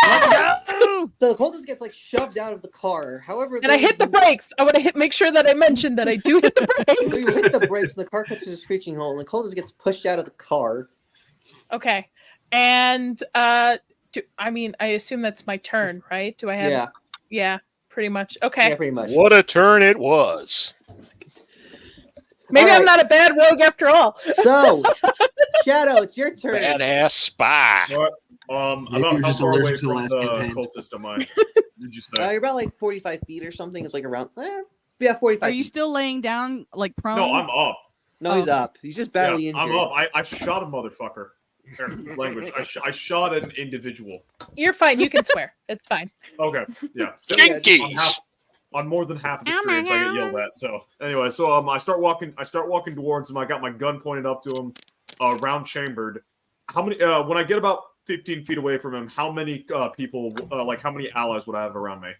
[SPEAKER 5] No.
[SPEAKER 4] So the cultist gets like shoved out of the car. However,
[SPEAKER 2] And I hit the brakes. I want to make sure that I mentioned that I do hit the
[SPEAKER 4] So you
[SPEAKER 2] brakes.
[SPEAKER 4] hit the brakes, and the car catches a screeching hole, and the cultist gets pushed out of the car.
[SPEAKER 2] Okay. And I assume that's my turn, right? Do I have?
[SPEAKER 4] Yeah,
[SPEAKER 2] Yeah, pretty much. Okay.
[SPEAKER 4] yeah, pretty much.
[SPEAKER 3] What a turn it was.
[SPEAKER 2] Maybe
[SPEAKER 4] All
[SPEAKER 2] I'm
[SPEAKER 4] right.
[SPEAKER 2] not a bad rogue after all.
[SPEAKER 4] So, Shadow, it's your turn.
[SPEAKER 3] Badass spy.
[SPEAKER 7] What?
[SPEAKER 6] Maybe
[SPEAKER 7] About
[SPEAKER 6] you're
[SPEAKER 7] how
[SPEAKER 6] just
[SPEAKER 7] far away
[SPEAKER 6] allergic to the
[SPEAKER 7] from
[SPEAKER 6] last
[SPEAKER 7] the
[SPEAKER 6] campaign.
[SPEAKER 7] cultist am I? Did you say?
[SPEAKER 4] You're about like 45 feet or something. It's like around. Yeah, 45.
[SPEAKER 5] Are you
[SPEAKER 4] feet.
[SPEAKER 5] still laying down like prone?
[SPEAKER 7] No, I'm up.
[SPEAKER 4] No, he's up. He's just badly
[SPEAKER 7] Yeah,
[SPEAKER 4] injured.
[SPEAKER 7] I'm up. I shot a motherfucker. Language. I shot an individual.
[SPEAKER 2] You're fine. You can swear. It's fine.
[SPEAKER 7] Okay. Yeah. So
[SPEAKER 3] Skinkies.
[SPEAKER 7] on more than half of the
[SPEAKER 5] Oh my
[SPEAKER 7] streams, I get
[SPEAKER 5] God.
[SPEAKER 7] yelled at. So anyway, I start walking towards him. I got my gun pointed up to him, round chambered. How many? When I get about 15 feet away from him, how many people? How many allies would I have around me?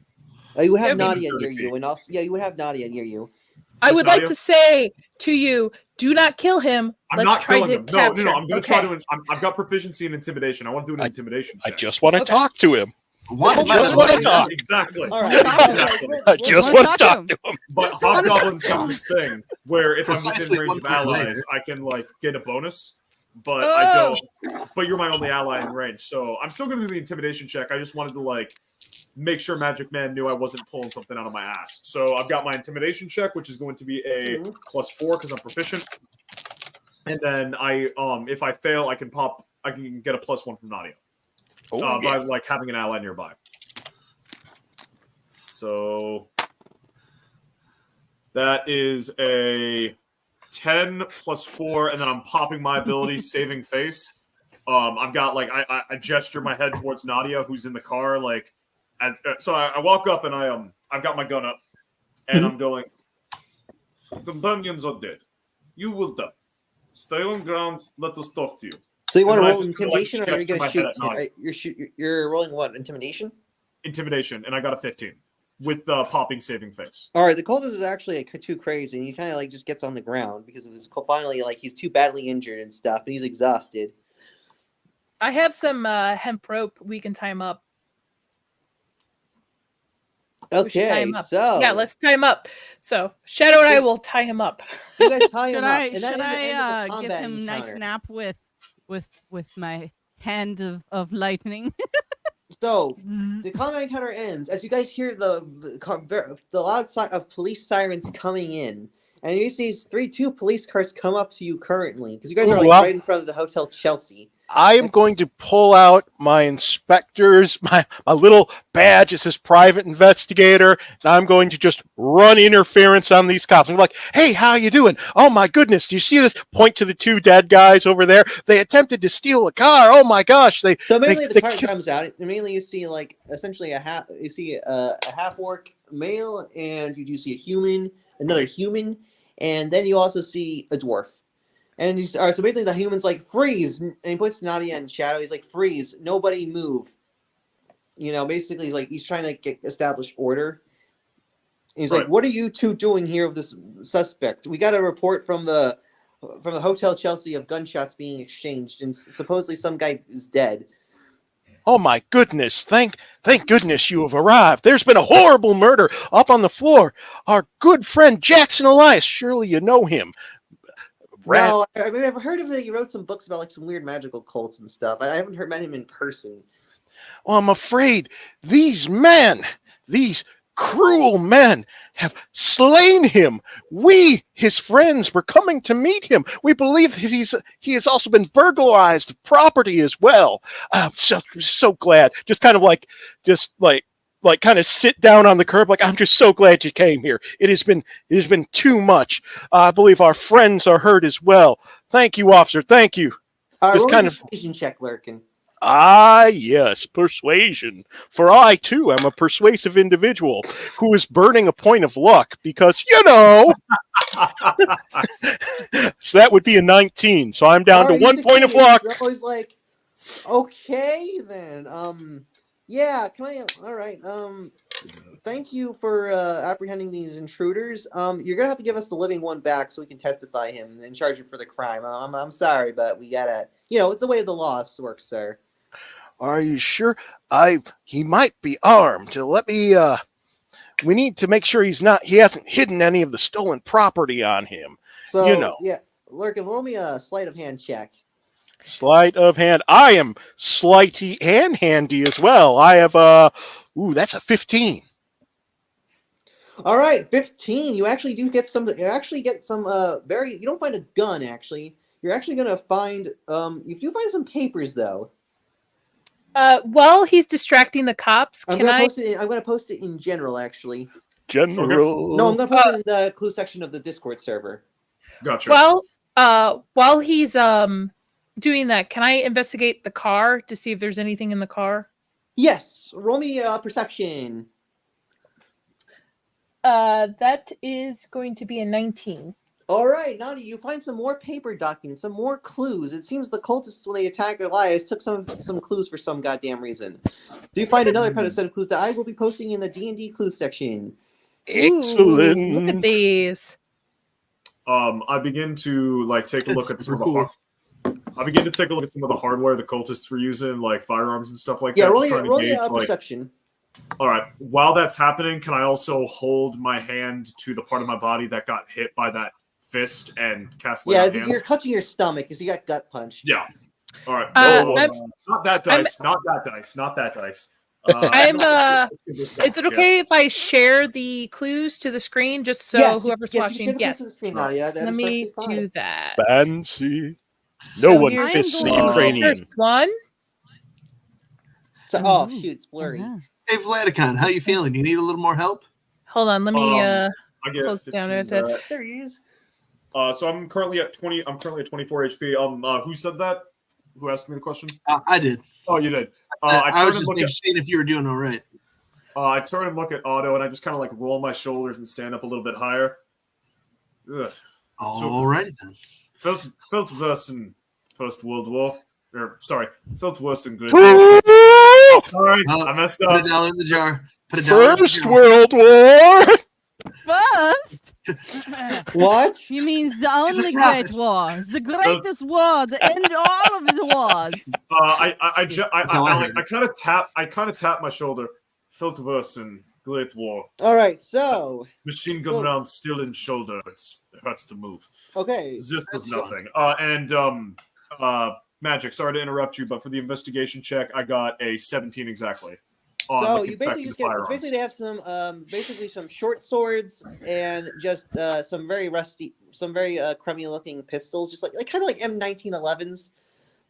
[SPEAKER 4] You would have
[SPEAKER 2] It'd be
[SPEAKER 4] Nadia
[SPEAKER 7] 30
[SPEAKER 4] near you,
[SPEAKER 7] feet.
[SPEAKER 4] and also you would have Nadia near you.
[SPEAKER 2] I
[SPEAKER 7] Just
[SPEAKER 2] would like
[SPEAKER 7] Nadia?
[SPEAKER 2] to say to you, do not kill him.
[SPEAKER 7] I'm
[SPEAKER 2] Let's
[SPEAKER 7] not
[SPEAKER 2] try
[SPEAKER 7] killing
[SPEAKER 2] to
[SPEAKER 7] him.
[SPEAKER 2] capture.
[SPEAKER 7] No. I'm going to
[SPEAKER 2] Okay.
[SPEAKER 7] try to. I've got proficiency in intimidation. I want to do an intimidation
[SPEAKER 3] I
[SPEAKER 7] check.
[SPEAKER 3] just want to
[SPEAKER 2] Okay.
[SPEAKER 3] talk to him.
[SPEAKER 6] What?
[SPEAKER 3] I just want to talk.
[SPEAKER 7] Exactly.
[SPEAKER 4] All right.
[SPEAKER 7] Exactly.
[SPEAKER 3] I just want to talk to him.
[SPEAKER 7] But hobgoblins have this thing where if I'm
[SPEAKER 6] Precisely
[SPEAKER 7] within range of
[SPEAKER 6] 1 point
[SPEAKER 7] allies,
[SPEAKER 6] later.
[SPEAKER 7] I can get a bonus. But I
[SPEAKER 2] Oh.
[SPEAKER 7] don't. But you're my only ally in range, so I'm still going to do the intimidation check. I just wanted to make sure Magic Man knew I wasn't pulling something out of my ass. So I've got my intimidation check, which is going to be a +4 because I'm proficient. And then if I fail, I can get a +1 from Nadia by having an ally nearby. So that is a 10 +4, and then I'm popping my ability, saving face. I've got I gesture my head towards Nadia, who's in the car. So I walk up and I've got my gun up, and I'm going. Companions are dead. You will die. Stay on ground. Let us talk to you.
[SPEAKER 4] So you want to
[SPEAKER 7] And I
[SPEAKER 4] roll
[SPEAKER 7] just
[SPEAKER 4] intimidation, or are you
[SPEAKER 7] gesture
[SPEAKER 4] going to
[SPEAKER 7] my head
[SPEAKER 4] shoot?
[SPEAKER 7] at Nadia.
[SPEAKER 4] You're rolling what? Intimidation.
[SPEAKER 7] Intimidation, and I got a 15 with popping saving face.
[SPEAKER 4] All right, the cultist is actually too crazy, and he kind of just gets on the ground because of his finally he's too badly injured and stuff, and he's exhausted.
[SPEAKER 2] I have some hemp rope. We can tie him up. We should tie
[SPEAKER 4] Okay,
[SPEAKER 2] him up.
[SPEAKER 4] so
[SPEAKER 2] Yeah, let's tie him up. So Shadow and I will tie him up.
[SPEAKER 4] you guys tie him
[SPEAKER 5] Should
[SPEAKER 4] up,
[SPEAKER 5] I
[SPEAKER 4] and that is the end of the
[SPEAKER 5] give
[SPEAKER 4] combat
[SPEAKER 5] him nice
[SPEAKER 4] encounter.
[SPEAKER 5] snap with my hand of lightning?
[SPEAKER 4] So the combat encounter ends as you guys hear the loud sound of police sirens coming in, and you see two police cars come up to you currently because you guys are like right in front of the Hotel Chelsea.
[SPEAKER 3] I am going to pull out my inspector's, my little badge. It says private investigator, and I'm going to just run interference on these cops. I'm like, hey, how you doing? Oh, my goodness, do you see this? Point to the two dead guys over there. They attempted to steal a car. Oh, my gosh.
[SPEAKER 4] So mainly the car comes out. Mainly you see like essentially a half-orc male, and you do see a human, another human, and then you also see a dwarf. And he's, so basically the human's like, freeze! And he puts Nadia in shadow. He's like, freeze! Nobody move. You know, basically he's trying to establish order. He's like, what are you two doing here with this suspect? We got a report from the Hotel Chelsea of gunshots being exchanged, and supposedly some guy is dead.
[SPEAKER 3] Oh my goodness, thank goodness you have arrived. There's been a horrible murder up on the floor. Our good friend Jackson Elias, surely you know him.
[SPEAKER 4] No, I mean, I've heard of it. He wrote some books about like some weird magical cults and stuff. I haven't met him in person.
[SPEAKER 3] Well, I'm afraid these cruel men, have slain him. We, his friends, were coming to meet him. We believe that he has also been burglarized property as well. I'm so glad. Just kind of sit down on the curb, like, I'm just so glad you came here. It has been too much. I believe our friends are hurt as well. Thank you, officer. Thank you.
[SPEAKER 4] Just kind of persuasion check, Lurkin.
[SPEAKER 3] Ah, yes, persuasion. For I too am a persuasive individual who is burning a point of luck because, you know. So that would be a 19. So I'm down to 1 point of luck.
[SPEAKER 4] You're always like, okay then. Yeah, can I? All right. Thank you for apprehending these intruders. You're gonna have to give us the living one back so we can testify him and charge him for the crime. I'm sorry, but we gotta. You know, it's the way of the law works, sir.
[SPEAKER 3] Are you sure? He might be armed. Let me. We need to make sure he hasn't hidden any of the stolen property on him.
[SPEAKER 4] So
[SPEAKER 3] you know.
[SPEAKER 4] Yeah, Lurkin, roll me a sleight of hand check.
[SPEAKER 3] Sleight of hand. I am sleighty and handy as well. I have that's a 15.
[SPEAKER 4] All right, 15. You actually do get some. You actually get some. You don't find a gun actually. You're actually gonna find. You do find some papers though.
[SPEAKER 2] While he's distracting the cops,
[SPEAKER 4] I'm gonna post it in general actually.
[SPEAKER 3] General.
[SPEAKER 4] No, I'm gonna post it in the clue section of the Discord server.
[SPEAKER 7] Gotcha.
[SPEAKER 2] Well, while he's doing that, can I investigate the car to see if there's anything in the car?
[SPEAKER 4] Yes. Roll me perception.
[SPEAKER 2] That is going to be a 19.
[SPEAKER 4] All right, Nadia, you find some more paper documents, some more clues. It seems the cultists, when they attacked Elias, took some clues for some goddamn reason. Do you find another set of clues that I will be posting in the D&D clues section?
[SPEAKER 3] Excellent.
[SPEAKER 2] Ooh, look at these.
[SPEAKER 7] I begin to take a look at some of the. I begin to take a look at some of the hardware the cultists were using, like firearms and stuff like that.
[SPEAKER 4] Roll me a perception.
[SPEAKER 7] All right. While that's happening, can I also hold my hand to the part of my body that got hit by that fist and cast lay on hands?
[SPEAKER 4] You're clutching your stomach because you got gut punched.
[SPEAKER 7] Yeah. All right. Not that dice. Not that dice. Not that dice.
[SPEAKER 2] Is it okay if I share the clues to the screen just so whoever's watching? Yes. Let me do that.
[SPEAKER 3] Fancy. No one fists the Ukrainian.
[SPEAKER 2] First one.
[SPEAKER 4] So, oh shoot, it's blurry.
[SPEAKER 6] Hey Vladicon, how you feeling? You need a little more help?
[SPEAKER 2] Hold on, let me
[SPEAKER 7] I get
[SPEAKER 2] close down at
[SPEAKER 7] that.
[SPEAKER 2] There he is.
[SPEAKER 7] So I'm currently at 20. I'm currently at 24 HP. Who said that? Who asked me the question?
[SPEAKER 6] I did.
[SPEAKER 7] Oh, you did.
[SPEAKER 6] I was just seeing if you were doing all right.
[SPEAKER 7] I turn and look at Otto, and I just kind of roll my shoulders and stand up a little bit higher. Ugh.
[SPEAKER 6] All righty then.
[SPEAKER 7] Felt worse in First World War. Felt worse in Great War. Sorry, I messed up.
[SPEAKER 6] Put $1 in the jar.
[SPEAKER 3] First World War.
[SPEAKER 5] First?
[SPEAKER 4] What?
[SPEAKER 5] You mean the only great war, the greatest war, the end of all of the wars.
[SPEAKER 7] I kind of tap my shoulder. Felt worse in Great War.
[SPEAKER 4] All right, so
[SPEAKER 7] machine gun round still in shoulder. It hurts to move.
[SPEAKER 4] Okay,
[SPEAKER 7] this was nothing.
[SPEAKER 9] Magic, sorry to interrupt you, but for the investigation check, I got a 17 exactly. On
[SPEAKER 4] So
[SPEAKER 9] the
[SPEAKER 4] you basically
[SPEAKER 9] confected
[SPEAKER 4] just get. It's
[SPEAKER 9] firearms.
[SPEAKER 4] basically they have some, basically some short swords and just some very rusty, some very crummy looking pistols, just like kind of like M1911s.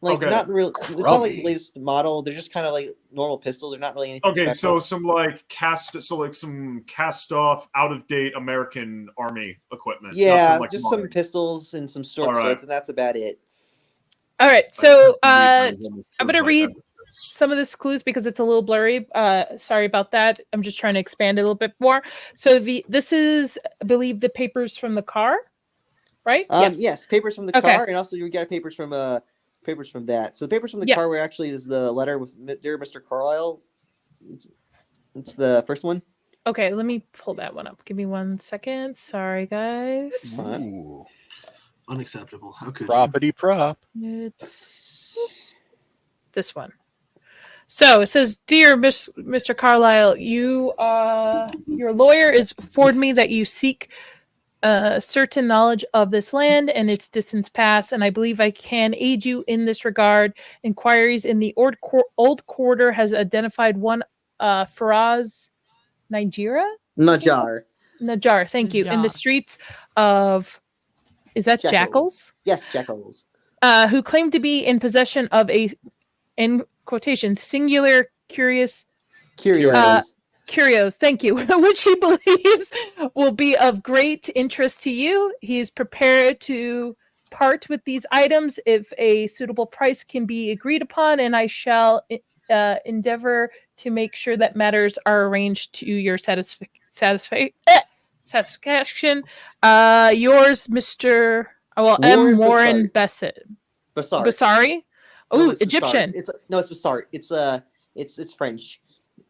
[SPEAKER 4] Like
[SPEAKER 9] Okay.
[SPEAKER 4] not real. It's not like the
[SPEAKER 3] Crummy.
[SPEAKER 4] latest model. They're just kind of like normal pistols. They're not really anything
[SPEAKER 9] Okay,
[SPEAKER 4] special.
[SPEAKER 9] so some cast off, out of date American Army equipment.
[SPEAKER 4] Yeah,
[SPEAKER 9] Nothing like
[SPEAKER 4] just
[SPEAKER 9] modern.
[SPEAKER 4] some pistols and some short
[SPEAKER 9] All right.
[SPEAKER 4] swords, and that's about it.
[SPEAKER 2] All right, so
[SPEAKER 9] I'm
[SPEAKER 2] I'm gonna read some of this clues because it's a little blurry. Sorry about that. I'm just trying to expand it a little bit more. So this is, I believe, the papers from the car, right?
[SPEAKER 4] Yes, papers from the
[SPEAKER 2] Okay.
[SPEAKER 4] car, and also you get papers from that. So the papers from the
[SPEAKER 2] Yeah.
[SPEAKER 4] car were actually is the letter with Dear Mr. Carlisle. It's the first one.
[SPEAKER 2] Okay, let me pull that one up. Give me 1 second. Sorry, guys.
[SPEAKER 3] Ooh,
[SPEAKER 6] Unacceptable. How could
[SPEAKER 3] proppity prop.
[SPEAKER 2] It's this one. So it says, "Dear Mr. Carlisle, your lawyer is informed me that you seek certain knowledge of this land and its distance past, and I believe I can aid you in this regard. Inquiries in the old quarter has identified one Faraz
[SPEAKER 4] Najar.
[SPEAKER 2] Najar, thank you, in the
[SPEAKER 5] Najar.
[SPEAKER 2] streets of, is that Jackals?
[SPEAKER 4] Yes, Jackals.
[SPEAKER 2] Who claim to be in possession of a, in quotation, singular curious curios, thank you, which he believes will be of great interest to you. He is prepared to part with these items if a suitable price can be agreed upon, and I shall endeavor to make sure that matters are arranged to your satisfaction. Yours, Mr. M. Warren Bassett. Basari. Oh, Egyptian.
[SPEAKER 4] It's Basari. It's French.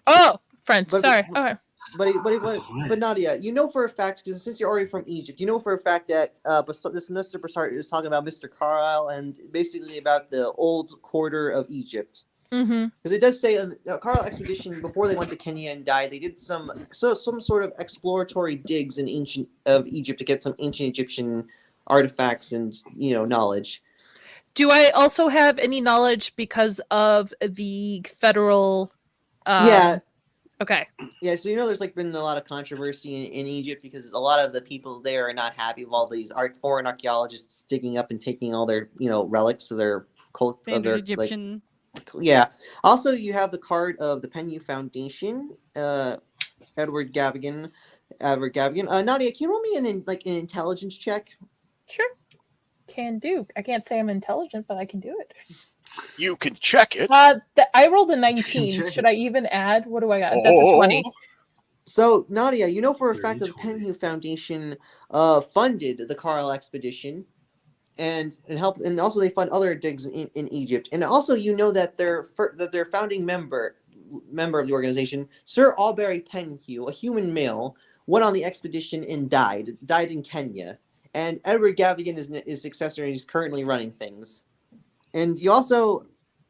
[SPEAKER 2] Oh, French.
[SPEAKER 4] But-
[SPEAKER 2] Sorry. Okay.
[SPEAKER 4] But Nadia, you know for a fact, because since you're already from Egypt, you know for a fact that this Mr. Basari is talking about Mr. Carlisle and basically about the old quarter of Egypt.
[SPEAKER 2] Mm-hmm.
[SPEAKER 4] Because it does say on the Carlisle expedition, before they went to Kenya and died, they did some sort of exploratory digs in ancient of Egypt to get some ancient Egyptian artifacts and knowledge.
[SPEAKER 2] Do I also have any knowledge because of the federal?
[SPEAKER 4] Yeah.
[SPEAKER 2] Okay.
[SPEAKER 4] Yeah, so there's been a lot of controversy in Egypt because a lot of the people there are not happy with all these foreign archaeologists digging up and taking all their relics of their cult of their
[SPEAKER 5] Egyptian.
[SPEAKER 4] Yeah. Also, you have the card of the Penn Foundation, Edward Gavigan. Nadia, can you roll me an intelligence check?
[SPEAKER 2] Sure. Can do. I can't say I'm intelligent, but I can do it.
[SPEAKER 3] You can check it.
[SPEAKER 2] I rolled a 19. Should I even add? What do I got? That's a 20.
[SPEAKER 4] So, Nadia, you know for a fact that the Penn Foundation funded the Carlisle expedition and helped, and also they fund other digs in Egypt. And also, that their founding member of the organization, Sir Albury Penhew, a human male, went on the expedition and died in Kenya. And Edward Gavigan is his successor, and he's currently running things. And you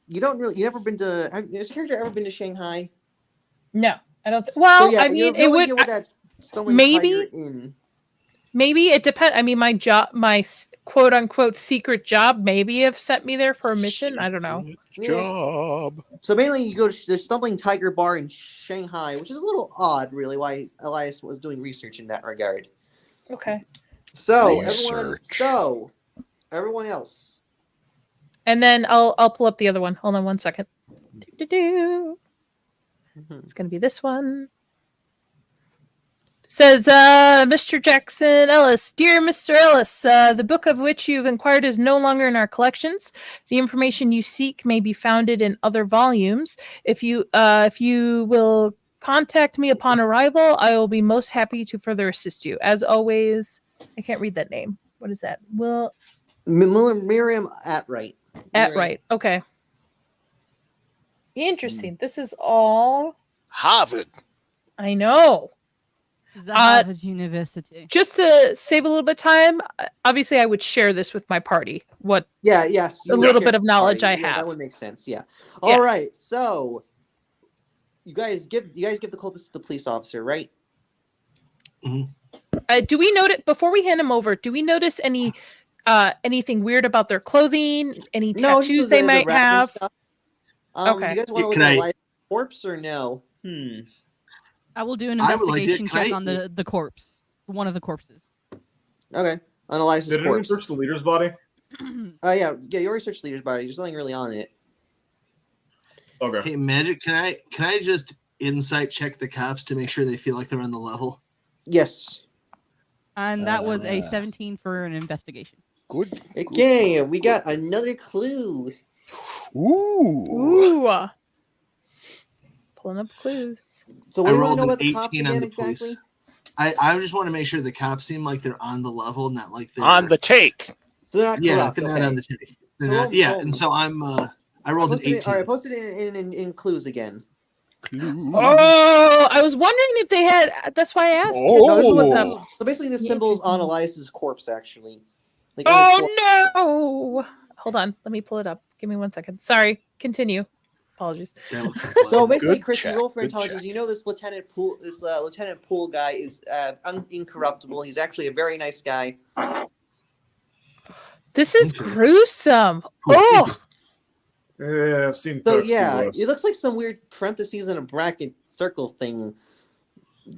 [SPEAKER 4] never been to, has your character ever been to Shanghai?
[SPEAKER 2] No, I don't. Well,
[SPEAKER 4] So, yeah,
[SPEAKER 2] I mean, it would. Maybe it depends. I mean, my job, my quote unquote secret job, maybe have sent me there for a mission. I don't know.
[SPEAKER 3] Job.
[SPEAKER 4] So mainly, you go to the Stumbling Tiger Bar in Shanghai, which is a little odd, really. Why Elias was doing research in that regard.
[SPEAKER 2] Okay.
[SPEAKER 4] So everyone else.
[SPEAKER 2] And then I'll pull up the other one. Hold on 1 second. It's gonna be this one. Says Mr. Jackson Ellis, dear Mr. Ellis, the book of which you've inquired is no longer in our collections. The information you seek may be founded in other volumes. If you will contact me upon arrival, I will be most happy to further assist you. As always, I can't read that name. What is that?
[SPEAKER 4] Miriam Atwright.
[SPEAKER 2] Atwright. Okay. Interesting. This is all
[SPEAKER 3] Harvard.
[SPEAKER 2] I know.
[SPEAKER 5] Is that Harvard University?
[SPEAKER 2] Just to save a little bit of time, obviously I would share this with my party. A little bit of knowledge I have.
[SPEAKER 4] That would make sense. Yeah. All right. So you guys give the cultist to the police officer, right?
[SPEAKER 6] Mm-hmm.
[SPEAKER 2] Do we notice before we hand him over? Do we notice any anything weird about their clothing, any
[SPEAKER 4] No, just
[SPEAKER 2] tattoos
[SPEAKER 4] the
[SPEAKER 2] they might
[SPEAKER 4] random
[SPEAKER 2] have.
[SPEAKER 4] stuff.
[SPEAKER 2] Okay.
[SPEAKER 4] You guys want to look
[SPEAKER 6] Can
[SPEAKER 4] at
[SPEAKER 6] I-
[SPEAKER 4] Eliza's corpse or no?
[SPEAKER 5] I will do an
[SPEAKER 6] I would like
[SPEAKER 5] investigation
[SPEAKER 6] to- can
[SPEAKER 5] check
[SPEAKER 6] I-
[SPEAKER 5] on the corpse, one of the corpses.
[SPEAKER 4] Okay, on Eliza's
[SPEAKER 9] Did anyone
[SPEAKER 4] corpse.
[SPEAKER 9] search the leader's body?
[SPEAKER 4] Yeah, you already searched leader's body. There's nothing really on it.
[SPEAKER 9] Okay.
[SPEAKER 6] Hey, Magic, can I just insight check the cops to make sure they feel like they're on the level?
[SPEAKER 4] Yes.
[SPEAKER 5] And that was a 17 for an investigation.
[SPEAKER 3] Good.
[SPEAKER 4] Okay, we got another clue.
[SPEAKER 3] Ooh.
[SPEAKER 2] Ooh. Pulling up clues.
[SPEAKER 4] So what
[SPEAKER 6] I
[SPEAKER 4] do you want
[SPEAKER 6] rolled
[SPEAKER 4] to know
[SPEAKER 6] an
[SPEAKER 4] about the cops
[SPEAKER 6] 18 on
[SPEAKER 4] again
[SPEAKER 6] the
[SPEAKER 4] exactly?
[SPEAKER 6] police. I just want to make sure the cops seem like they're on the level, not like they're
[SPEAKER 3] On the take.
[SPEAKER 4] So they're not
[SPEAKER 6] yeah,
[SPEAKER 4] corrupt.
[SPEAKER 6] they're
[SPEAKER 4] okay.
[SPEAKER 6] not on the take. They're
[SPEAKER 4] So
[SPEAKER 6] not,
[SPEAKER 4] roll-
[SPEAKER 6] yeah,
[SPEAKER 4] roll-
[SPEAKER 6] and so I rolled an 18.
[SPEAKER 4] All right, post it in clues again.
[SPEAKER 2] Oh, I was wondering if they had. That's why I asked.
[SPEAKER 3] Oh.
[SPEAKER 4] No, this is what
[SPEAKER 3] Oh.
[SPEAKER 4] this is, so basically the symbol's on Elias's corpse actually. Like, on his corpse.
[SPEAKER 2] Oh no! Hold on, let me pull it up. Give me 1 second. Sorry. Continue. Apologies.
[SPEAKER 6] That was
[SPEAKER 4] So basically,
[SPEAKER 3] Good
[SPEAKER 4] Chris, you
[SPEAKER 3] check,
[SPEAKER 4] roll for
[SPEAKER 3] good
[SPEAKER 4] intelligence.
[SPEAKER 3] check.
[SPEAKER 4] You know this Lieutenant Poole guy is incorruptible. He's actually a very nice guy.
[SPEAKER 2] This is
[SPEAKER 6] Okay.
[SPEAKER 2] gruesome. Oh,
[SPEAKER 9] Yeah, I've seen
[SPEAKER 4] So
[SPEAKER 9] Turks do
[SPEAKER 4] yeah,
[SPEAKER 9] worse.
[SPEAKER 4] it looks like some weird parentheses in a bracket circle thing.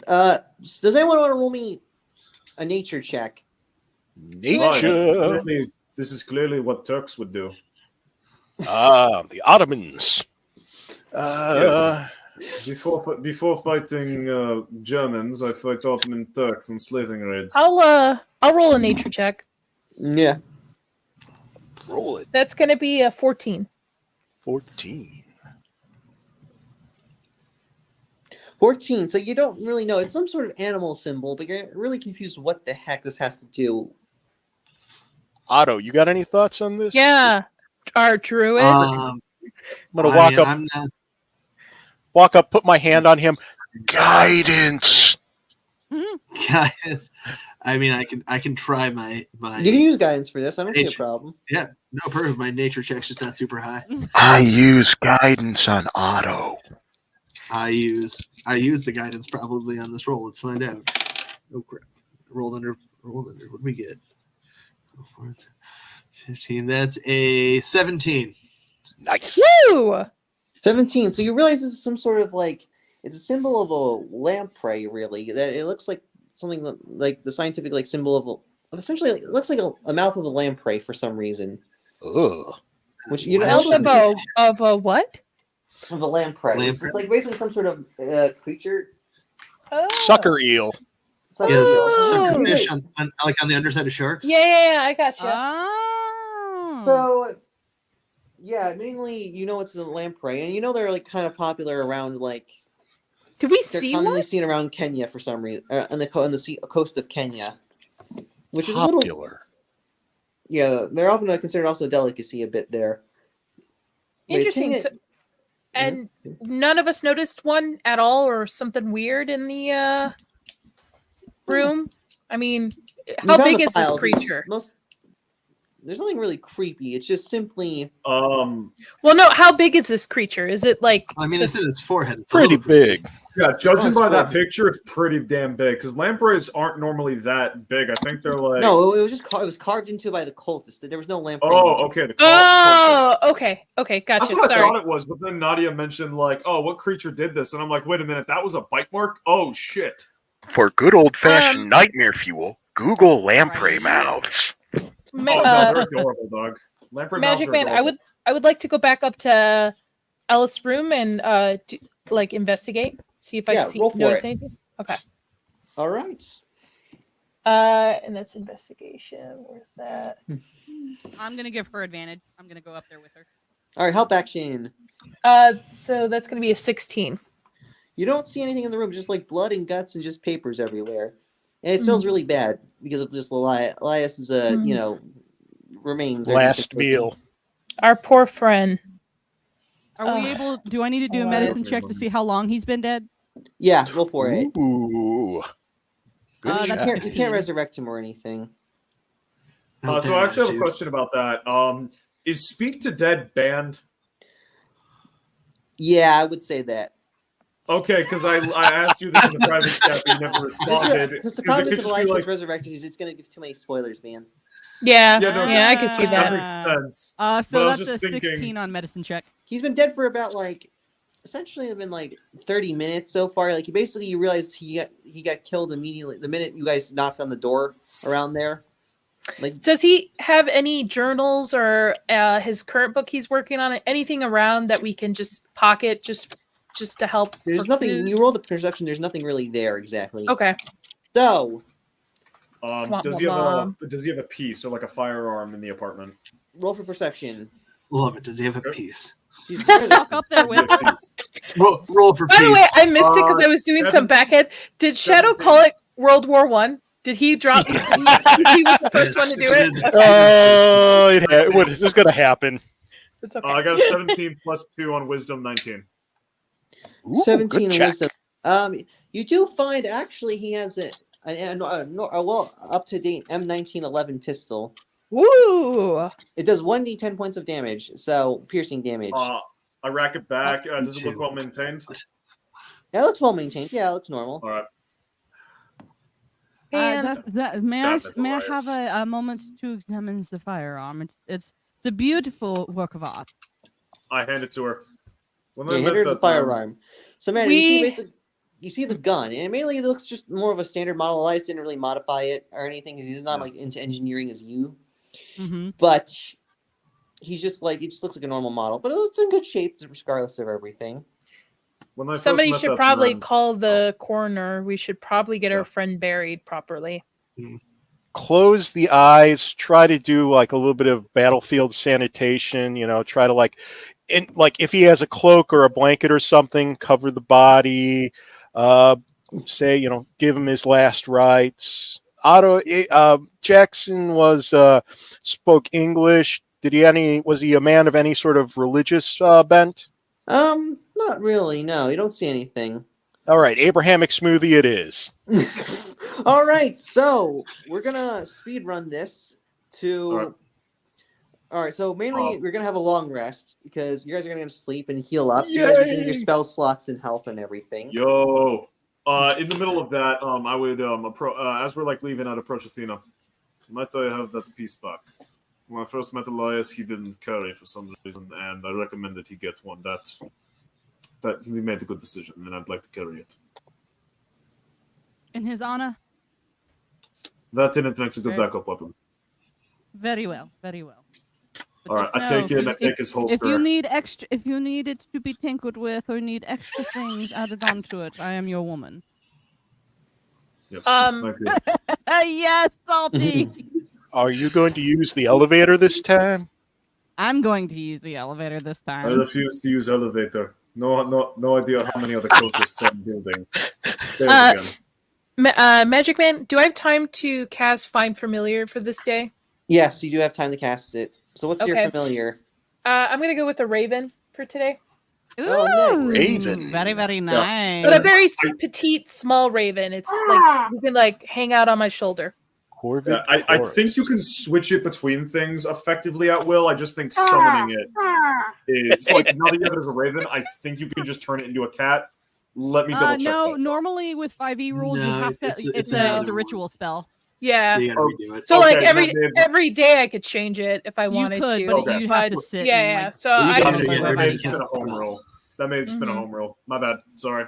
[SPEAKER 4] Does anyone want to roll me a nature check?
[SPEAKER 9] Fine,
[SPEAKER 3] Nature.
[SPEAKER 9] this is clearly what Turks would do.
[SPEAKER 3] The Ottomans.
[SPEAKER 9] Before fighting Germans, I fight Ottoman Turks on slaving raids.
[SPEAKER 2] I'll roll a nature check.
[SPEAKER 4] Yeah.
[SPEAKER 3] Roll it.
[SPEAKER 2] That's gonna be a 14.
[SPEAKER 3] 14.
[SPEAKER 4] 14. So you don't really know. It's some sort of animal symbol, but you're really confused what the heck this has to do.
[SPEAKER 3] Otto, you got any thoughts on this?
[SPEAKER 2] Yeah, our druid.
[SPEAKER 3] I'm gonna
[SPEAKER 6] I
[SPEAKER 3] walk
[SPEAKER 6] mean,
[SPEAKER 3] up,
[SPEAKER 6] I'm not,
[SPEAKER 3] put my hand on him. Guidance.
[SPEAKER 6] guys. I mean, I can try my
[SPEAKER 4] You can use guidance for this. I don't see a
[SPEAKER 6] Nature.
[SPEAKER 4] problem.
[SPEAKER 6] yeah, no, perfect. My nature check's just not super high.
[SPEAKER 3] I use guidance on Otto.
[SPEAKER 6] I use the guidance probably on this roll. Let's find out. Oh crap! Rolled under. What did we get? 15. That's a 17.
[SPEAKER 3] Nice.
[SPEAKER 2] Woo!
[SPEAKER 4] 17. So you realize this is some sort of like it's a symbol of a lamprey, really. That it looks like something like the scientific like symbol of essentially it looks like a mouth of a lamprey for some reason.
[SPEAKER 3] Ugh.
[SPEAKER 4] Which you know
[SPEAKER 2] Mouth of a what?
[SPEAKER 4] of a lamprey. It's like basically some sort of creature.
[SPEAKER 2] Oh.
[SPEAKER 3] Sucker eel.
[SPEAKER 4] Some
[SPEAKER 6] Yes,
[SPEAKER 2] Oh.
[SPEAKER 6] sucker fish on like on the underside of sharks.
[SPEAKER 2] Yeah, I gotcha.
[SPEAKER 5] Oh.
[SPEAKER 4] So yeah, mainly you know it's a lamprey, and you know they're like kind of popular around like
[SPEAKER 2] Do we
[SPEAKER 4] they're
[SPEAKER 2] see
[SPEAKER 4] commonly
[SPEAKER 2] one?
[SPEAKER 4] seen around Kenya for some reason, on the coast of Kenya, which is a little
[SPEAKER 3] Popular.
[SPEAKER 4] yeah. They're often considered also a delicacy a bit there. But is
[SPEAKER 2] Interesting.
[SPEAKER 4] Kenya-
[SPEAKER 2] So, and none of us noticed one at all, or something weird in the room. I mean,
[SPEAKER 4] We
[SPEAKER 2] how
[SPEAKER 4] found
[SPEAKER 2] big
[SPEAKER 4] the
[SPEAKER 2] is this
[SPEAKER 4] files. It's
[SPEAKER 2] creature?
[SPEAKER 4] There's nothing really creepy. It's just simply
[SPEAKER 2] Well, no. How big is this creature? Is it like?
[SPEAKER 6] I mean, it's in his forehead. It's a
[SPEAKER 3] Pretty
[SPEAKER 6] little-
[SPEAKER 3] big.
[SPEAKER 9] Yeah, judging by that
[SPEAKER 4] Scorpion.
[SPEAKER 9] picture, it's pretty damn big. Because lampreys aren't normally that big. I think they're like.
[SPEAKER 4] no. It was just it was carved into by the cultists. There was no lamprey.
[SPEAKER 9] Oh, okay.
[SPEAKER 2] Oh, okay, gotcha.
[SPEAKER 9] That's what I
[SPEAKER 2] Sorry.
[SPEAKER 9] thought it was, but then Nadia mentioned like, "Oh, what creature did this?" And I'm like, "Wait a minute, that was a bite mark." Oh shit!
[SPEAKER 10] For good old-fashioned nightmare fuel, Google lamprey
[SPEAKER 5] Right.
[SPEAKER 10] mouths.
[SPEAKER 9] Oh,
[SPEAKER 2] Ma-
[SPEAKER 9] no, they're adorable, dog. Lamprey mouths
[SPEAKER 2] Magic
[SPEAKER 9] are
[SPEAKER 2] Man,
[SPEAKER 9] adorable.
[SPEAKER 2] I would like to go back up to Alice's room and investigate, see if I
[SPEAKER 4] Yeah, roll for
[SPEAKER 2] notice
[SPEAKER 4] it.
[SPEAKER 2] anything. Okay.
[SPEAKER 4] All right.
[SPEAKER 2] And that's investigation. Where's that?
[SPEAKER 5] I'm gonna give her advantage. I'm gonna go up there with her.
[SPEAKER 4] All right. Help action.
[SPEAKER 2] So that's gonna be a 16.
[SPEAKER 4] You don't see anything in the room, just like blood and guts and just papers everywhere. And it smells really bad because of just Elias's, remains. are
[SPEAKER 3] Last
[SPEAKER 4] decomposing.
[SPEAKER 3] meal.
[SPEAKER 2] Our poor friend.
[SPEAKER 5] Are we
[SPEAKER 2] Ugh.
[SPEAKER 5] able? Do I need to do a
[SPEAKER 2] Oh,
[SPEAKER 5] medicine
[SPEAKER 9] that's-
[SPEAKER 5] check to see how long he's been dead?
[SPEAKER 4] Yeah, go for it.
[SPEAKER 3] Ooh. Good
[SPEAKER 5] Uh,
[SPEAKER 4] You
[SPEAKER 5] that's
[SPEAKER 3] check.
[SPEAKER 4] can't resurrect him or anything.
[SPEAKER 6] Not
[SPEAKER 9] So
[SPEAKER 6] that
[SPEAKER 9] I actually have a
[SPEAKER 6] attitude.
[SPEAKER 9] question about that. Is Speak to Dead banned?
[SPEAKER 4] Yeah, I would say that.
[SPEAKER 9] Okay, because I asked you this in the private chat, but you never responded.
[SPEAKER 4] Because the
[SPEAKER 9] it
[SPEAKER 4] problem
[SPEAKER 9] could
[SPEAKER 4] is if
[SPEAKER 9] just be
[SPEAKER 4] Elias
[SPEAKER 9] like,
[SPEAKER 4] is resurrected, it's going to give too many spoilers, man.
[SPEAKER 2] Yeah,
[SPEAKER 9] Yeah, no,
[SPEAKER 2] yeah, I can see
[SPEAKER 9] that
[SPEAKER 2] that.
[SPEAKER 9] makes sense.
[SPEAKER 5] So
[SPEAKER 9] But I was
[SPEAKER 5] that's a
[SPEAKER 9] just thinking-
[SPEAKER 5] 16 on medicine check.
[SPEAKER 4] He's been dead for about like essentially been like 30 minutes so far. Like you realize he got killed immediately the minute you guys knocked on the door around there. Like,
[SPEAKER 2] does he have any journals or his current book he's working on? Anything around that we can just pocket just to help?
[SPEAKER 4] There's nothing.
[SPEAKER 2] Clues?
[SPEAKER 4] You roll the perception. There's nothing really there exactly.
[SPEAKER 2] Okay.
[SPEAKER 4] So,
[SPEAKER 9] does he have a piece or like a firearm in the apartment?
[SPEAKER 4] roll for perception.
[SPEAKER 6] Love it. Does he have a piece?
[SPEAKER 5] Walk up there with.
[SPEAKER 6] Roll for
[SPEAKER 2] By
[SPEAKER 6] peace.
[SPEAKER 2] the way, I missed it because I was doing some backhead. Did Shadow call it World War One? Did he drop? He was the first one to do it. Okay.
[SPEAKER 3] It was going to happen.
[SPEAKER 2] It's okay.
[SPEAKER 9] I got a 17 plus 2 on wisdom, 19.
[SPEAKER 3] Ooh,
[SPEAKER 4] 17
[SPEAKER 3] good
[SPEAKER 4] in
[SPEAKER 3] check.
[SPEAKER 4] wisdom. You do find actually he has a well up to date M1911 pistol.
[SPEAKER 2] Woo!
[SPEAKER 4] It does 1d10 points of damage, so piercing damage.
[SPEAKER 9] I rack it back. Does it look well maintained?
[SPEAKER 4] Yeah, it looks well maintained. Yeah, it looks normal.
[SPEAKER 9] All right.
[SPEAKER 5] May I have a moment to examine the firearm? It's a beautiful work of art.
[SPEAKER 9] I hand it to her. When
[SPEAKER 4] Yeah,
[SPEAKER 9] I
[SPEAKER 4] hit
[SPEAKER 9] met
[SPEAKER 4] her the
[SPEAKER 9] that,
[SPEAKER 4] firearm. So, man, you see the gun, and mainly it looks just more of a standard model. Elias didn't really modify it or anything because he's not like into engineering as you.
[SPEAKER 5] Mm-hmm.
[SPEAKER 4] But he's just like it just looks like a normal model, but it's in good shape regardless of everything.
[SPEAKER 9] When I first
[SPEAKER 2] Somebody
[SPEAKER 9] met
[SPEAKER 2] should
[SPEAKER 9] that
[SPEAKER 2] probably
[SPEAKER 9] man-
[SPEAKER 2] call the coroner. We should probably get our friend buried properly.
[SPEAKER 3] Close the eyes, try to do like a little bit of battlefield sanitation, try to like if he has a cloak or a blanket or something, cover the body, say, give him his last rites. Jackson spoke English. Was he a man of any sort of religious bent?
[SPEAKER 4] Not really, no. You don't see anything.
[SPEAKER 3] All right, Abrahamic smoothie it is.
[SPEAKER 4] All right, so we're gonna speed run this to. All right, so mainly we're gonna have a long rest because you guys are gonna sleep and heal up. So you guys are getting your spell slots and health and everything.
[SPEAKER 9] Yo, in the middle of that, I would as we're like leaving, I'd approach Athena. Might I have that piece back? When I first met Elias, he didn't carry for some reason, and I recommended he get one. That he made a good decision, and I'd like to carry it.
[SPEAKER 5] In his honor.
[SPEAKER 9] That didn't make a good backup weapon.
[SPEAKER 5] Very well, very well. But
[SPEAKER 9] All right, I
[SPEAKER 5] just
[SPEAKER 9] take
[SPEAKER 5] know,
[SPEAKER 9] it. I take his holster.
[SPEAKER 5] If you need it to be tinkered with or need extra things added onto it, I am your woman.
[SPEAKER 9] Yes. Thank you.
[SPEAKER 5] Yes, Salty.
[SPEAKER 3] Are you going to use the elevator this time?
[SPEAKER 5] I'm going to use the elevator this
[SPEAKER 9] I
[SPEAKER 5] time.
[SPEAKER 9] refuse to use elevator. No idea how many other cultists are in the building. Stairs again.
[SPEAKER 2] Magic Man, do I have time to cast Find Familiar for this day?
[SPEAKER 4] Yes, you do have time to cast it. So what's your
[SPEAKER 2] Okay.
[SPEAKER 4] familiar?
[SPEAKER 2] I'm gonna go with a Raven for today.
[SPEAKER 5] Ooh,
[SPEAKER 3] Raven.
[SPEAKER 5] Very, very nice.
[SPEAKER 2] But a very petite, small Raven. It's like you can like hang out on my shoulder.
[SPEAKER 9] Yeah, I think you can switch it between things effectively at will. I just think summoning it is like now that you have it as a raven, I think you can just turn it into a cat. Let me double check.
[SPEAKER 5] No,
[SPEAKER 9] that.
[SPEAKER 5] normally with 5e rules, you
[SPEAKER 6] No,
[SPEAKER 5] have to. It's a ritual spell.
[SPEAKER 2] Yeah.
[SPEAKER 6] You gotta redo it.
[SPEAKER 2] So like
[SPEAKER 9] Okay,
[SPEAKER 2] every day I could change it if I wanted
[SPEAKER 5] could,
[SPEAKER 2] to.
[SPEAKER 5] but you have to sit.
[SPEAKER 2] Yeah,
[SPEAKER 5] and,
[SPEAKER 2] yeah.
[SPEAKER 5] like,
[SPEAKER 2] So
[SPEAKER 6] you
[SPEAKER 2] I
[SPEAKER 6] gotta
[SPEAKER 2] just
[SPEAKER 6] get
[SPEAKER 9] That
[SPEAKER 6] ready
[SPEAKER 9] may
[SPEAKER 6] to
[SPEAKER 9] have just been a
[SPEAKER 6] cast
[SPEAKER 9] home
[SPEAKER 6] spell.
[SPEAKER 9] rule. That may have just been a home rule. My bad. Sorry.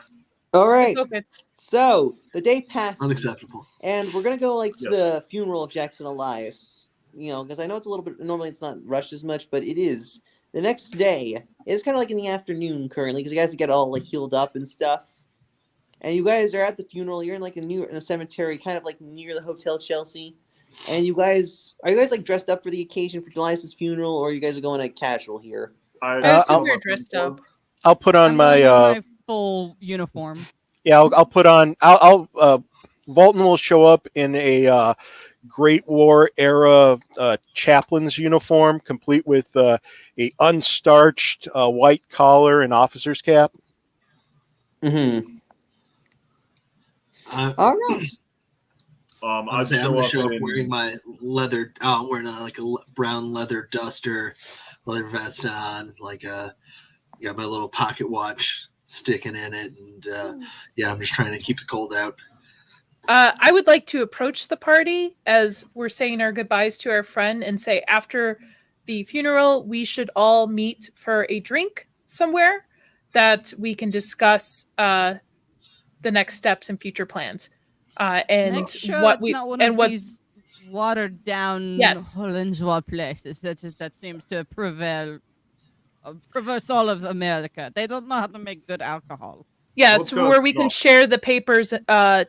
[SPEAKER 4] All right.
[SPEAKER 2] it's
[SPEAKER 4] So the day passes.
[SPEAKER 6] Unacceptable.
[SPEAKER 4] And we're gonna go like to
[SPEAKER 9] Yes.
[SPEAKER 4] the funeral of Jackson Elias. Because I know it's a little bit normally it's not rushed as much, but it is the next day. It's kind of like in the afternoon currently because you guys get all like healed up and stuff. And you guys are at the funeral. You're in like in a cemetery, kind of like near the Hotel Chelsea. And you guys are you guys like dressed up for the occasion for Elias's funeral, or you guys are going like casual here?
[SPEAKER 2] I
[SPEAKER 3] I'll-
[SPEAKER 2] assume we're dressed up.
[SPEAKER 3] I'll put on
[SPEAKER 5] I'm
[SPEAKER 3] my
[SPEAKER 5] going in my full uniform.
[SPEAKER 3] yeah. I'll put on. Bolton will show up in a Great War era chaplain's uniform, complete with a unstarched white collar and officer's cap.
[SPEAKER 4] Mm-hmm. All right.
[SPEAKER 9] I'd
[SPEAKER 6] I'm gonna show up
[SPEAKER 9] in-
[SPEAKER 6] wearing my leather. I'm wearing like a brown leather duster, leather vest on. Like got my little pocket watch sticking in it, and yeah, I'm just trying to keep the cold out.
[SPEAKER 2] I would like to approach the party as we're saying our goodbyes to our friend and say after the funeral, we should all meet for a drink somewhere that we can discuss the next steps and future plans. And
[SPEAKER 5] Make sure
[SPEAKER 2] what
[SPEAKER 5] it's
[SPEAKER 2] we
[SPEAKER 5] not one
[SPEAKER 2] and
[SPEAKER 5] of
[SPEAKER 2] what
[SPEAKER 5] these watered down
[SPEAKER 2] Yes.
[SPEAKER 5] Holenjoie places that seems to prevail traverse all of America. They don't know how to make good alcohol.
[SPEAKER 2] Yeah,
[SPEAKER 9] Let's
[SPEAKER 2] so
[SPEAKER 9] go.
[SPEAKER 2] where we can
[SPEAKER 9] Go.
[SPEAKER 2] share the papers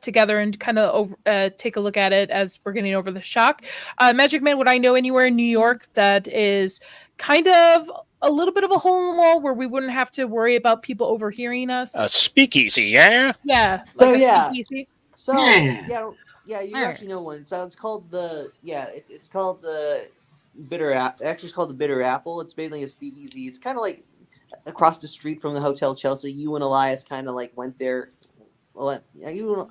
[SPEAKER 2] together and kind of take a look at it as we're getting over the shock. Magic Man, would I know anywhere in New York that is kind of a little bit of a hole in the wall where we wouldn't have to worry about people overhearing us?
[SPEAKER 3] A speakeasy, yeah?
[SPEAKER 2] Yeah,
[SPEAKER 4] So,
[SPEAKER 2] like a
[SPEAKER 4] yeah.
[SPEAKER 2] speakeasy.
[SPEAKER 4] So
[SPEAKER 6] Yeah.
[SPEAKER 4] you actually know one. So it's called the it's called the Bitter Apple. Actually, it's called the Bitter Apple. It's basically a speakeasy. It's kind of like across the street from the Hotel Chelsea. You and Elias kind of like went there. Well,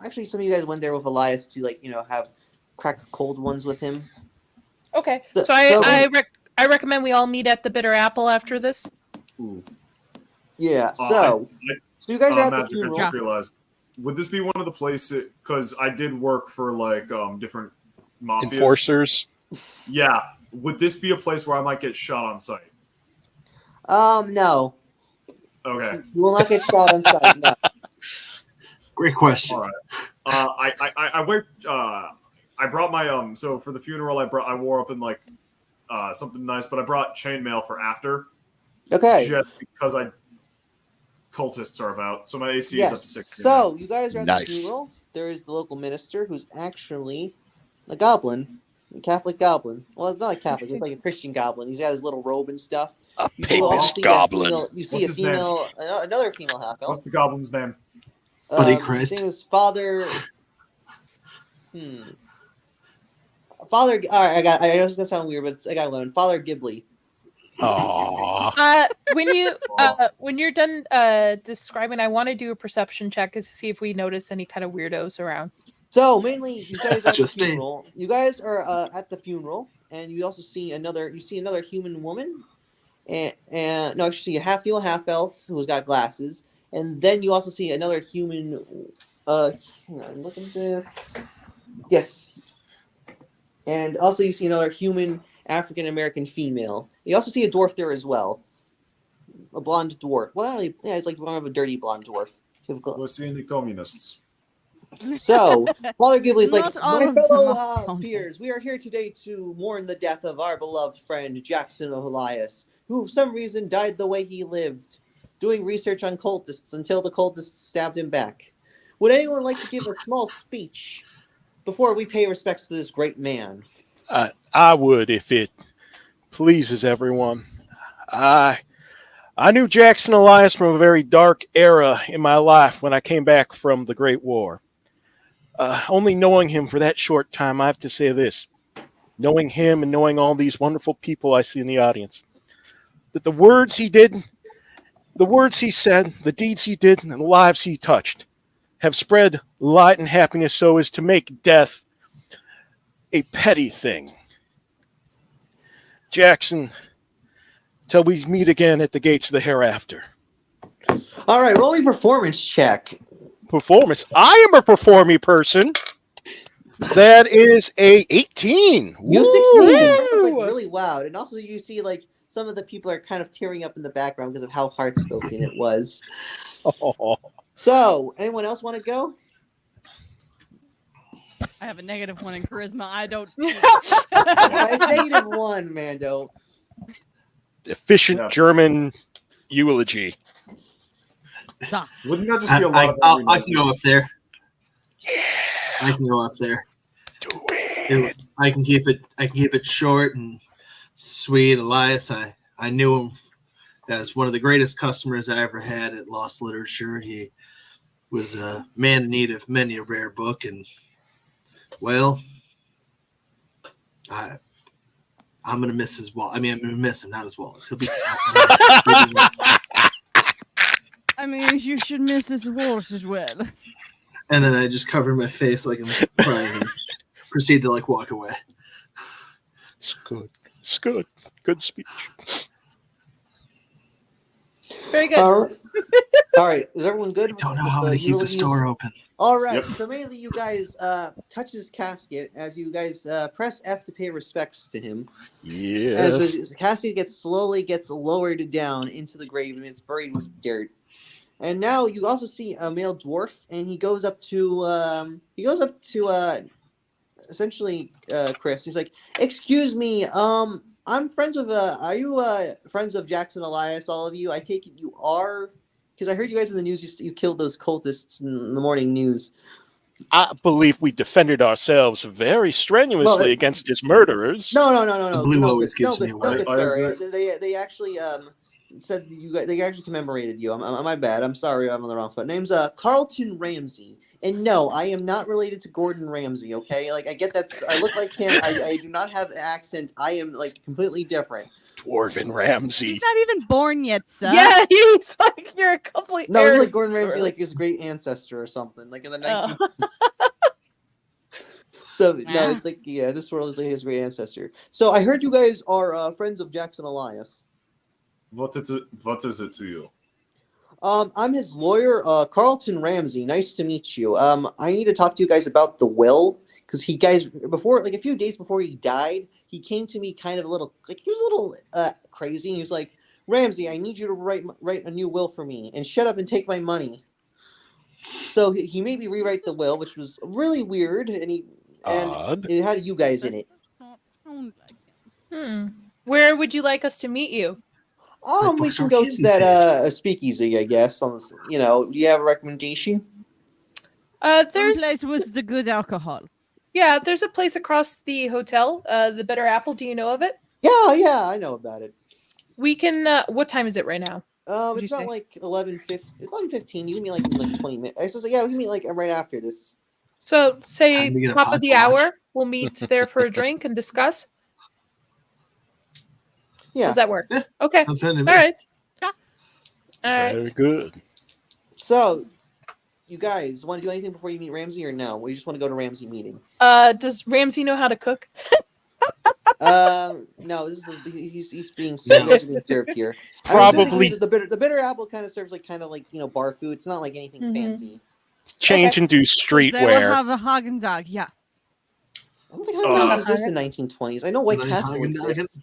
[SPEAKER 4] actually, some of you guys went there with Elias to like have crack cold ones with him.
[SPEAKER 2] Okay,
[SPEAKER 4] So-
[SPEAKER 2] so I recommend we all meet at the Bitter Apple after this.
[SPEAKER 9] Ooh.
[SPEAKER 4] Yeah.
[SPEAKER 9] Uh,
[SPEAKER 4] So you guys are at the
[SPEAKER 9] Magic, I
[SPEAKER 4] funeral.
[SPEAKER 9] just realized. Would this be one of the places? Because I did work for like different mafias.
[SPEAKER 3] Enforcers.
[SPEAKER 9] Yeah. Would this be a place where I might get shot on sight?
[SPEAKER 4] No,
[SPEAKER 9] Okay.
[SPEAKER 4] you will not get shot on sight. No.
[SPEAKER 6] Great question.
[SPEAKER 9] All right. I brought my So for the funeral, I wore up in like something nice, but I brought chainmail for after.
[SPEAKER 4] Okay.
[SPEAKER 9] Just because cultists are about, so my AC is up to
[SPEAKER 4] Yes.
[SPEAKER 9] 16.
[SPEAKER 4] So you guys are at
[SPEAKER 3] Nice.
[SPEAKER 4] the funeral. There is the local minister who's actually a goblin, a Catholic goblin. Well, it's not like Catholic; it's like a Christian goblin. He's got his little robe and stuff.
[SPEAKER 3] A
[SPEAKER 4] You do also
[SPEAKER 3] papist
[SPEAKER 4] see
[SPEAKER 3] goblin.
[SPEAKER 4] You see
[SPEAKER 9] What's
[SPEAKER 4] a
[SPEAKER 9] his name?
[SPEAKER 4] female, another female half elf.
[SPEAKER 9] What's the goblin's name?
[SPEAKER 6] Buddy Christ.
[SPEAKER 4] His name is Father. Father. All right, I was gonna sound weird, but I got one. Father Ghibli.
[SPEAKER 3] Aww.
[SPEAKER 2] When you're done describing, I want to do a perception check to see if we notice any kind of weirdos around.
[SPEAKER 4] So mainly, you guys are at the
[SPEAKER 6] Just me.
[SPEAKER 4] funeral. You guys are at the funeral, and you also see another. You see another human woman, and no, actually, see a half female, half elf who's got glasses, and then you also see another human. Hang on, look at this. Yes, and also you see another human African American female. You also see a dwarf there as well, a blonde dwarf. Well, not really, yeah, it's like more of a dirty blonde dwarf.
[SPEAKER 9] We're seeing the communists.
[SPEAKER 4] So, Father Ghibli's like,
[SPEAKER 5] Not all
[SPEAKER 4] my
[SPEAKER 5] of them
[SPEAKER 4] fellow
[SPEAKER 5] are
[SPEAKER 4] peers, we are here today to mourn the death of our beloved friend Jackson Elias, who for some reason died the way he lived, doing research on cultists until the cultists stabbed him back. Would anyone like to give a small speech before we pay respects to this great man?
[SPEAKER 3] I would if it pleases everyone. I knew Jackson Elias from a very dark era in my life when I came back from the Great War. Only knowing him for that short time, I have to say this. Knowing him and knowing all these wonderful people I see in the audience, that the words he did, the words he said, the deeds he did, and the lives he touched have spread light and happiness so as to make death a petty thing. Jackson, till we meet again at the gates of the hereafter.
[SPEAKER 4] All right, roll me performance check.
[SPEAKER 3] Performance. I am a performing person. That is a 18.
[SPEAKER 4] You
[SPEAKER 3] Woo!
[SPEAKER 4] succeed. It's like really loud, and also you see like some of the people are kind of tearing up in the background because of how heartbroken it was.
[SPEAKER 3] Oh,
[SPEAKER 4] So, anyone else want to go?
[SPEAKER 5] I have a -1 in charisma. I don't.
[SPEAKER 4] It's -1, Mando.
[SPEAKER 3] efficient
[SPEAKER 9] Yeah.
[SPEAKER 3] German eulogy.
[SPEAKER 9] Wouldn't that just be a lot of angry
[SPEAKER 6] I can go
[SPEAKER 9] noises?
[SPEAKER 6] up there. I can go up there.
[SPEAKER 3] Do it.
[SPEAKER 6] I can keep it short and sweet. Elias, I knew him as one of the greatest customers I ever had at Lost Literature. He was a man in need of many a rare book, and well, I'm gonna miss his wallet. I mean, I'm gonna miss him, not his wallet. He'll be.
[SPEAKER 5] I mean, you should miss his horse as well.
[SPEAKER 6] And then I just cover my face like I'm crying and proceed to like walk away.
[SPEAKER 3] It's good. It's good. Good speech.
[SPEAKER 2] Very good.
[SPEAKER 4] All right. Is everyone good?
[SPEAKER 6] Don't know
[SPEAKER 4] with
[SPEAKER 6] how to keep the
[SPEAKER 4] utilities?
[SPEAKER 6] store open.
[SPEAKER 4] All right.
[SPEAKER 9] Yep.
[SPEAKER 4] So mainly you guys touch his casket as you guys press F to pay respects to him.
[SPEAKER 3] Yes.
[SPEAKER 4] As the casket slowly gets lowered down into the grave and it's buried with dirt. And now you also see a male dwarf, and he goes up to essentially Chris. He's like, "Excuse me, I'm friends with are you friends of Jackson Elias? All of you? I take it you are, because I heard you guys in the news. You killed those cultists in the morning news.
[SPEAKER 3] I believe we defended ourselves very strenuously against his murderers.
[SPEAKER 4] No.
[SPEAKER 6] The blue always gives me away.
[SPEAKER 4] Good, sir. They actually said you guys. They actually commemorated you. My bad. I'm sorry. I'm on the wrong foot. Name's Carlton Ramsey. And no, I am not related to Gordon Ramsay. Okay, like I get that. I look like him. I do not have an accent. I am like completely different.
[SPEAKER 3] Dwarven Ramsey.
[SPEAKER 5] He's not even born yet, son.
[SPEAKER 2] Yeah, he's like you're a complete.
[SPEAKER 4] No, it's like Gordon Ramsay, like his great ancestor or something, like in the 19. So no, it's like this world is like his great ancestor. So I heard you guys are friends of Jackson Elias.
[SPEAKER 9] What is it to you?
[SPEAKER 4] I'm his lawyer, Carlton Ramsey. Nice to meet you. I need to talk to you guys about the will, because before, like a few days before he died, he came to me kind of a little, like he was a little crazy. He was like, "Ramsey, I need you to write a new will for me, and shut up and take my money." So he made me rewrite the will, which was really weird, and it had you guys in it.
[SPEAKER 2] Where would you like us to meet you?
[SPEAKER 4] We can go to that speakeasy, I guess. Do you have a recommendation?
[SPEAKER 2] There's
[SPEAKER 5] place with the good alcohol.
[SPEAKER 2] Yeah, there's a place across the hotel, the Better Apple. Do you know of it?
[SPEAKER 4] Yeah, I know about it.
[SPEAKER 2] We can. What time is it right now?
[SPEAKER 4] It's about like 11:15. You can meet like in like 20 minutes. I said, yeah, we can meet like right after this.
[SPEAKER 2] So say
[SPEAKER 6] to get a
[SPEAKER 2] top of the
[SPEAKER 6] podcast.
[SPEAKER 2] hour. We'll meet there for a drink and discuss.
[SPEAKER 4] Yeah.
[SPEAKER 2] Does that work?
[SPEAKER 6] Yeah.
[SPEAKER 2] Okay.
[SPEAKER 6] That's
[SPEAKER 2] All right.
[SPEAKER 5] Yeah.
[SPEAKER 2] All right.
[SPEAKER 3] Very good.
[SPEAKER 4] So, you guys want to do anything before you meet Ramsey, or no? We just want to go to Ramsey meeting.
[SPEAKER 2] Does Ramsey know how to cook?
[SPEAKER 4] No. He's being served here.
[SPEAKER 3] Probably
[SPEAKER 4] the bitter apple kind of serves like bar food. It's not like anything fancy.
[SPEAKER 3] change and do
[SPEAKER 5] They will
[SPEAKER 3] streetwear.
[SPEAKER 5] have a Hagen dog, yeah.
[SPEAKER 4] I don't think Haagen-Dazs exists in the 1920s. I know White
[SPEAKER 6] Like
[SPEAKER 4] Castle
[SPEAKER 6] Haagen-Dazs?
[SPEAKER 4] exists.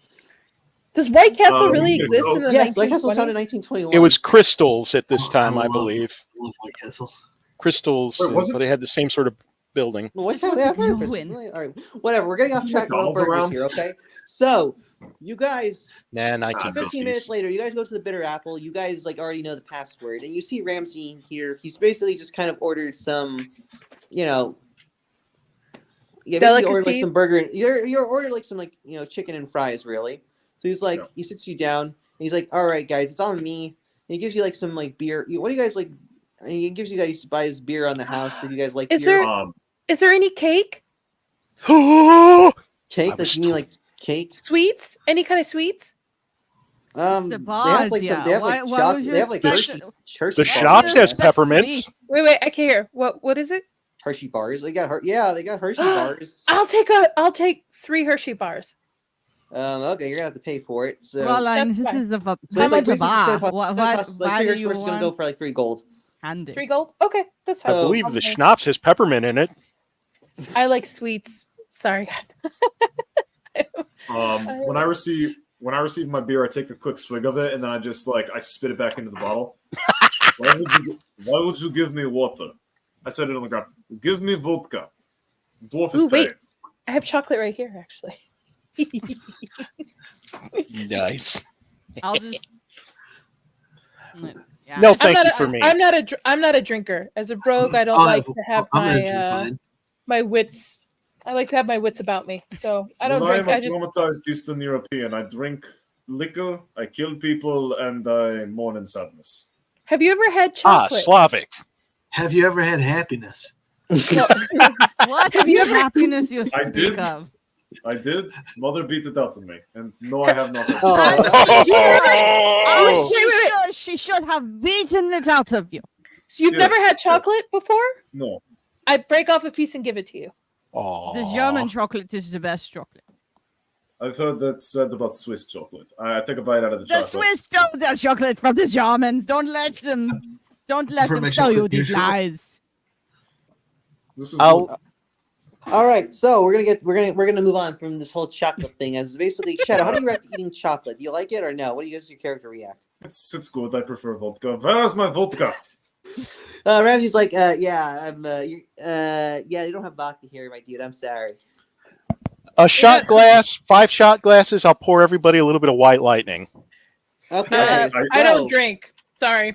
[SPEAKER 2] Does White Castle really
[SPEAKER 9] you can
[SPEAKER 2] exist
[SPEAKER 9] go-
[SPEAKER 2] in the
[SPEAKER 4] Yes, White Castle was
[SPEAKER 2] 1920s?
[SPEAKER 4] founded in 1921.
[SPEAKER 3] It was crystals at this time, I
[SPEAKER 6] love-
[SPEAKER 3] believe.
[SPEAKER 6] I love White Castle.
[SPEAKER 3] Crystals,
[SPEAKER 9] Wait, was it?
[SPEAKER 3] but they had the same sort of building.
[SPEAKER 4] Well, White
[SPEAKER 5] This
[SPEAKER 4] Castle,
[SPEAKER 5] was
[SPEAKER 4] yeah, I've heard of
[SPEAKER 5] a
[SPEAKER 4] Christmas.
[SPEAKER 5] win.
[SPEAKER 4] All right, whatever. We're getting off
[SPEAKER 9] Isn't
[SPEAKER 4] track about
[SPEAKER 9] McDonald's
[SPEAKER 4] burgers
[SPEAKER 9] around?
[SPEAKER 4] here, okay? So, you guys,
[SPEAKER 3] Nah,
[SPEAKER 4] 15 minutes
[SPEAKER 3] 1950s.
[SPEAKER 4] later, you guys go to the Bitter Apple. You guys already know the password, and you see Ramsey here. He's basically just kind of ordered some, basically ordered like some burger. You're ordered like some chicken and fries, really. So he's like, he sits you down, and he's like, "All right, guys, it's on me." And he gives you like some beer. What do you guys like? And he gives you guys buys beer on the house. If you guys like
[SPEAKER 2] Is
[SPEAKER 4] beer.
[SPEAKER 2] Is there any cake?
[SPEAKER 4] Cake?
[SPEAKER 3] I
[SPEAKER 4] Like
[SPEAKER 3] was
[SPEAKER 4] you mean like cake?
[SPEAKER 2] Sweets? Any kind of sweets?
[SPEAKER 4] They have like
[SPEAKER 5] Nadia.
[SPEAKER 4] they have like
[SPEAKER 5] Why
[SPEAKER 4] chocolate.
[SPEAKER 5] would you
[SPEAKER 4] They have like
[SPEAKER 5] expect
[SPEAKER 4] Hershey
[SPEAKER 3] The
[SPEAKER 4] bars.
[SPEAKER 3] shops has
[SPEAKER 5] That's
[SPEAKER 3] peppermints.
[SPEAKER 5] sweet.
[SPEAKER 2] Wait, I can't hear. What is it?
[SPEAKER 4] Hershey bars. They got they got Hershey bars.
[SPEAKER 2] I'll take 3 Hershey bars.
[SPEAKER 4] Okay, you're gonna have to pay for it. So,
[SPEAKER 5] Caroline,
[SPEAKER 2] That's
[SPEAKER 5] this
[SPEAKER 2] fine.
[SPEAKER 5] is a
[SPEAKER 4] so
[SPEAKER 5] this
[SPEAKER 4] it's
[SPEAKER 5] is a
[SPEAKER 4] basically
[SPEAKER 5] bar.
[SPEAKER 4] gonna
[SPEAKER 5] What
[SPEAKER 4] cost, like,
[SPEAKER 5] why
[SPEAKER 4] 3
[SPEAKER 5] do
[SPEAKER 4] Hershey
[SPEAKER 5] you
[SPEAKER 4] bars is gonna go
[SPEAKER 5] want
[SPEAKER 4] for like 3 gold.
[SPEAKER 5] handy?
[SPEAKER 2] 3 gold? Okay, that's fine.
[SPEAKER 3] I
[SPEAKER 4] So-
[SPEAKER 3] believe the schnapps has peppermint in it.
[SPEAKER 2] I like sweets. Sorry.
[SPEAKER 9] When I receive my beer, I take a quick swig of it, and then I just I spit it back into the bottle. Why would you give me water? I said it on the ground. Give me vodka. Dwarf is
[SPEAKER 2] Ooh, wait.
[SPEAKER 9] paying.
[SPEAKER 2] I have chocolate right here, actually.
[SPEAKER 3] Nice.
[SPEAKER 5] I'll just yeah.
[SPEAKER 3] No, thank you for me.
[SPEAKER 2] I'm not a drinker. As a rogue, I don't like to have
[SPEAKER 6] I'm gonna drink mine.
[SPEAKER 2] my wits. I like to have my wits about me. So I don't
[SPEAKER 9] When
[SPEAKER 2] drink.
[SPEAKER 9] I am
[SPEAKER 2] I
[SPEAKER 9] a
[SPEAKER 2] just
[SPEAKER 9] traumatized Eastern European. I drink liquor, I kill people, and I mourn in sadness.
[SPEAKER 2] have you ever had chocolate?
[SPEAKER 3] Slavic.
[SPEAKER 6] Have you ever had happiness?
[SPEAKER 5] What is the happiness you
[SPEAKER 9] I
[SPEAKER 5] speak
[SPEAKER 9] did.
[SPEAKER 5] of?
[SPEAKER 9] I did. Mother beat it out of me, and no, I have not.
[SPEAKER 3] Oh.
[SPEAKER 5] She should have beaten it out of you.
[SPEAKER 2] So you've
[SPEAKER 9] Yes,
[SPEAKER 2] never had
[SPEAKER 9] yes.
[SPEAKER 2] chocolate before?
[SPEAKER 9] No.
[SPEAKER 2] I break off a piece and give it to you.
[SPEAKER 5] The German chocolate is the best chocolate.
[SPEAKER 9] I've heard that said about Swiss chocolate. I take a bite out of the
[SPEAKER 5] The
[SPEAKER 9] chocolate.
[SPEAKER 5] Swiss stole their chocolate from the Germans. Don't let them tell you these lies.
[SPEAKER 9] This is
[SPEAKER 3] I'll-
[SPEAKER 9] good.
[SPEAKER 4] All right, so we're gonna move on from this whole chocolate thing. As basically, Shadow, how do you react to eating chocolate? Do you like it or no? What do you guys your character react?
[SPEAKER 9] It's good. I prefer vodka. Where's my vodka?
[SPEAKER 4] Ramsey's like, yeah, you don't have vodka here, my dude. I'm sorry.
[SPEAKER 3] A shot glass, 5 shot glasses. I'll pour everybody a little bit of white lightning.
[SPEAKER 4] Okay,
[SPEAKER 2] I don't drink. Sorry.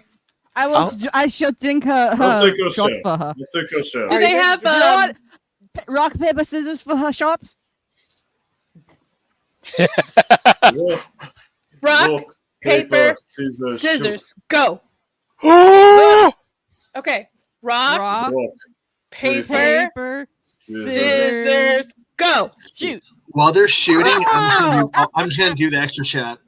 [SPEAKER 5] I should drink
[SPEAKER 9] I'll
[SPEAKER 5] her
[SPEAKER 9] take your
[SPEAKER 5] shots
[SPEAKER 9] share.
[SPEAKER 5] for her.
[SPEAKER 9] I'll take your share.
[SPEAKER 2] Do they have
[SPEAKER 5] You know what? Rock, paper, scissors for her shots?
[SPEAKER 9] Rock,
[SPEAKER 2] rock, paper,
[SPEAKER 9] scissors,
[SPEAKER 2] scissors, go. Okay. Rock, paper, scissors, go.
[SPEAKER 5] Shoot.
[SPEAKER 6] While they're shooting, I'm just gonna do the extra shot.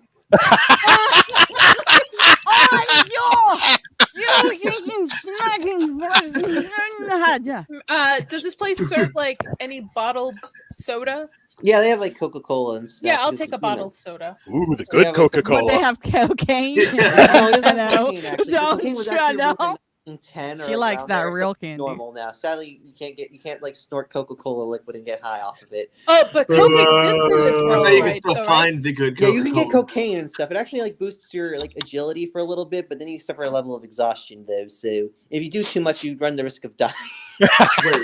[SPEAKER 2] Does this place serve like any bottled soda?
[SPEAKER 4] Yeah, they have like Coca-Cola and stuff.
[SPEAKER 2] Yeah, I'll
[SPEAKER 4] because,
[SPEAKER 2] take a bottled soda.
[SPEAKER 3] Ooh, the
[SPEAKER 4] They
[SPEAKER 3] good
[SPEAKER 4] have, like,
[SPEAKER 3] Coca-Cola.
[SPEAKER 5] But they have cocaine.
[SPEAKER 4] No, it doesn't have
[SPEAKER 5] No,
[SPEAKER 4] cocaine, actually. The
[SPEAKER 5] don't
[SPEAKER 4] cocaine was
[SPEAKER 5] you
[SPEAKER 4] actually
[SPEAKER 5] know?
[SPEAKER 4] originally in 10 or
[SPEAKER 5] She likes
[SPEAKER 4] around
[SPEAKER 5] that
[SPEAKER 4] there,
[SPEAKER 5] real
[SPEAKER 4] so it's
[SPEAKER 5] candy.
[SPEAKER 4] normal now. Sadly, you can't like snort Coca-Cola liquid and get high off of it.
[SPEAKER 2] Oh, but Coke exists in this world,
[SPEAKER 6] you can
[SPEAKER 2] right?
[SPEAKER 6] still
[SPEAKER 2] though, right?
[SPEAKER 6] find the good
[SPEAKER 4] Yeah,
[SPEAKER 6] Coca-Cola.
[SPEAKER 4] you can get cocaine and stuff. It actually like boosts your like agility for a little bit, but then you suffer a level of exhaustion though. So if you do too much, you run the risk of dying.
[SPEAKER 9] Wait,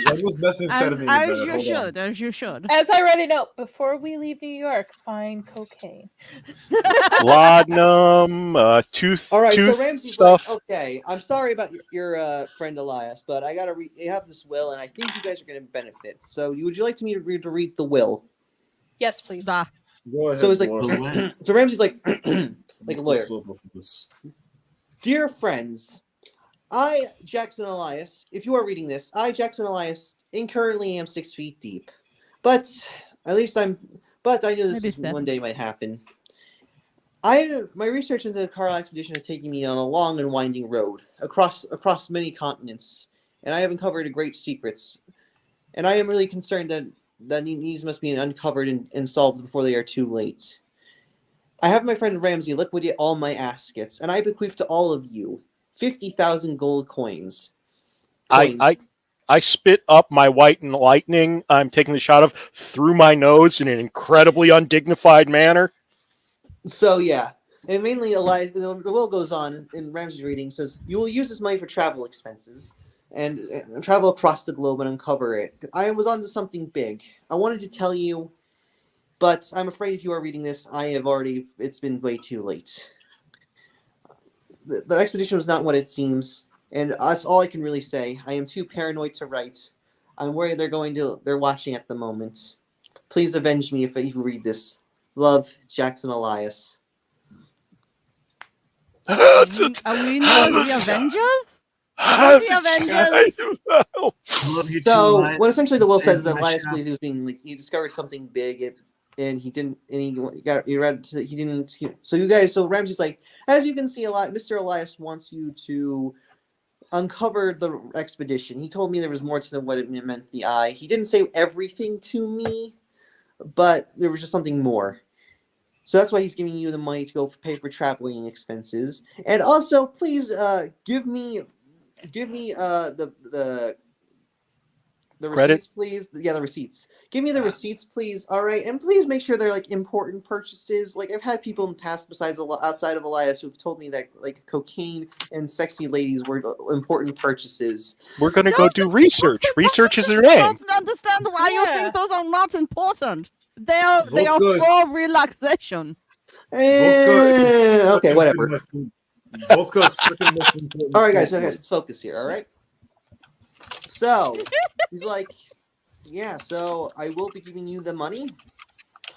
[SPEAKER 9] what was methamphetamine?
[SPEAKER 5] As you
[SPEAKER 9] Hold
[SPEAKER 5] should,
[SPEAKER 9] on.
[SPEAKER 5] as you should.
[SPEAKER 2] As I read it out, before we leave New York, find cocaine.
[SPEAKER 3] Laudanum, tooth,
[SPEAKER 4] All right,
[SPEAKER 3] tooth
[SPEAKER 4] so Ramsey's
[SPEAKER 3] stuff.
[SPEAKER 4] like, okay, I'm sorry about your friend Elias, but I gotta have this will, and I think you guys are gonna benefit. So, would you like me to read the will?
[SPEAKER 2] Yes, please.
[SPEAKER 9] Go ahead,
[SPEAKER 4] So it's like,
[SPEAKER 9] dwarf.
[SPEAKER 4] so Ramsey's like, like a lawyer.
[SPEAKER 9] Let's look for this.
[SPEAKER 4] Dear friends, I, Jackson Elias, if you are reading this, I, Jackson Elias, currently am 6 feet deep. But at least but I know this
[SPEAKER 5] Maybe
[SPEAKER 4] one day might happen. My research into the Carlisle expedition has taken me on a long and winding road across many continents, and I have uncovered great secrets. And I am really concerned that these must be uncovered and solved before they are too late. I have my friend Ramsey liquidate all my assets, and I bequeath to all of you 50,000 gold coins.
[SPEAKER 3] I spit up my white and lightning I'm taking the shot of through my nose in an incredibly undignified manner.
[SPEAKER 4] So yeah, and mainly Elias, the will goes on in Ramsey's reading says you will use this money for travel expenses and travel across the globe and uncover it. I was onto something big. I wanted to tell you, but I'm afraid if you are reading this, it's been way too late. The expedition was not what it seems, and that's all I can really say. I am too paranoid to write. I'm worried they're watching at the moment. Please avenge me if you read this. Love, Jackson Elias.
[SPEAKER 5] Are we not the Avengers? We're the Avengers.
[SPEAKER 6] Love you too,
[SPEAKER 4] So
[SPEAKER 6] Elias.
[SPEAKER 4] what essentially the will said is that
[SPEAKER 6] Nice
[SPEAKER 4] Elias
[SPEAKER 6] job.
[SPEAKER 4] believes he was being like he discovered something big and he didn't so Ramsey's like, as you can see, Mr. Elias wants you to uncover the expedition. He told me there was more to what it meant the eye. He didn't say everything to me, but there was just something more. So that's why he's giving you the money to go pay for traveling expenses. And also, please give me the
[SPEAKER 3] Credit?
[SPEAKER 4] receipts, please. Yeah, the receipts. Give me the receipts, please. All right, and please make sure they're like important purchases. Like I've had people in the past, outside of Elias, who've told me that like cocaine and sexy ladies were important purchases.
[SPEAKER 3] We're gonna go do research. Research is their
[SPEAKER 5] I
[SPEAKER 3] name.
[SPEAKER 5] don't understand why you
[SPEAKER 2] Yeah.
[SPEAKER 5] think those are not important. They are
[SPEAKER 9] Vodka is-
[SPEAKER 5] for relaxation.
[SPEAKER 4] Okay, whatever.
[SPEAKER 9] Vodka is second most important.
[SPEAKER 4] All right, guys, let's focus here. All right. So he's like, yeah. So I will be giving you the money,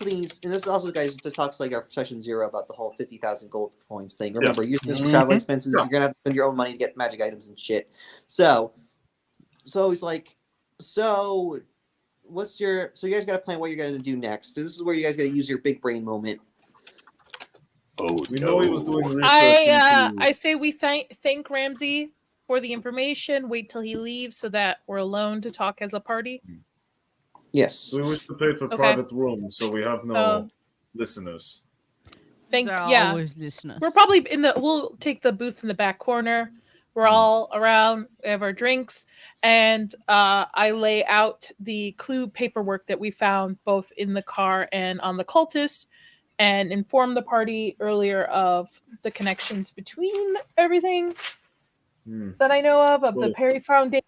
[SPEAKER 4] please. And this also, guys, just talks like our session 0 about the whole 50,000 gold coins thing. Remember, use this for travel expenses. You're gonna have to spend your own money to get magic items and shit. So he's like, so you guys got to plan what you're gonna do next. So this is where you guys got to use your big brain moment.
[SPEAKER 3] Oh
[SPEAKER 9] We know he was doing research.
[SPEAKER 2] I say we thank Ramsey for the information. Wait till he leaves so that we're alone to talk as a party.
[SPEAKER 4] Yes.
[SPEAKER 9] We wish to pay for
[SPEAKER 2] Okay.
[SPEAKER 9] private rooms, so we have no. listeners.
[SPEAKER 5] They're always listeners.
[SPEAKER 2] We're probably we'll take the booth in the back corner. We're all around, we have our drinks, and I lay out the clue paperwork that we found both in the car and on the cultists, and inform the party earlier of the connections between everything that I know of the Perry Foundation.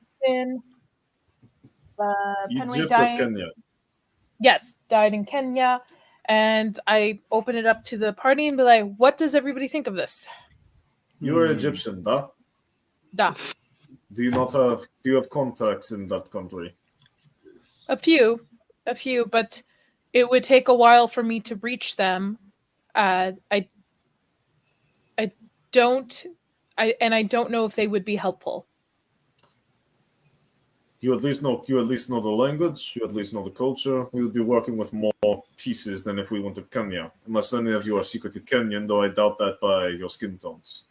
[SPEAKER 2] Penway
[SPEAKER 9] Egypt or Kenya?
[SPEAKER 2] Yes, died in Kenya. And I open it up to the party and be like, what does everybody think of this?
[SPEAKER 9] You are Egyptian, da?
[SPEAKER 2] Da.
[SPEAKER 9] Do you have contacts in that country?
[SPEAKER 2] A few, but it would take a while for me to reach them. I don't know if they would be helpful.
[SPEAKER 9] You at least know the language, you at least know the culture. We would be working with more pieces than if we went to Kenya. Unless any of you are secretly Kenyan, though I doubt that by your skin tones.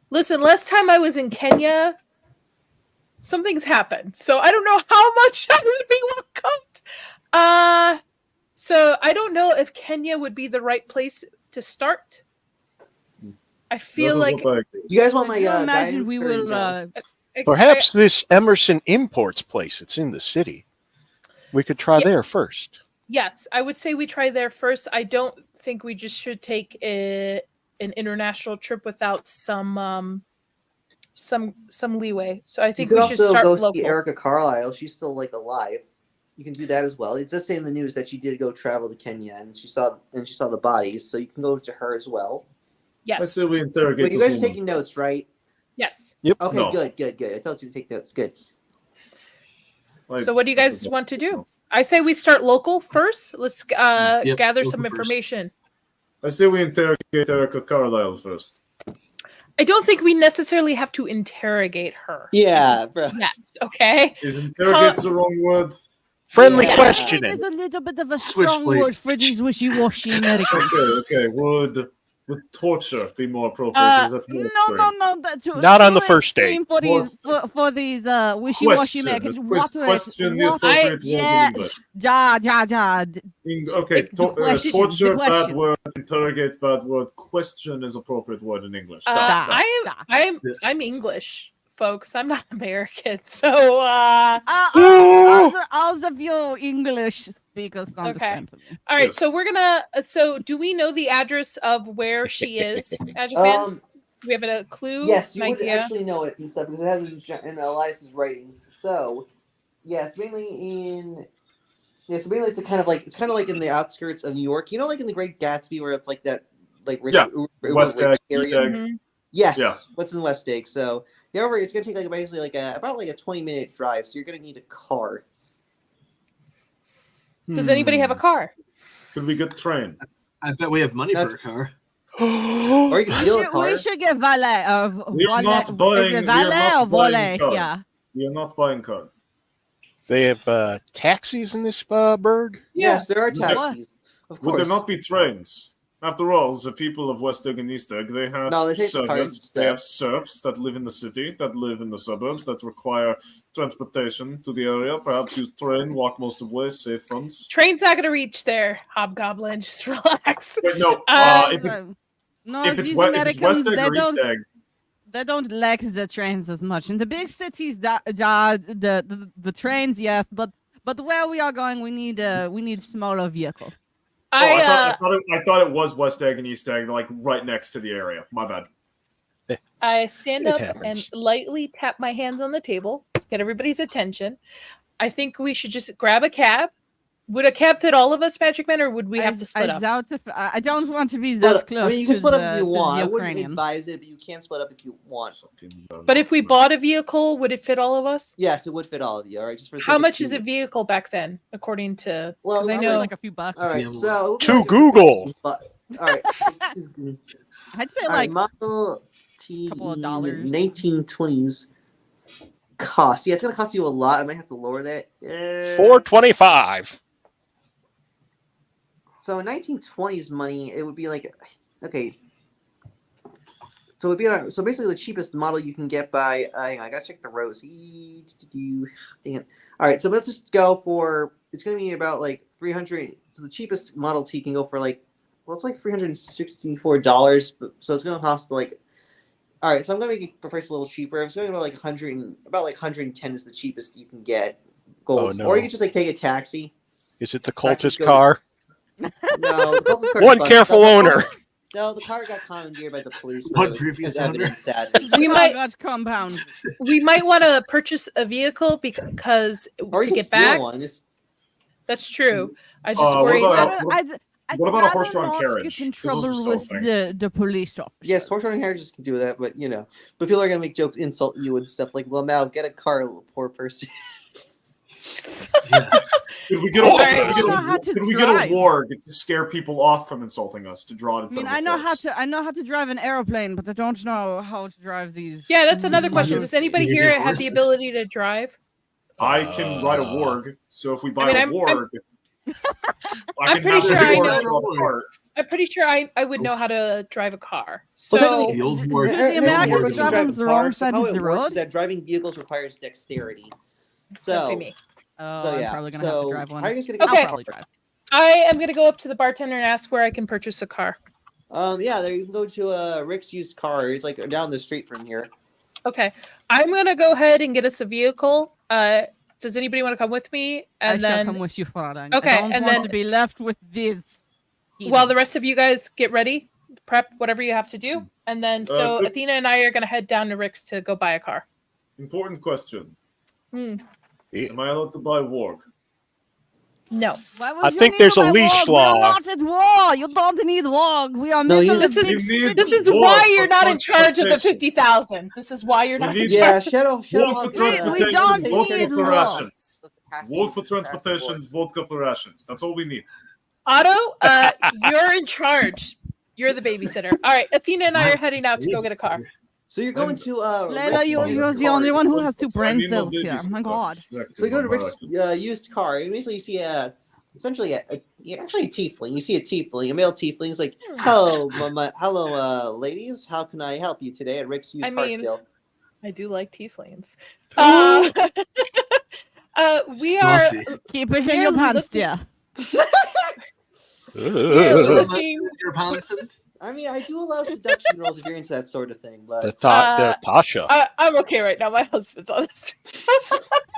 [SPEAKER 2] Listen, last time I was in Kenya, something's happened. So I don't know how much I would be welcomed. So I don't know if Kenya would be the right place to start. I feel like
[SPEAKER 4] you guys want my
[SPEAKER 5] imagine we will
[SPEAKER 3] perhaps this Emerson Imports place. It's in the city. We could try there first.
[SPEAKER 2] Yes, I would say we try there first. I don't think we just should take an international trip without some leeway. So I think
[SPEAKER 4] you
[SPEAKER 2] we
[SPEAKER 4] could
[SPEAKER 2] should
[SPEAKER 4] also
[SPEAKER 2] start
[SPEAKER 4] go
[SPEAKER 2] local.
[SPEAKER 4] see Erica Carlisle. She's still alive. You can do that as well. It does say in the news that she did go travel to Kenya and she saw the bodies, so you can go to her as well.
[SPEAKER 2] Yes.
[SPEAKER 9] I say we interrogate.
[SPEAKER 4] Wait, you guys are taking notes, right?
[SPEAKER 2] Yes.
[SPEAKER 3] Yep.
[SPEAKER 4] Okay,
[SPEAKER 9] No.
[SPEAKER 4] good. I told you to take notes. Good.
[SPEAKER 2] So what do you guys want to do? I say we start local first. Let's gather some information.
[SPEAKER 9] I say we interrogate Erica Carlisle first.
[SPEAKER 2] I don't think we necessarily have to interrogate her.
[SPEAKER 4] Yeah, bro.
[SPEAKER 2] Yes. Okay.
[SPEAKER 9] Is interrogate the wrong word?
[SPEAKER 3] Friendly
[SPEAKER 5] It
[SPEAKER 3] questioning.
[SPEAKER 5] is a little bit of a
[SPEAKER 6] Switch,
[SPEAKER 5] strong
[SPEAKER 6] please.
[SPEAKER 5] word for these wishy-washy Americans.
[SPEAKER 9] Okay. Would torture be more appropriate? Is that more extreme?
[SPEAKER 3] Not on the first date.
[SPEAKER 5] For these wishy-washy Americans.
[SPEAKER 9] Question the appropriate word in English.
[SPEAKER 5] Ja.
[SPEAKER 9] Okay,
[SPEAKER 5] question,
[SPEAKER 9] torture,
[SPEAKER 5] the
[SPEAKER 9] bad
[SPEAKER 5] question.
[SPEAKER 9] word. Interrogate, bad word. Question is appropriate word in English.
[SPEAKER 2] I'm English, folks. I'm not American. So
[SPEAKER 5] all of you English speakers understand me.
[SPEAKER 2] all right,
[SPEAKER 9] Yes.
[SPEAKER 2] so we're gonna. So, do we know the address of where she is, Magic Man? Do we have a clue?
[SPEAKER 4] Yes, you
[SPEAKER 2] an
[SPEAKER 4] would
[SPEAKER 2] idea?
[SPEAKER 4] actually know it and stuff because it has in Elias's writings. So, it's mainly it's kind of like in the outskirts of New York. You know, like in The Great Gatsby, where it's like that, rich,
[SPEAKER 9] West
[SPEAKER 4] rich
[SPEAKER 9] Egg,
[SPEAKER 4] area.
[SPEAKER 9] East Egg.
[SPEAKER 2] Mhm.
[SPEAKER 4] Yes,
[SPEAKER 9] Yeah.
[SPEAKER 4] what's in West Egg? So, it's gonna take basically about a 20-minute drive. So you're gonna need a car.
[SPEAKER 2] Does anybody have a car?
[SPEAKER 9] Could we get train?
[SPEAKER 6] I bet we have money for a car.
[SPEAKER 4] Or you can steal a car.
[SPEAKER 5] We should get valet.
[SPEAKER 9] We are not buying.
[SPEAKER 5] Is it
[SPEAKER 9] we are
[SPEAKER 5] valet
[SPEAKER 9] not
[SPEAKER 5] or valet?
[SPEAKER 9] buying car.
[SPEAKER 5] Yeah.
[SPEAKER 9] We are not buying car.
[SPEAKER 3] They have taxis in this burg?
[SPEAKER 4] Yes, there are
[SPEAKER 9] Would there-
[SPEAKER 4] taxis. Of
[SPEAKER 9] Would
[SPEAKER 4] course.
[SPEAKER 9] there not be trains? After all, the people of West Egg and East Egg, they have
[SPEAKER 4] No, they take the cars
[SPEAKER 9] servants, they
[SPEAKER 4] instead.
[SPEAKER 9] have serfs that live in the city, that live in the suburbs, that require transportation to the area. Perhaps use train, walk most of the way, save funds.
[SPEAKER 2] Train's not gonna reach there, Hobgoblin. Just relax.
[SPEAKER 9] Wait, no. If it's
[SPEAKER 5] No,
[SPEAKER 9] if it's
[SPEAKER 5] these
[SPEAKER 9] West
[SPEAKER 5] Americans,
[SPEAKER 9] Egg or East Egg,
[SPEAKER 5] they don't like the trains as much. In the big cities, the trains, yes, but where we are going, we need smaller vehicle.
[SPEAKER 9] I thought it was West Egg and East Egg, like right next to the area. My bad.
[SPEAKER 2] I stand
[SPEAKER 3] It
[SPEAKER 2] up
[SPEAKER 3] happens.
[SPEAKER 2] and lightly tap my hands on the table, get everybody's attention. I think we should just grab a cab. Would a cab fit all of us, Magic Man, or would we have to split up?
[SPEAKER 5] I don't want to be
[SPEAKER 4] But,
[SPEAKER 5] that close.
[SPEAKER 4] I mean, you can
[SPEAKER 5] to
[SPEAKER 4] split up
[SPEAKER 5] the-
[SPEAKER 4] if you
[SPEAKER 5] to
[SPEAKER 4] want.
[SPEAKER 5] the
[SPEAKER 4] I wouldn't
[SPEAKER 5] Ukrainian.
[SPEAKER 4] advise it, but you can split up if you want.
[SPEAKER 2] But if we bought a vehicle, would it fit all of us?
[SPEAKER 4] Yes, it would fit all of you. All right, just for the
[SPEAKER 2] How
[SPEAKER 4] sake of
[SPEAKER 2] much is a
[SPEAKER 4] convenience.
[SPEAKER 2] vehicle back then, according to?
[SPEAKER 4] Well,
[SPEAKER 2] Because I
[SPEAKER 4] probably
[SPEAKER 2] know
[SPEAKER 5] like a few bucks.
[SPEAKER 4] All right,
[SPEAKER 6] Yeah,
[SPEAKER 4] so
[SPEAKER 3] To Google.
[SPEAKER 4] All right.
[SPEAKER 5] I'd say
[SPEAKER 4] All
[SPEAKER 5] like
[SPEAKER 4] right, Model T
[SPEAKER 5] couple of dollars.
[SPEAKER 4] 1920s cost. Yeah, it's gonna cost you a lot. I might have to lower that.
[SPEAKER 3] $425.
[SPEAKER 4] So in 1920s money, it would be like, okay. So it'd be so basically the cheapest model you can get by. Hang on, I gotta check the rows. Dang it. All right, so let's just go for. It's gonna be about like 300. So the cheapest Model T can go for like Well, it's like $364, so it's gonna cost like. All right, so I'm gonna make the price a little cheaper. It's gonna go like 100, about like 110 is the cheapest you can get gold,
[SPEAKER 3] Oh, no.
[SPEAKER 4] or you can just like take a taxi.
[SPEAKER 3] Is it the
[SPEAKER 4] Taxis
[SPEAKER 3] cultist
[SPEAKER 4] go-
[SPEAKER 3] car?
[SPEAKER 4] No, the cultist car's
[SPEAKER 3] One
[SPEAKER 4] fun.
[SPEAKER 3] careful owner.
[SPEAKER 4] No, the car got commandeered by the police
[SPEAKER 6] One
[SPEAKER 4] for
[SPEAKER 6] previous
[SPEAKER 4] as
[SPEAKER 6] owner.
[SPEAKER 4] evidence, sadly.
[SPEAKER 2] We
[SPEAKER 5] Oh,
[SPEAKER 2] might-
[SPEAKER 5] God's compound.
[SPEAKER 2] We might want to purchase a vehicle because
[SPEAKER 4] Or you
[SPEAKER 2] to
[SPEAKER 4] can
[SPEAKER 2] get
[SPEAKER 4] steal
[SPEAKER 2] back.
[SPEAKER 4] one.
[SPEAKER 2] That's true. I just
[SPEAKER 9] What
[SPEAKER 2] worry
[SPEAKER 9] about
[SPEAKER 2] that.
[SPEAKER 9] what about a horse-drawn
[SPEAKER 5] not
[SPEAKER 9] carriage?
[SPEAKER 5] get in
[SPEAKER 9] This is
[SPEAKER 5] trouble with
[SPEAKER 9] insulting.
[SPEAKER 5] the police officer.
[SPEAKER 4] Yes, horse-riding carriages can do that, but but people are gonna make jokes, insult you and stuff like, "Well, now get a car, poor person."
[SPEAKER 9] Could we get
[SPEAKER 5] I
[SPEAKER 9] a,
[SPEAKER 5] don't know how to
[SPEAKER 9] could we get a
[SPEAKER 5] drive.
[SPEAKER 9] warg to scare people off from insulting us to draw it
[SPEAKER 5] I
[SPEAKER 9] instead
[SPEAKER 5] mean,
[SPEAKER 9] of a horse?
[SPEAKER 5] I know how to drive an aeroplane, but I don't know how to drive these.
[SPEAKER 2] Yeah, that's another question. Does anybody
[SPEAKER 6] You
[SPEAKER 2] here
[SPEAKER 6] get
[SPEAKER 2] have the
[SPEAKER 6] horses.
[SPEAKER 2] ability to drive?
[SPEAKER 9] I can ride a warg, so if we buy
[SPEAKER 2] mean,
[SPEAKER 9] a
[SPEAKER 2] I'm-
[SPEAKER 9] warg,
[SPEAKER 2] I'm
[SPEAKER 9] can
[SPEAKER 2] pretty
[SPEAKER 9] have
[SPEAKER 2] sure
[SPEAKER 9] the
[SPEAKER 2] I
[SPEAKER 9] warg
[SPEAKER 2] know-
[SPEAKER 9] draw the cart.
[SPEAKER 2] I'm pretty sure I would know how to drive a car.
[SPEAKER 4] Well,
[SPEAKER 2] So
[SPEAKER 4] technically-
[SPEAKER 6] The old
[SPEAKER 5] Does
[SPEAKER 6] war.
[SPEAKER 5] the
[SPEAKER 4] Technically,
[SPEAKER 5] Americans
[SPEAKER 4] everybody can
[SPEAKER 5] drive
[SPEAKER 4] drive
[SPEAKER 5] on
[SPEAKER 4] a
[SPEAKER 5] the
[SPEAKER 4] car,
[SPEAKER 5] wrong
[SPEAKER 4] so
[SPEAKER 5] side
[SPEAKER 4] how
[SPEAKER 5] of
[SPEAKER 4] it
[SPEAKER 5] the
[SPEAKER 4] works
[SPEAKER 5] road?
[SPEAKER 4] is that driving vehicles requires dexterity.
[SPEAKER 2] that'd
[SPEAKER 4] So,
[SPEAKER 2] be me.
[SPEAKER 5] Oh,
[SPEAKER 4] so
[SPEAKER 5] I'm
[SPEAKER 4] yeah.
[SPEAKER 5] probably gonna have to
[SPEAKER 4] So,
[SPEAKER 5] drive one.
[SPEAKER 4] how are you guys gonna
[SPEAKER 2] Okay.
[SPEAKER 4] get
[SPEAKER 5] I'll probably drive.
[SPEAKER 2] I am gonna go up to the bartender and ask where I can purchase a car.
[SPEAKER 4] Yeah, there you can go to Rick's used car. It's like down the street from here.
[SPEAKER 2] Okay, I'm gonna go ahead and get us a vehicle. Does anybody want to come with me?
[SPEAKER 5] I
[SPEAKER 2] And
[SPEAKER 5] shall
[SPEAKER 2] then,
[SPEAKER 5] come with you, Farang.
[SPEAKER 2] Okay,
[SPEAKER 5] I don't
[SPEAKER 2] and
[SPEAKER 5] want
[SPEAKER 2] then-
[SPEAKER 5] to be left with this.
[SPEAKER 2] while the rest of you guys get ready, prep whatever you have to do, and then so
[SPEAKER 9] so-
[SPEAKER 2] Athena and I are gonna head down to Rick's to go buy a car.
[SPEAKER 9] Important question.
[SPEAKER 2] Hmm.
[SPEAKER 9] Am I allowed to buy a warg?
[SPEAKER 2] No,
[SPEAKER 5] Why would
[SPEAKER 3] I
[SPEAKER 5] you
[SPEAKER 3] think
[SPEAKER 5] need
[SPEAKER 3] there's
[SPEAKER 5] to
[SPEAKER 3] a
[SPEAKER 5] buy
[SPEAKER 3] leash
[SPEAKER 5] log? We
[SPEAKER 3] law.
[SPEAKER 5] are not at war. You don't need log. We are
[SPEAKER 4] No, you-
[SPEAKER 5] mentally
[SPEAKER 2] this is
[SPEAKER 9] You need
[SPEAKER 2] this is
[SPEAKER 9] warg
[SPEAKER 2] why
[SPEAKER 9] for
[SPEAKER 2] you're not in charge of the
[SPEAKER 9] transportation.
[SPEAKER 2] 50,000. This is why you're
[SPEAKER 9] We
[SPEAKER 2] not
[SPEAKER 9] need-
[SPEAKER 2] in
[SPEAKER 4] Yeah,
[SPEAKER 2] charge.
[SPEAKER 4] ShadowHawk.
[SPEAKER 9] Vodka
[SPEAKER 5] don't
[SPEAKER 9] transportation, vodka
[SPEAKER 5] need
[SPEAKER 9] for
[SPEAKER 5] law.
[SPEAKER 9] rations. Vodka for transportation, vodka for rations. That's all we need.
[SPEAKER 2] Otto, you're in charge. You're the babysitter. All right, Athena and I are heading out to go get a car.
[SPEAKER 4] So you're going to
[SPEAKER 5] Layla,
[SPEAKER 4] Rick's
[SPEAKER 5] you're
[SPEAKER 4] used
[SPEAKER 5] the only
[SPEAKER 4] car.
[SPEAKER 5] one who has two
[SPEAKER 9] I
[SPEAKER 5] brain
[SPEAKER 9] need no
[SPEAKER 5] cells here.
[SPEAKER 9] babies.
[SPEAKER 5] My God.
[SPEAKER 9] Exactly.
[SPEAKER 4] So you go to Rick's
[SPEAKER 9] Right.
[SPEAKER 4] used car, and basically you see essentially actually a tiefling. You see a tiefling, a male tiefling. It's like, hello, ladies. How can I help you today at Rick's used
[SPEAKER 2] I
[SPEAKER 4] car
[SPEAKER 2] mean-
[SPEAKER 4] sale?
[SPEAKER 2] I do like tieflings. We are
[SPEAKER 6] Saucy.
[SPEAKER 5] Keep it in
[SPEAKER 2] You're
[SPEAKER 5] your pants,
[SPEAKER 2] looking-
[SPEAKER 5] dear.
[SPEAKER 2] we're
[SPEAKER 6] So
[SPEAKER 2] looking.
[SPEAKER 6] Your Ponson?
[SPEAKER 4] I mean, I do allow seduction rolls if you're into that sort of thing, but
[SPEAKER 3] Tasha.
[SPEAKER 2] I'm okay right now. My husband's on the street.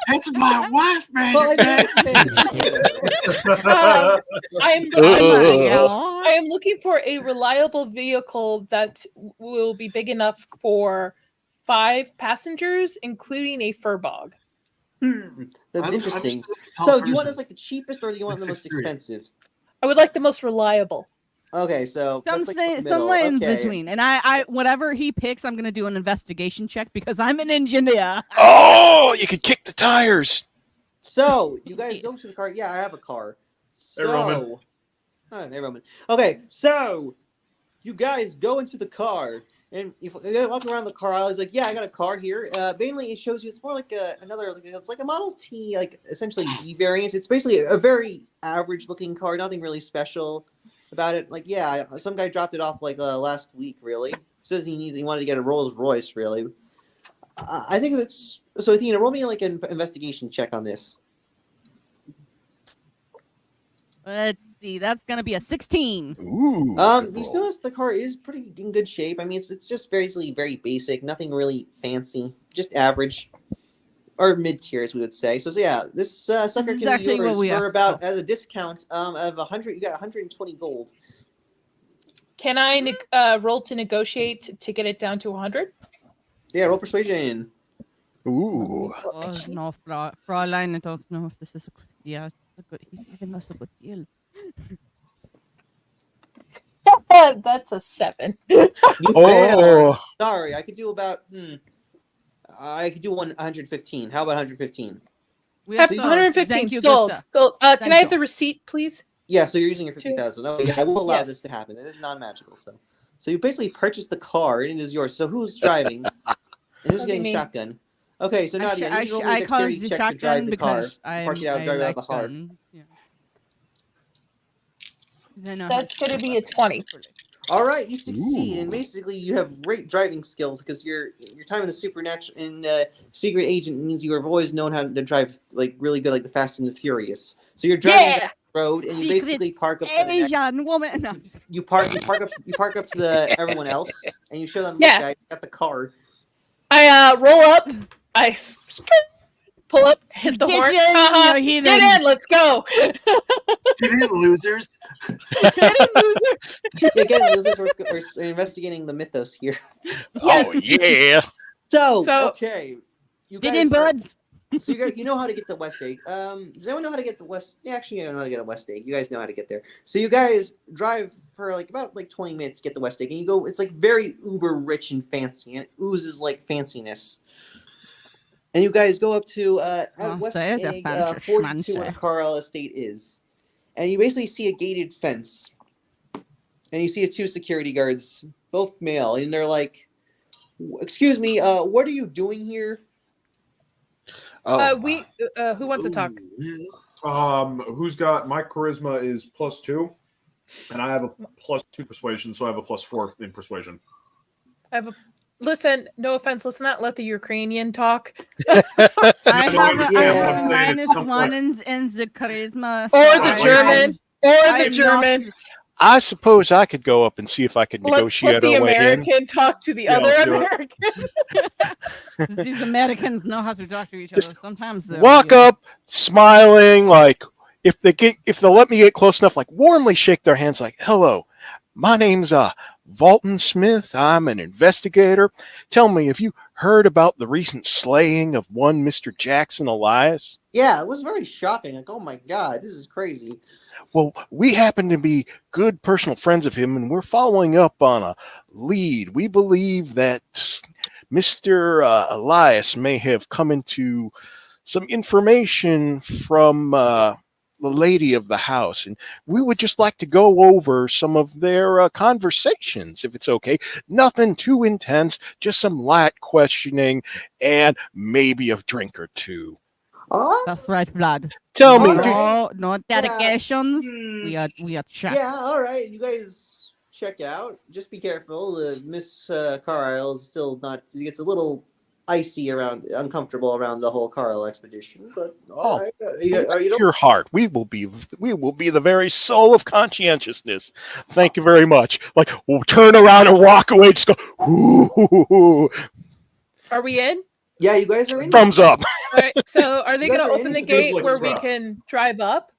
[SPEAKER 6] That's my wife, man.
[SPEAKER 4] but
[SPEAKER 2] I'm
[SPEAKER 5] Yeah.
[SPEAKER 2] I am looking for a reliable vehicle that will be big enough for 5 passengers, including a furbog.
[SPEAKER 4] That's interesting.
[SPEAKER 6] I'm
[SPEAKER 4] So, do you want us like the cheapest, or do you want the
[SPEAKER 6] Like
[SPEAKER 4] most
[SPEAKER 6] 6'3".
[SPEAKER 4] expensive?
[SPEAKER 2] I would like the most reliable.
[SPEAKER 4] Okay, so that's like the middle.
[SPEAKER 5] Somewhere in
[SPEAKER 4] Okay.
[SPEAKER 5] between. And I whatever he picks, I'm gonna do an investigation check because I'm an engineer.
[SPEAKER 3] Oh, you could kick the tires.
[SPEAKER 4] So you guys go to the car. Yeah, I have a car.
[SPEAKER 9] Hey,
[SPEAKER 4] So,
[SPEAKER 9] Roman.
[SPEAKER 4] Oh, hey, Roman. Okay, so you guys go into the car, and if you walk around the car aisle, he's like, "Yeah, I got a car here." Mainly, it shows you it's more like it's like a Model T, like essentially D variant. It's basically a very average-looking car, nothing really special about it. Like, yeah, some guy dropped it off like last week. Really, says he wanted to get a Rolls Royce. Really, I think that's so. Athena, roll me like an investigation check on this.
[SPEAKER 5] Let's see. That's gonna be a 16.
[SPEAKER 3] Ooh.
[SPEAKER 4] You notice the car is pretty in good shape. I mean, it's just basically very basic, nothing really fancy, just average or mid tier, as we would say. So yeah, this sucker
[SPEAKER 5] is
[SPEAKER 4] can be
[SPEAKER 5] exactly what
[SPEAKER 4] yours
[SPEAKER 5] we
[SPEAKER 4] for
[SPEAKER 5] asked
[SPEAKER 4] about at a discount of 100. You got 120 gold.
[SPEAKER 2] Can I roll to negotiate to get it down to 100?
[SPEAKER 4] Yeah, roll persuasion.
[SPEAKER 3] Ooh.
[SPEAKER 5] Oh, no, Fräulein, I don't know if this is a good idea. He's giving us a good deal.
[SPEAKER 2] That's a 7.
[SPEAKER 4] You failed.
[SPEAKER 3] Oh.
[SPEAKER 4] Sorry, I could do about. I could do 115. How about 115?
[SPEAKER 5] We
[SPEAKER 2] Happy
[SPEAKER 5] so-
[SPEAKER 2] 115
[SPEAKER 5] Thank you,
[SPEAKER 2] sold.
[SPEAKER 5] Gusta.
[SPEAKER 2] So, can
[SPEAKER 5] Thank
[SPEAKER 2] I have
[SPEAKER 5] you.
[SPEAKER 2] the receipt, please?
[SPEAKER 4] Yeah, so you're using your 50,000. Oh, yeah, I will allow
[SPEAKER 2] Yes.
[SPEAKER 4] this to happen. It is non-magical, so you basically purchased the car and it is yours. So who's driving? And who's
[SPEAKER 2] That'd be
[SPEAKER 4] getting
[SPEAKER 2] me.
[SPEAKER 4] shotgun? Okay, so Nadia,
[SPEAKER 5] I
[SPEAKER 4] you roll me a
[SPEAKER 5] caused
[SPEAKER 4] dexterity
[SPEAKER 5] the
[SPEAKER 4] check to drive
[SPEAKER 5] shotgun
[SPEAKER 4] the car.
[SPEAKER 5] because I
[SPEAKER 4] Park it out, drive it out of the heart.
[SPEAKER 2] That's going to be a 20.
[SPEAKER 4] All right, you succeed, and
[SPEAKER 3] Ooh.
[SPEAKER 4] basically you have great driving skills because your time in the supernatural and secret agent means you have always known how to drive like really good, like the Fast and the Furious. So you're driving.
[SPEAKER 2] Yeah!
[SPEAKER 4] road, and you
[SPEAKER 5] Secret
[SPEAKER 4] basically park up to the next.
[SPEAKER 5] Asian woman. No,
[SPEAKER 4] You park up to the everyone else, and you show them.
[SPEAKER 2] Yeah.
[SPEAKER 4] Look, guys, I got the car.
[SPEAKER 2] I roll up. I pull up, hit the
[SPEAKER 5] Get
[SPEAKER 2] horn.
[SPEAKER 5] in,
[SPEAKER 2] Uh-huh.
[SPEAKER 5] you
[SPEAKER 2] Get
[SPEAKER 5] heathens.
[SPEAKER 2] in, let's go.
[SPEAKER 6] Get in, losers.
[SPEAKER 2] Get in, losers.
[SPEAKER 4] Yeah, again, losers, we're investigating the mythos here.
[SPEAKER 10] Oh yeah.
[SPEAKER 4] So
[SPEAKER 2] So-
[SPEAKER 4] okay, you
[SPEAKER 5] Get
[SPEAKER 4] guys
[SPEAKER 5] in,
[SPEAKER 4] are-
[SPEAKER 5] buds.
[SPEAKER 4] So you know how to get the West Egg. Does anyone know how to get the West? Yeah, actually, you know how to get a West Egg. You guys know how to get there. So you guys drive for about 20 minutes to get the West Egg, and you go. It's like very uber rich and fancy, and it oozes like fanciness. And you guys go up to West
[SPEAKER 5] say it,
[SPEAKER 4] Egg
[SPEAKER 5] fancy
[SPEAKER 4] 42, where the
[SPEAKER 5] schmancy.
[SPEAKER 4] Carl estate is, and you basically see a gated fence, and you see two security guards, both male, and they're like, "Excuse me, what are you doing here?"
[SPEAKER 3] Oh,
[SPEAKER 2] Who wants to talk?
[SPEAKER 9] Who's got my charisma is +2, and I have a +2 persuasion, so I have a +4 in persuasion.
[SPEAKER 2] Listen, no offense, let's not let the Ukrainian talk.
[SPEAKER 5] I
[SPEAKER 9] No,
[SPEAKER 5] have a
[SPEAKER 4] yeah.
[SPEAKER 5] -1 in the charisma.
[SPEAKER 2] Or
[SPEAKER 5] so
[SPEAKER 2] the
[SPEAKER 5] I-
[SPEAKER 2] German. Or
[SPEAKER 5] I
[SPEAKER 2] the
[SPEAKER 5] am
[SPEAKER 2] German.
[SPEAKER 5] not-
[SPEAKER 3] I suppose I could go up and see if I could
[SPEAKER 2] Let's
[SPEAKER 3] negotiate
[SPEAKER 2] let the
[SPEAKER 3] our way in.
[SPEAKER 2] American talk to the
[SPEAKER 9] Yeah,
[SPEAKER 2] other
[SPEAKER 9] let's do it.
[SPEAKER 2] American.
[SPEAKER 5] These Americans know how to talk to each
[SPEAKER 3] Just
[SPEAKER 5] other. Sometimes they're
[SPEAKER 3] Walk
[SPEAKER 5] weird.
[SPEAKER 3] up, smiling, like if they'll let me get close enough, like warmly shake their hands, like, "Hello, my name's Valton Smith. I'm an investigator. Tell me, have you heard about the recent slaying of one Mr. Jackson Elias?"
[SPEAKER 4] Yeah, it was very shocking. Like, oh my god, this is crazy.
[SPEAKER 3] Well, we happen to be good personal friends of him, and we're following up on a lead. We believe that Mr. Elias may have come into some information from the lady of the house, and we would just like to go over some of their conversations, if it's okay. Nothing too intense, just some light questioning, and maybe a drink or two.
[SPEAKER 5] That's right, blood.
[SPEAKER 3] Tell me,
[SPEAKER 4] Alright.
[SPEAKER 5] No dedications. We are checked.
[SPEAKER 4] Yeah, all right. You guys check out. Just be careful. Miss Carlisle is still not. It gets a little icy uncomfortable around the whole Carlisle expedition. But all right. Are you
[SPEAKER 3] your heart. We will be the very soul of conscientiousness. Thank you very much. Like, we'll turn around and walk away. Just go, ooh,
[SPEAKER 2] Are we in?
[SPEAKER 4] Yeah, you guys are in.
[SPEAKER 3] thumbs up.
[SPEAKER 2] All right. So are they
[SPEAKER 4] You guys
[SPEAKER 2] going
[SPEAKER 4] are
[SPEAKER 2] to open the
[SPEAKER 4] in?
[SPEAKER 2] gate
[SPEAKER 9] Like
[SPEAKER 2] where
[SPEAKER 9] it's
[SPEAKER 2] we
[SPEAKER 9] rough.
[SPEAKER 2] can drive up?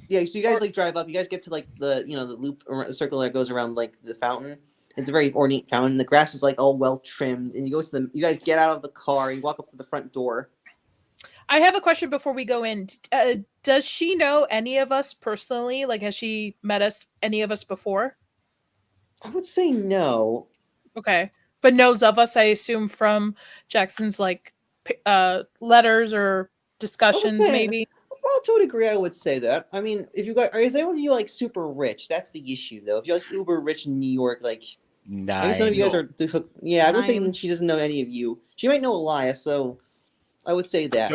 [SPEAKER 4] Yeah, so you guys drive up. You guys get to the loop circle that goes around the fountain. It's a very ornate fountain. The grass is all well trimmed, and you guys get out of the car. You walk up to the front door.
[SPEAKER 2] I have a question before we go in. Does she know any of us personally? Like, has she met any of us before?
[SPEAKER 4] I would say no.
[SPEAKER 2] Okay. But knows of us, I assume, from Jackson's letters or discussions,
[SPEAKER 4] Okay.
[SPEAKER 2] maybe.
[SPEAKER 4] Well, to a degree, I would say that. I mean, if you guys is anyone of you super rich? That's the issue, though. If you're uber rich in New York, I guess none of you guys are. Yeah, I would say
[SPEAKER 5] Nine.
[SPEAKER 4] she doesn't know any of you. She might know Elias, so I would say that.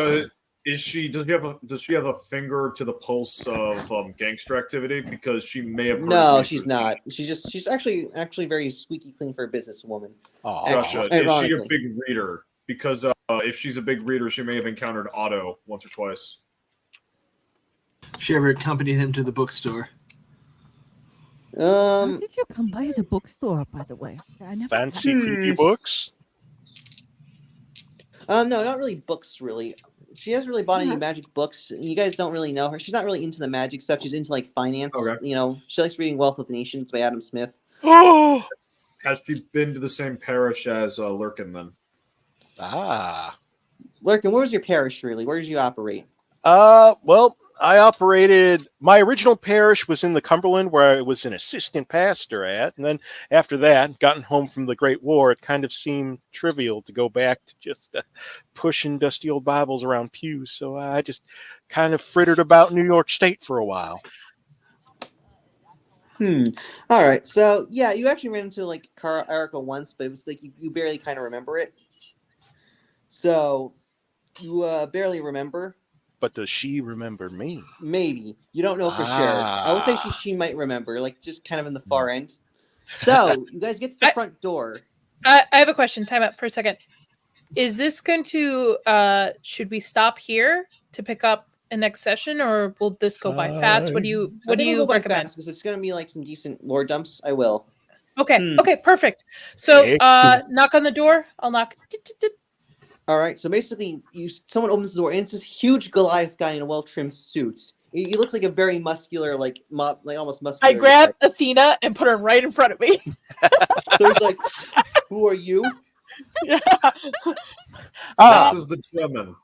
[SPEAKER 9] Does she have a finger to the pulse of gangster activity? Because she may have. Heard
[SPEAKER 4] No,
[SPEAKER 9] of
[SPEAKER 4] she's
[SPEAKER 9] research.
[SPEAKER 4] not. She's actually very squeaky clean for a businesswoman.
[SPEAKER 3] Aw.
[SPEAKER 9] Gotcha. Is she
[SPEAKER 4] Ironically.
[SPEAKER 9] a big reader? Because if she's a big reader, she may have encountered Otto once or twice.
[SPEAKER 6] She ever accompanied him to the bookstore?
[SPEAKER 5] How did you come by the bookstore, by the way? I never
[SPEAKER 3] Fancy creepy books.
[SPEAKER 4] No, not really books. Really, she hasn't really bought any magic books. You guys don't really know her. She's not really into the magic stuff. She's into finance.
[SPEAKER 9] Okay.
[SPEAKER 4] She likes reading Wealth of Nations by Adam Smith.
[SPEAKER 3] Oh,
[SPEAKER 9] Has she been to the same parish as Lurkin then?
[SPEAKER 4] Lurkin, where was your parish really? Where did you operate?
[SPEAKER 3] Well, I operated. My original parish was in the Cumberland, where I was an assistant pastor at, and then after that, gotten home from the Great War, it kind of seemed trivial to go back to just pushing dusty old Bibles around pews. So I just kind of frittered about New York State for a while.
[SPEAKER 4] All right. So yeah, you actually ran into Erica once, but it was you barely kind of remember it. So you barely remember.
[SPEAKER 3] But does she remember me?
[SPEAKER 4] Maybe. You don't know for sure. I would say she might remember, just kind of in the far end. So you guys get to the front door.
[SPEAKER 2] I have a question. Time out for a second. Is this going to should we stop here to pick up next session, or will this go by fast? What do you
[SPEAKER 4] I think it'll go by
[SPEAKER 2] recommend?
[SPEAKER 4] fast because it's going to be like some decent lore dumps. I will.
[SPEAKER 2] Okay. Okay. Perfect. So,
[SPEAKER 3] Excellent.
[SPEAKER 2] knock on the door. I'll knock.
[SPEAKER 4] All right. So basically, someone opens the door, and it's this huge Goliath guy in a well-trimmed suit. He looks like a very muscular, like almost muscular.
[SPEAKER 2] I grab Athena and put her right in front of me.
[SPEAKER 4] So he's like, "Who are you?"
[SPEAKER 2] Yeah.
[SPEAKER 9] That is the German.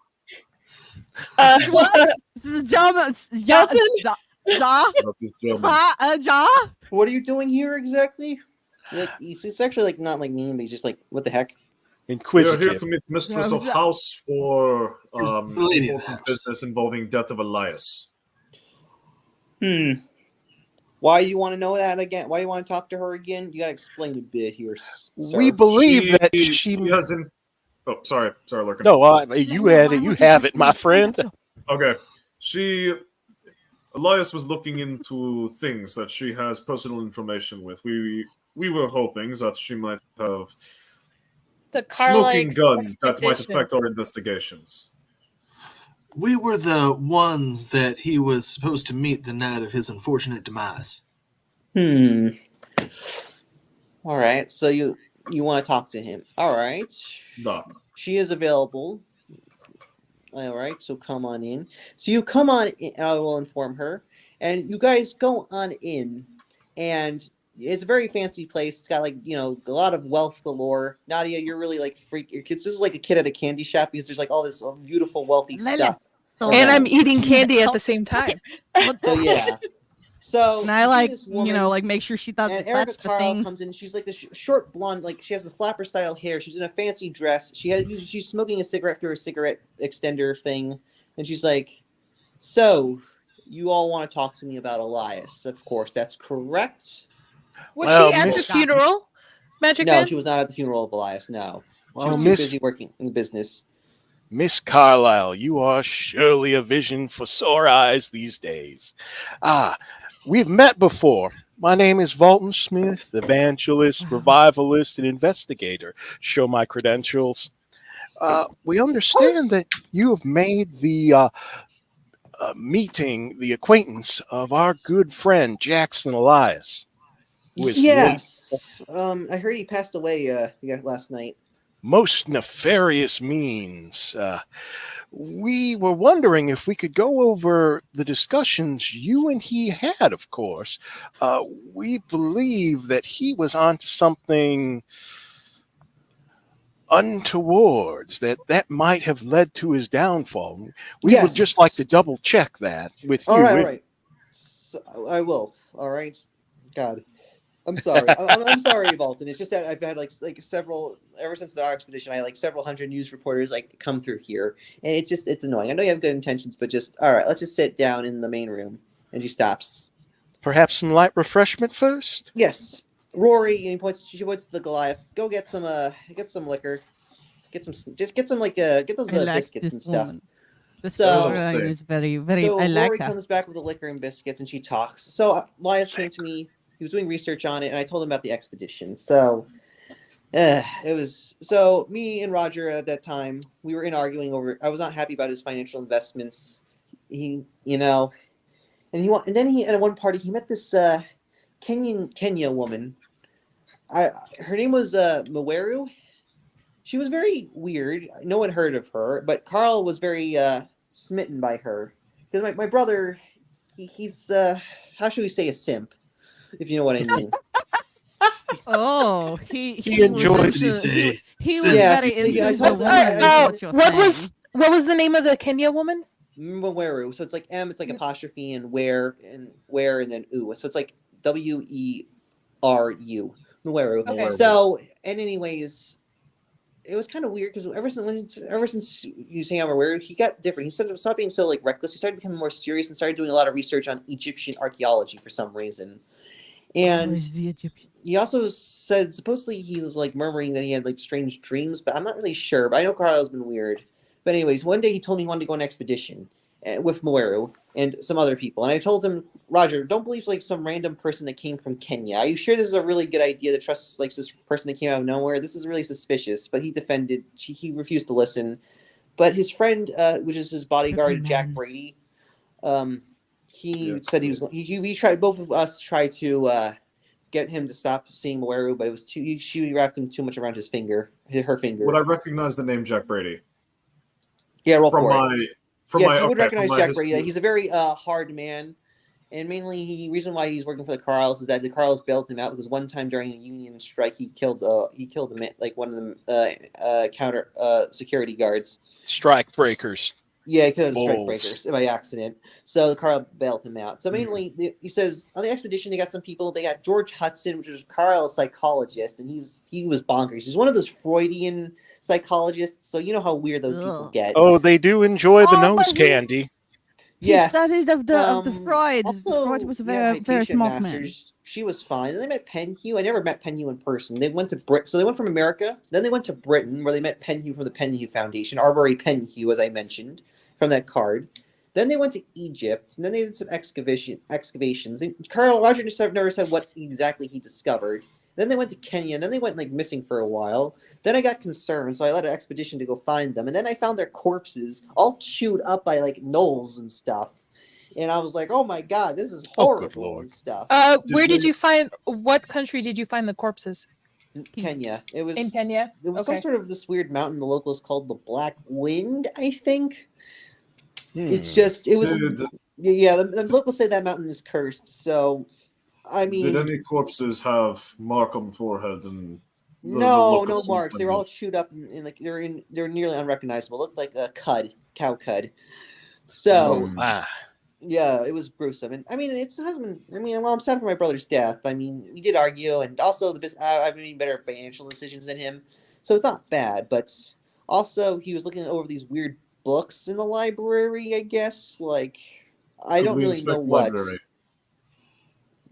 [SPEAKER 5] What? This is the German. Ja.
[SPEAKER 9] That is German.
[SPEAKER 5] Ja.
[SPEAKER 4] What are you doing here exactly? Like, it's actually like not like mean, but he's just like, what the heck?
[SPEAKER 9] We are
[SPEAKER 3] Inquisitive.
[SPEAKER 9] here to meet Mistress of House for
[SPEAKER 6] lady of the
[SPEAKER 9] important
[SPEAKER 6] house.
[SPEAKER 9] business involving death of Elias.
[SPEAKER 4] Why do you want to know that again? Why do you want to talk to her again? You got to explain a bit here. Sir.
[SPEAKER 3] We believe that she
[SPEAKER 9] has in. Oh, sorry, Lurkin.
[SPEAKER 3] No, you had it. You have it, my friend.
[SPEAKER 9] Okay, Elias was looking into things that she has personal information with. We were hoping that she might have
[SPEAKER 2] The
[SPEAKER 9] smoking
[SPEAKER 2] Carlisle
[SPEAKER 9] gun that might
[SPEAKER 2] expedition.
[SPEAKER 9] affect our investigations.
[SPEAKER 6] We were the ones that he was supposed to meet the night of his unfortunate demise.
[SPEAKER 4] All right. So you want to talk to him? All right.
[SPEAKER 9] No.
[SPEAKER 4] She is available. All right. So come on in. So you come on in. I will inform her, and you guys go on in, and it's a very fancy place. It's got like a lot of wealth galore. Nadia, you're really like freak. This is like a kid at a candy shop because there's like all this beautiful, wealthy stuff.
[SPEAKER 2] And I'm eating candy at the same time.
[SPEAKER 4] So yeah. So
[SPEAKER 5] And I
[SPEAKER 4] you see
[SPEAKER 5] like,
[SPEAKER 4] this woman,
[SPEAKER 5] like make sure she thought
[SPEAKER 4] and
[SPEAKER 5] that
[SPEAKER 4] Erica
[SPEAKER 5] that's the
[SPEAKER 4] Carl
[SPEAKER 5] things.
[SPEAKER 4] comes in. She's like this short blonde, like she has the flapper style hair. She's in a fancy dress. She's smoking a cigarette through a cigarette extender thing, and she's like, "So, you all want to talk to me about Elias? Of course, that's correct."
[SPEAKER 2] Was
[SPEAKER 3] Well,
[SPEAKER 2] she at the
[SPEAKER 3] Miss-
[SPEAKER 2] funeral? Magic
[SPEAKER 4] No,
[SPEAKER 2] Man?
[SPEAKER 4] she was not at the funeral of Elias. No, she
[SPEAKER 3] Well,
[SPEAKER 4] was too
[SPEAKER 3] Miss-
[SPEAKER 4] busy working in the business.
[SPEAKER 3] Miss Carlyle, you are surely a vision for sore eyes these days. We've met before. My name is Valton Smith, evangelist, revivalist, and investigator. Show my credentials. We understand that you have made the meeting, the acquaintance of our good friend Jackson Elias. who is late.
[SPEAKER 4] Yes. I heard he passed away last night.
[SPEAKER 3] Most nefarious means. We were wondering if we could go over the discussions you and he had, of course. We believe that he was onto something untowards, that might have led to his downfall. We would just like to double check that with you.
[SPEAKER 4] All right. So, I will. All right. God. I'm sorry. I'm sorry, Valton. It's just that I've had like several ever since the expedition. I had several hundred news reporters come through here, and it's annoying. I know you have good intentions, but just all right. Let's just sit down in the main room. And she stops.
[SPEAKER 3] Perhaps some light refreshment first.
[SPEAKER 4] Yes, Rory. And she points to the Goliath. Go get some liquor. Get those biscuits and stuff.
[SPEAKER 5] So is very, very.
[SPEAKER 4] So
[SPEAKER 5] I like
[SPEAKER 4] Rory
[SPEAKER 5] that.
[SPEAKER 4] comes back with the liquor and biscuits, and she talks. So Elias came to me. He was doing research on it, and I told him about the expedition. So me and Roger at that time, we were arguing over. I was not happy about his financial investments. And then at one party he met this Kenya woman. Her name was Mweru. She was very weird. No one heard of her, but Carl was very smitten by her because my brother, he's how should we say, a simp, if you know what I mean.
[SPEAKER 5] Oh, he
[SPEAKER 3] enjoys
[SPEAKER 5] was
[SPEAKER 6] it.
[SPEAKER 5] He was
[SPEAKER 4] Yes,
[SPEAKER 5] very into
[SPEAKER 4] I
[SPEAKER 5] the
[SPEAKER 4] told-
[SPEAKER 5] woman.
[SPEAKER 4] I-
[SPEAKER 5] is
[SPEAKER 4] I-
[SPEAKER 5] what you're
[SPEAKER 2] What
[SPEAKER 5] saying.
[SPEAKER 2] was the name of the Kenya woman?
[SPEAKER 4] Mweru. So it's like M, it's like apostrophe and where and then U. So it's like WERU. Mweru.
[SPEAKER 2] Okay.
[SPEAKER 4] So, and anyways, it was kind of weird because ever since you was hanging out with Mweru, he got different. He stopped being so reckless. He started becoming more serious and started doing a lot of research on Egyptian archaeology for some reason. And
[SPEAKER 5] Always the Egyptian.
[SPEAKER 4] he also said supposedly he was murmuring that he had strange dreams, but I'm not really sure. But I know Carlisle's been weird. But anyways, one day he told me he wanted to go on an expedition with Mweru and some other people, and I told him, Roger, don't believe some random person that came from Kenya. Are you sure this is a really good idea to trust this person that came out of nowhere? This is really suspicious. But he defended. He refused to listen. But his friend, which is his bodyguard, Jack Brady, He said he was. We tried. Both of us tried to get him to stop seeing Moeru, but it was too. She wrapped him too much around his finger, her finger.
[SPEAKER 9] Would I recognize the name Jack Brady?
[SPEAKER 4] Yeah, roll
[SPEAKER 9] from
[SPEAKER 4] for
[SPEAKER 9] my.
[SPEAKER 4] it.
[SPEAKER 9] From
[SPEAKER 4] yes,
[SPEAKER 9] my,
[SPEAKER 4] you would
[SPEAKER 9] okay,
[SPEAKER 4] recognize
[SPEAKER 9] from
[SPEAKER 4] Jack
[SPEAKER 9] history.
[SPEAKER 4] Brady. He's a very hard man, and mainly the reason why he's working for the Carls is that the Carls bailed him out because one time during a Union strike he killed a man, like one of the counter security guards.
[SPEAKER 3] Strike breakers.
[SPEAKER 4] Yeah, he killed
[SPEAKER 3] Bulls.
[SPEAKER 4] strike breakers by accident. So the Carl bailed him out. So mainly, he says on the expedition they got some people. They got George Hudson, which was Carl's psychologist, and he was bonkers. He's one of those Freudian psychologists. So you know how weird those people get.
[SPEAKER 3] Oh, they do enjoy the nose
[SPEAKER 5] but he-
[SPEAKER 3] candy.
[SPEAKER 4] Yes.
[SPEAKER 5] Studies of the Freud.
[SPEAKER 4] Also,
[SPEAKER 5] Freud was a
[SPEAKER 4] yeah,
[SPEAKER 5] very
[SPEAKER 4] Hypatia
[SPEAKER 5] smart man.
[SPEAKER 4] Masters, she was fine. Then they met Penhew. I never met Penhew in person. They went to so they went from America. Then they went to Britain, where they met Penhew from the Penhew Foundation, Arbery Penhew, as I mentioned from that card. Then they went to Egypt, and then they did some excavations. And Roger never said what exactly he discovered. Then they went to Kenya, and then they went missing for a while. Then I got concerned, so I led an expedition to go find them. And then I found their corpses all chewed up by gnolls and stuff. And I was like, "Oh my god, this is horrible and stuff."
[SPEAKER 2] What country did you find the corpses?
[SPEAKER 4] Kenya. It was
[SPEAKER 2] in Kenya.
[SPEAKER 4] It was some
[SPEAKER 2] Okay.
[SPEAKER 4] sort of this weird mountain the locals called the Black Wind, I think. It's just it was the locals say that mountain is cursed. So I mean,
[SPEAKER 9] did any corpses have mark on the forehead and?
[SPEAKER 4] No marks. They were all chewed up and they're nearly unrecognizable. Looked like a cow cud. So yeah, it was gruesome. And I mean, I'm sad for my brother's death. I mean, we did argue, and also I've made better financial decisions than him, so it's not bad. But also, he was looking over these weird books in the library. I guess I don't really know what.
[SPEAKER 9] Library?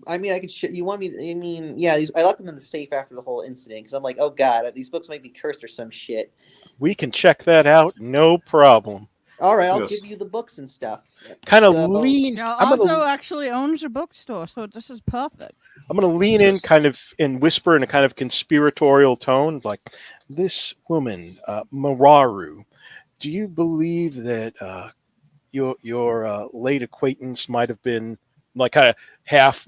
[SPEAKER 4] I mean, I could. You want me? Yeah. I locked them in the safe after the whole incident because I'm like, oh god, these books might be cursed or some shit.
[SPEAKER 3] We can check that out, no problem.
[SPEAKER 4] All right, I'll give you the books and stuff.
[SPEAKER 3] Kind of lean.
[SPEAKER 5] Yeah,
[SPEAKER 3] I'm
[SPEAKER 5] also
[SPEAKER 3] gonna,
[SPEAKER 5] actually owns a bookstore, so this is perfect.
[SPEAKER 3] I'm gonna lean in, kind of, and whisper in a kind of conspiratorial tone, like, "This woman, Mararu, do you believe that your late acquaintance might have been kind of half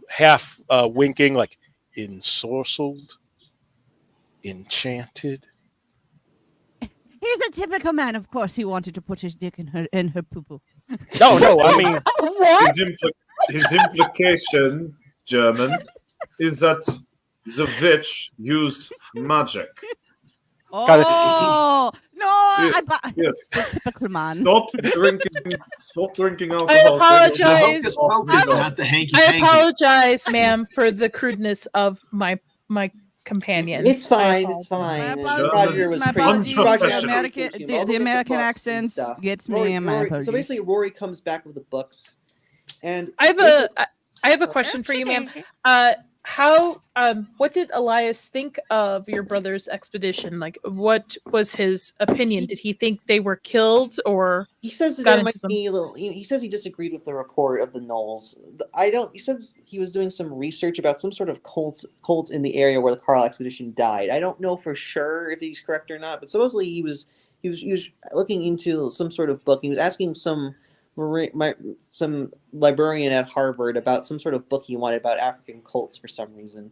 [SPEAKER 3] winking, like ensorcelled, enchanted?"
[SPEAKER 5] He's a typical man. Of course, he wanted to put his dick in her poo-poo.
[SPEAKER 3] No, I mean,
[SPEAKER 9] His implication, German, is that the witch used magic.
[SPEAKER 5] Oh no!
[SPEAKER 9] Yes.
[SPEAKER 5] Typical man.
[SPEAKER 9] Stop drinking alcohol.
[SPEAKER 2] I apologize.
[SPEAKER 6] I
[SPEAKER 2] apologize, ma'am, for the crudeness of my companion.
[SPEAKER 4] It's fine. It's fine. Roger was pretty.
[SPEAKER 5] The American accents gets me, and my apologies.
[SPEAKER 4] So basically, Rory comes back with the books, and
[SPEAKER 2] I have a question for you, ma'am. What did Elias think of your brother's expedition? What was his opinion? Did he think they were killed, or
[SPEAKER 4] he says that there might be a little? He says he disagreed with the report of the gnolls. He said he was doing some research about some sort of cult in the area where the Carl expedition died. I don't know for sure if he's correct or not, but supposedly he was looking into some sort of book. He was asking some librarian at Harvard about some sort of book he wanted about African cults for some reason.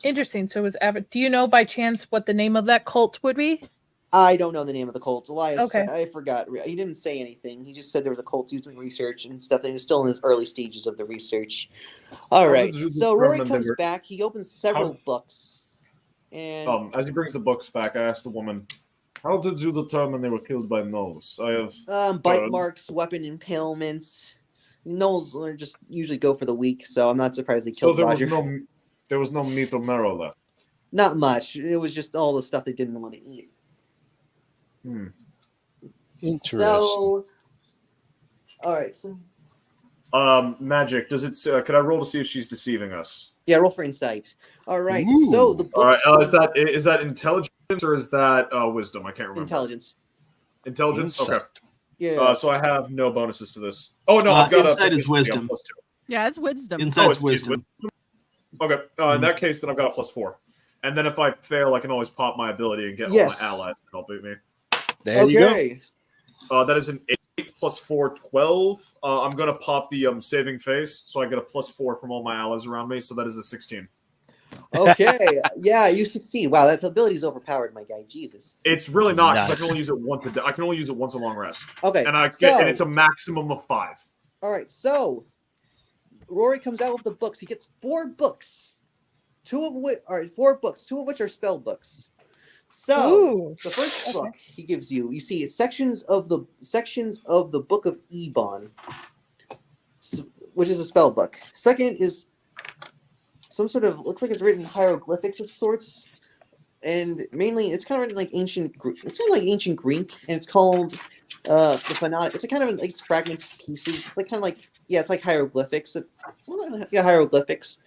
[SPEAKER 2] Interesting. So it was do you know by chance what the name of that cult would be?
[SPEAKER 4] I don't know the name of the cult. Elias,
[SPEAKER 2] okay.
[SPEAKER 4] I forgot. He didn't say anything. He just said there was a cult. He was doing research and stuff, and he was still in his early stages of the research. All right. So Rory comes back. He opens several books. And
[SPEAKER 9] as he brings the books back, I asked the woman, "How did you determine they were killed by gnolls?" I have
[SPEAKER 4] bite marks, weapon impalements. Gnolls just usually go for the weak, so I'm not surprised they killed Roger.
[SPEAKER 9] There was no meat or marrow left.
[SPEAKER 4] Not much. It was just all the stuff they didn't want to eat.
[SPEAKER 3] Interesting.
[SPEAKER 4] So, all right. So,
[SPEAKER 9] magic. Does it? Could I roll to see if she's deceiving us?
[SPEAKER 4] Yeah, roll for insight. All right.
[SPEAKER 3] Ooh.
[SPEAKER 4] So the books.
[SPEAKER 9] All right. Is that intelligence or is that wisdom? I can't remember.
[SPEAKER 4] Intelligence.
[SPEAKER 9] Intelligence.
[SPEAKER 3] Insight.
[SPEAKER 9] Okay.
[SPEAKER 4] Yeah.
[SPEAKER 9] So I have no bonuses to this. Oh no, I've got
[SPEAKER 6] insight is wisdom.
[SPEAKER 5] Yeah, it's wisdom.
[SPEAKER 6] Insight's wisdom.
[SPEAKER 9] Okay. In that case, then I've got a +4. And then if I fail, I can always pop my ability and get all my allies to help beat me.
[SPEAKER 3] There you go.
[SPEAKER 9] That is an 8 8 plus 4, 12. I'm going to pop the saving face, so I get a +4 from all my allies around me, so that is a 16.
[SPEAKER 4] Okay, yeah, you succeed. Wow, that ability is overpowered, my guy. Jesus.
[SPEAKER 9] It's really not, because I
[SPEAKER 3] Nice.
[SPEAKER 9] can only use it once a day. I can only use it once a long rest.
[SPEAKER 4] Okay,
[SPEAKER 9] And and it's a maximum of 5.
[SPEAKER 4] All right, so Rory comes out with the books. He gets 4 books, 4 books, 2 of which are spell books. So
[SPEAKER 2] Ooh.
[SPEAKER 4] the first book he gives you, you see sections of the Book of Ebon, which is a spell book. Second is some sort of, looks like it's written in hieroglyphics of sorts, and mainly it's kind of written like ancient Greek, and it's called the Fanatic. It's a kind of like it's fragmented pieces. It's like kind of like, yeah, it's like hieroglyphics. Hieroglyphics,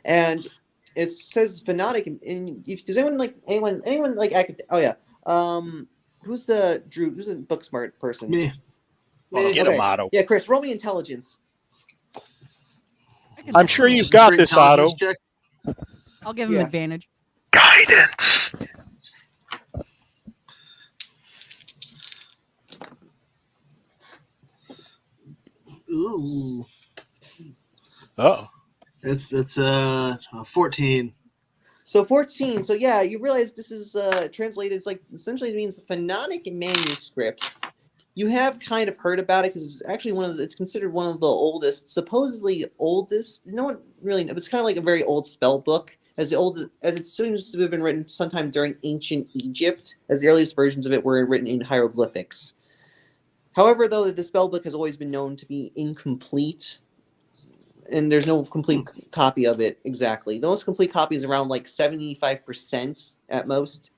[SPEAKER 4] and it says Fanatic. And does anyone like who's the book smart person?
[SPEAKER 6] Me.
[SPEAKER 3] Get him, Otto.
[SPEAKER 4] Yeah, Chris, roll me intelligence.
[SPEAKER 3] I'm sure you've
[SPEAKER 6] Just
[SPEAKER 3] got
[SPEAKER 6] straight
[SPEAKER 3] this, Otto.
[SPEAKER 6] intelligence check.
[SPEAKER 5] I'll give him
[SPEAKER 4] Yeah.
[SPEAKER 5] advantage.
[SPEAKER 10] Guidance.
[SPEAKER 6] Ooh,
[SPEAKER 3] Oh.
[SPEAKER 6] it's 14.
[SPEAKER 4] So 14. So yeah, you realize this is translated. It's like essentially it means phonetic manuscripts. You have kind of heard about it because it's actually it's considered one of the oldest, supposedly oldest. No one really knows. It's kind of like a very old spell book, as it seems to have been written sometime during ancient Egypt, as the earliest versions of it were written in hieroglyphics. However, though, the spell book has always been known to be incomplete, and there's no complete copy of it exactly. The most complete copy is around like 75% at most.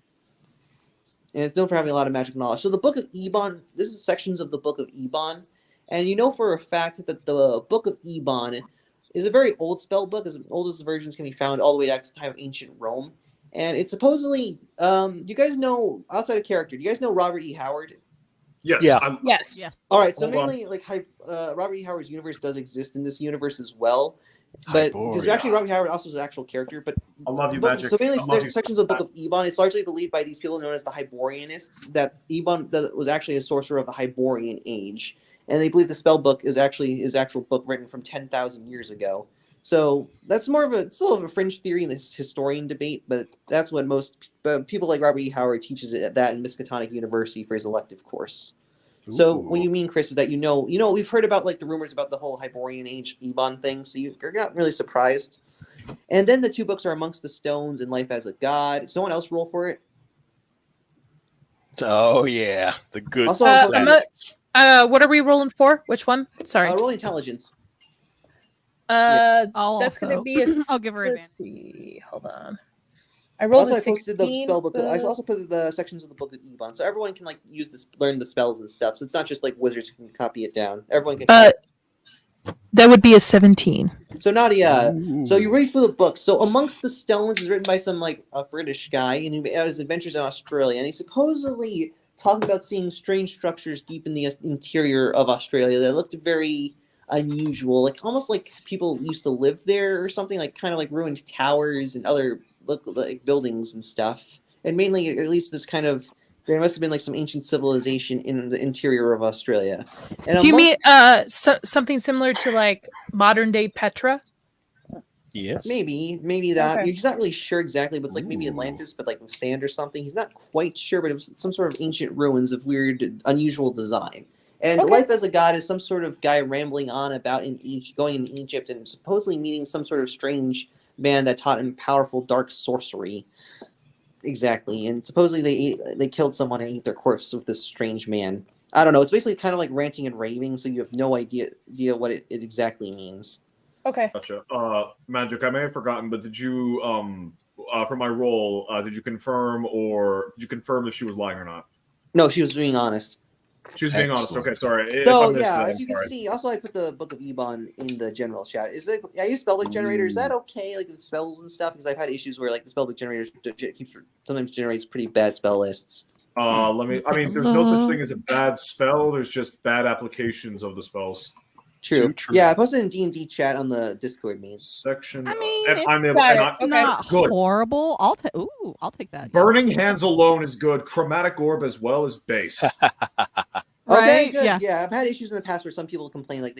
[SPEAKER 4] And it's known for having a lot of magic knowledge. So the Book of Ebon, this is sections of the Book of Ebon. And you know for a fact that the Book of Ebon is a very old spell book, as old as the versions can be found all the way back to the time of ancient Rome. And it's supposedly, you guys know, outside of character, do you guys know Robert E. Howard?
[SPEAKER 9] Yes.
[SPEAKER 3] Yeah.
[SPEAKER 2] Yes.
[SPEAKER 5] Yes.
[SPEAKER 4] All right, so
[SPEAKER 9] Hold on.
[SPEAKER 4] mainly, like, Robert E. Howard's universe does exist in this universe as well. But because
[SPEAKER 3] Hyboria.
[SPEAKER 4] actually Robert Howard also is an actual character, but
[SPEAKER 9] I love you, Magic.
[SPEAKER 4] so mainly
[SPEAKER 9] I love you.
[SPEAKER 4] sections of the Book of Ebon, it's largely believed by these people known as the Hyborianists that Ebon was actually a sorcerer of the Hyborian age, and they believe the spell book is actually his actual book written from 10,000 years ago. So that's still a fringe theory in this historian debate, but that's what most people like Robert E. Howard teaches it at that in Miskatonic University for his elective course. So what you mean, Chris, is that you know we've heard about like the rumors about the whole Hyborian age Ebon thing, so you're not really surprised. And then the 2 books are Amongst the Stones and Life as a God. Someone else roll for it.
[SPEAKER 3] Oh yeah, the good.
[SPEAKER 4] Also,
[SPEAKER 2] What are we rolling for? Which one? Sorry.
[SPEAKER 4] roll intelligence.
[SPEAKER 5] I'll
[SPEAKER 2] That's going to
[SPEAKER 5] also-
[SPEAKER 2] be a.
[SPEAKER 5] I'll give her
[SPEAKER 2] Let's see. Hold on. I rolled
[SPEAKER 4] Also,
[SPEAKER 2] a
[SPEAKER 4] I posted the
[SPEAKER 2] 16.
[SPEAKER 4] spell book. I also posted the sections of the Book of Ebon, so everyone can like use this, learn the spells and stuff. So it's not just like wizards who can copy it down. Everyone can.
[SPEAKER 2] That would be a 17.
[SPEAKER 4] So Nadia, so you read through the book. So Amongst the Stones is written by some like a British guy, and he had his adventures in Australia, and he supposedly talked about seeing strange structures deep in the interior of Australia that looked very unusual, like almost like people used to live there or something, like kind of like ruined towers and other like buildings and stuff. And mainly, at least this kind of, there must have been like some ancient civilization in the interior of Australia. And
[SPEAKER 2] Do you mean something similar to like modern day Petra?
[SPEAKER 3] Yes.
[SPEAKER 4] Maybe that.
[SPEAKER 2] Okay.
[SPEAKER 4] You're just not really sure exactly, but it's like maybe Atlantis, but like with sand or something. He's not quite sure, but it was some sort of ancient ruins of weird, unusual design. And
[SPEAKER 2] Okay.
[SPEAKER 4] Life as a God is some sort of guy rambling on about going in Egypt and supposedly meeting some sort of strange man that taught him powerful dark sorcery. Exactly. And supposedly they killed someone and ate their corpse with this strange man. I don't know. It's basically kind of like ranting and raving, so you have no idea what it exactly means.
[SPEAKER 2] Okay.
[SPEAKER 9] Gotcha. Magic, I may have forgotten, but did you, for my role, did you confirm if she was lying or not?
[SPEAKER 4] No, she was being honest.
[SPEAKER 9] She was being honest. Okay, sorry. If
[SPEAKER 4] So
[SPEAKER 9] I missed
[SPEAKER 4] yeah,
[SPEAKER 9] that,
[SPEAKER 4] as
[SPEAKER 9] I'm
[SPEAKER 4] you can
[SPEAKER 9] sorry.
[SPEAKER 4] see, also I put the Book of Ebon in the general chat. I use spellbook generator. Is that okay? Like the spells and stuff, because I've had issues where like the spellbook generator sometimes generates pretty bad spell lists.
[SPEAKER 9] I mean, there's no such thing as a bad spell. There's just bad applications of the spells.
[SPEAKER 4] True.
[SPEAKER 3] True.
[SPEAKER 4] Yeah, I posted in D&D chat on the Discord mean.
[SPEAKER 9] Section.
[SPEAKER 5] I mean,
[SPEAKER 9] and
[SPEAKER 5] it's
[SPEAKER 9] I'm able.
[SPEAKER 2] Sorry,
[SPEAKER 9] And I,
[SPEAKER 2] okay.
[SPEAKER 5] Not
[SPEAKER 9] Good.
[SPEAKER 5] horrible. I'll take that.
[SPEAKER 9] Burning Hands alone is good. Chromatic Orb as well is based.
[SPEAKER 4] Okay,
[SPEAKER 5] Right?
[SPEAKER 4] good.
[SPEAKER 5] Yeah.
[SPEAKER 4] I've had issues in the past where some people complain like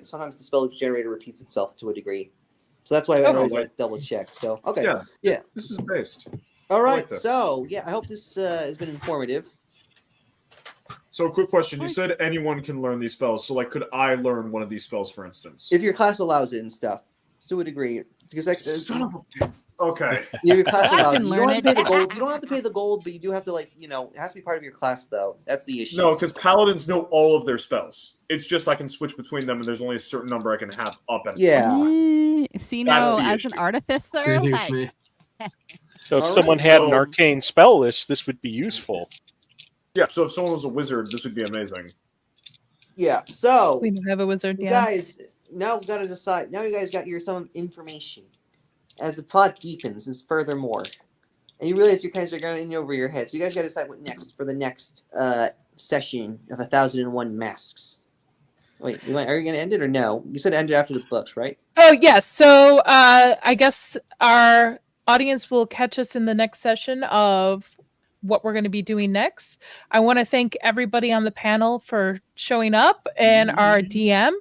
[SPEAKER 4] sometimes the spell generator repeats itself to a degree. So that's why I always like double check. So okay, yeah.
[SPEAKER 9] This is based.
[SPEAKER 4] All
[SPEAKER 9] I
[SPEAKER 4] right,
[SPEAKER 9] like this.
[SPEAKER 4] so I hope this has been informative.
[SPEAKER 9] So, quick question: you said anyone can learn these spells. So, like, could I learn one of these spells, for instance?
[SPEAKER 4] If your class allows it and stuff, to a degree, because
[SPEAKER 9] Son of a... Okay.
[SPEAKER 4] Your class
[SPEAKER 5] I
[SPEAKER 4] allows
[SPEAKER 5] can
[SPEAKER 4] it. You
[SPEAKER 5] learn
[SPEAKER 4] don't have to pay
[SPEAKER 5] it.
[SPEAKER 4] the gold. You don't have to pay the gold, but you do have to it has to be part of your class though. That's the issue.
[SPEAKER 9] No, because paladins know all of their spells. It's just I can switch between them, and there's only a certain number I can have up at.
[SPEAKER 5] See,
[SPEAKER 9] That's
[SPEAKER 5] no,
[SPEAKER 9] the
[SPEAKER 5] as
[SPEAKER 9] issue.
[SPEAKER 5] an artificer,
[SPEAKER 6] Same here
[SPEAKER 5] like,
[SPEAKER 6] for me.
[SPEAKER 3] So if
[SPEAKER 4] All
[SPEAKER 3] someone
[SPEAKER 4] right,
[SPEAKER 3] had an
[SPEAKER 9] so-
[SPEAKER 3] arcane spell list, this would be useful.
[SPEAKER 9] Yeah. So if someone was a wizard, this would be amazing.
[SPEAKER 4] Yeah. So
[SPEAKER 2] We don't have a wizard.
[SPEAKER 4] you
[SPEAKER 2] Yeah.
[SPEAKER 4] guys now got to decide. Now you guys got some information. As the plot deepens, is furthermore, and you realize you guys are going over your head. So you guys got to decide what next for the next session of 1001 Masks. Wait, are you going to end it or no? You said end it after the books, right?
[SPEAKER 2] Oh yes. So I guess our audience will catch us in the next session of what we're going to be doing next. I want to thank everybody on the panel for showing up and our DM.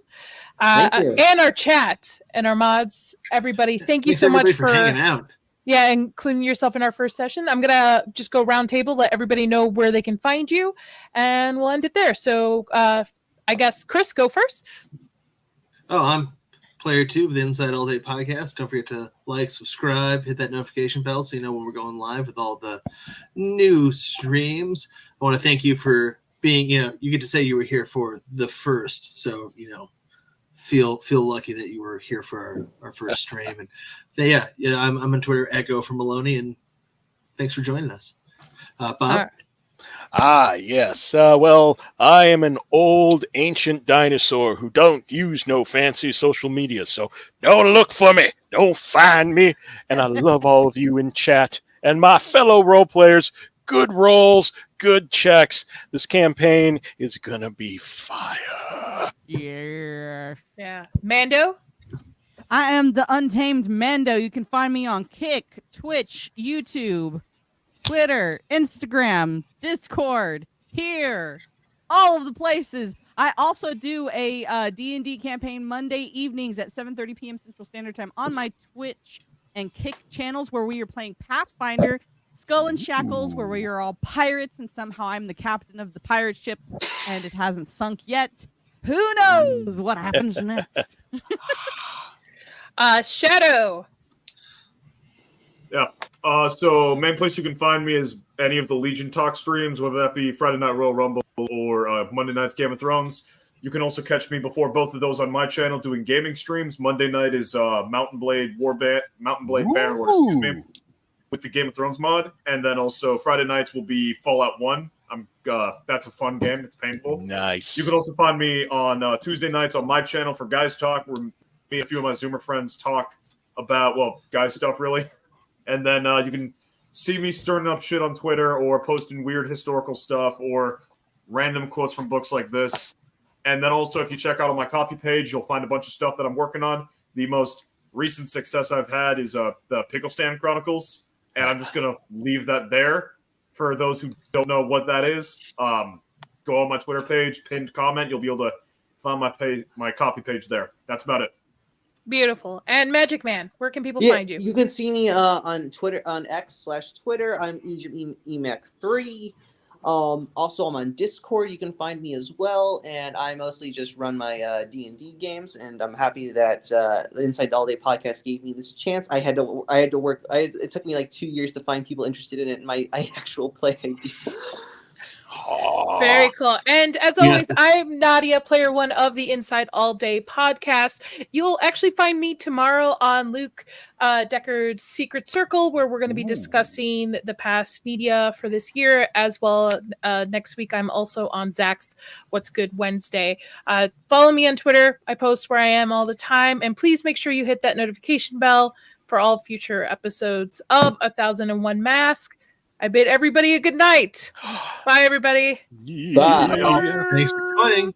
[SPEAKER 4] Thank you.
[SPEAKER 2] And our chat and our mods, everybody. Thank you
[SPEAKER 6] Thanks
[SPEAKER 2] so much
[SPEAKER 6] everybody for hanging out.
[SPEAKER 2] Yeah, including yourself in our first session. I'm gonna just go round table, let everybody know where they can find you, and we'll end it there. So I guess Chris, go first.
[SPEAKER 6] Oh, I'm Player 2 of the Inside All Day podcast. Don't forget to like, subscribe, hit that notification bell so you know when we're going live with all the new streams. I want to thank you for being, you get to say you were here for the first, so feel lucky that you were here for our first stream. And I'm on Twitter at goformaloney, and thanks for joining us. Bob?
[SPEAKER 3] Yes. Well, I am an old ancient dinosaur who don't use no fancy social media, so don't look for me, don't find me. And I love all of you in chat and my fellow role players. Good rolls, good checks. This campaign is gonna be fire.
[SPEAKER 2] Yeah. Mando?
[SPEAKER 5] I am the Untamed Mando. You can find me on Kick, Twitch, YouTube, Twitter, Instagram, Discord, here, all of the places. I also do a D&D campaign Monday evenings at 7:30 p.m. Central Standard Time on my Twitch and Kick channels, where we are playing Pathfinder, Skull and Shackles, where we are all pirates, and somehow I'm the captain of the pirate ship, and it hasn't sunk yet. Who knows what happens next?
[SPEAKER 2] Shadow.
[SPEAKER 9] Yeah. So main place you can find me is any of the Legion Talk streams, whether that be Friday Night Royal Rumble or Monday night's Game of Thrones. You can also catch me before both of those on my channel doing gaming streams. Monday night is Mountain Blade Banner Wars, excuse me, with the Game of Thrones mod, and then also Friday nights will be Fallout 1. That's a fun game. It's painful.
[SPEAKER 3] Nice.
[SPEAKER 9] You can also find me on Tuesday nights on my channel for Guys Talk, where me and a few of my Zoomer friends talk about, guy stuff, really. And then you can see me stirring up shit on Twitter or posting weird historical stuff or random quotes from books like this. And then also, if you check out on my Kofi page, you'll find a bunch of stuff that I'm working on. The most recent success I've had is the Pickle Stand Chronicles, and I'm just going to leave that there for those who don't know what that is. Go on my Twitter page, pinned comment. You'll be able to find my Kofi page there. That's about it.
[SPEAKER 2] Beautiful. And Magic Man, where can people find you?
[SPEAKER 4] You can see me on Twitter, on X/Twitter. I'm EmecH3. Also, I'm on Discord. You can find me as well, and I mostly just run my D&D games. And I'm happy that the Inside All Day podcast gave me this chance. I had to work. It took me like 2 years to find people interested in it. My actual play idea.
[SPEAKER 2] Very cool. And as always, I'm Nadia, player 1 of the Inside All Day podcast. You'll actually find me tomorrow on Luke Deckard's Secret Circle, where we're going to be discussing the past media for this year, as well. Next week, I'm also on Zach's What's Good Wednesday. Follow me on Twitter. I post where I am all the time. And please make sure you hit that notification bell for all future episodes of 1001 Mask. I bid everybody a good night. Bye, everybody.
[SPEAKER 4] Bye.
[SPEAKER 6] Thanks for joining.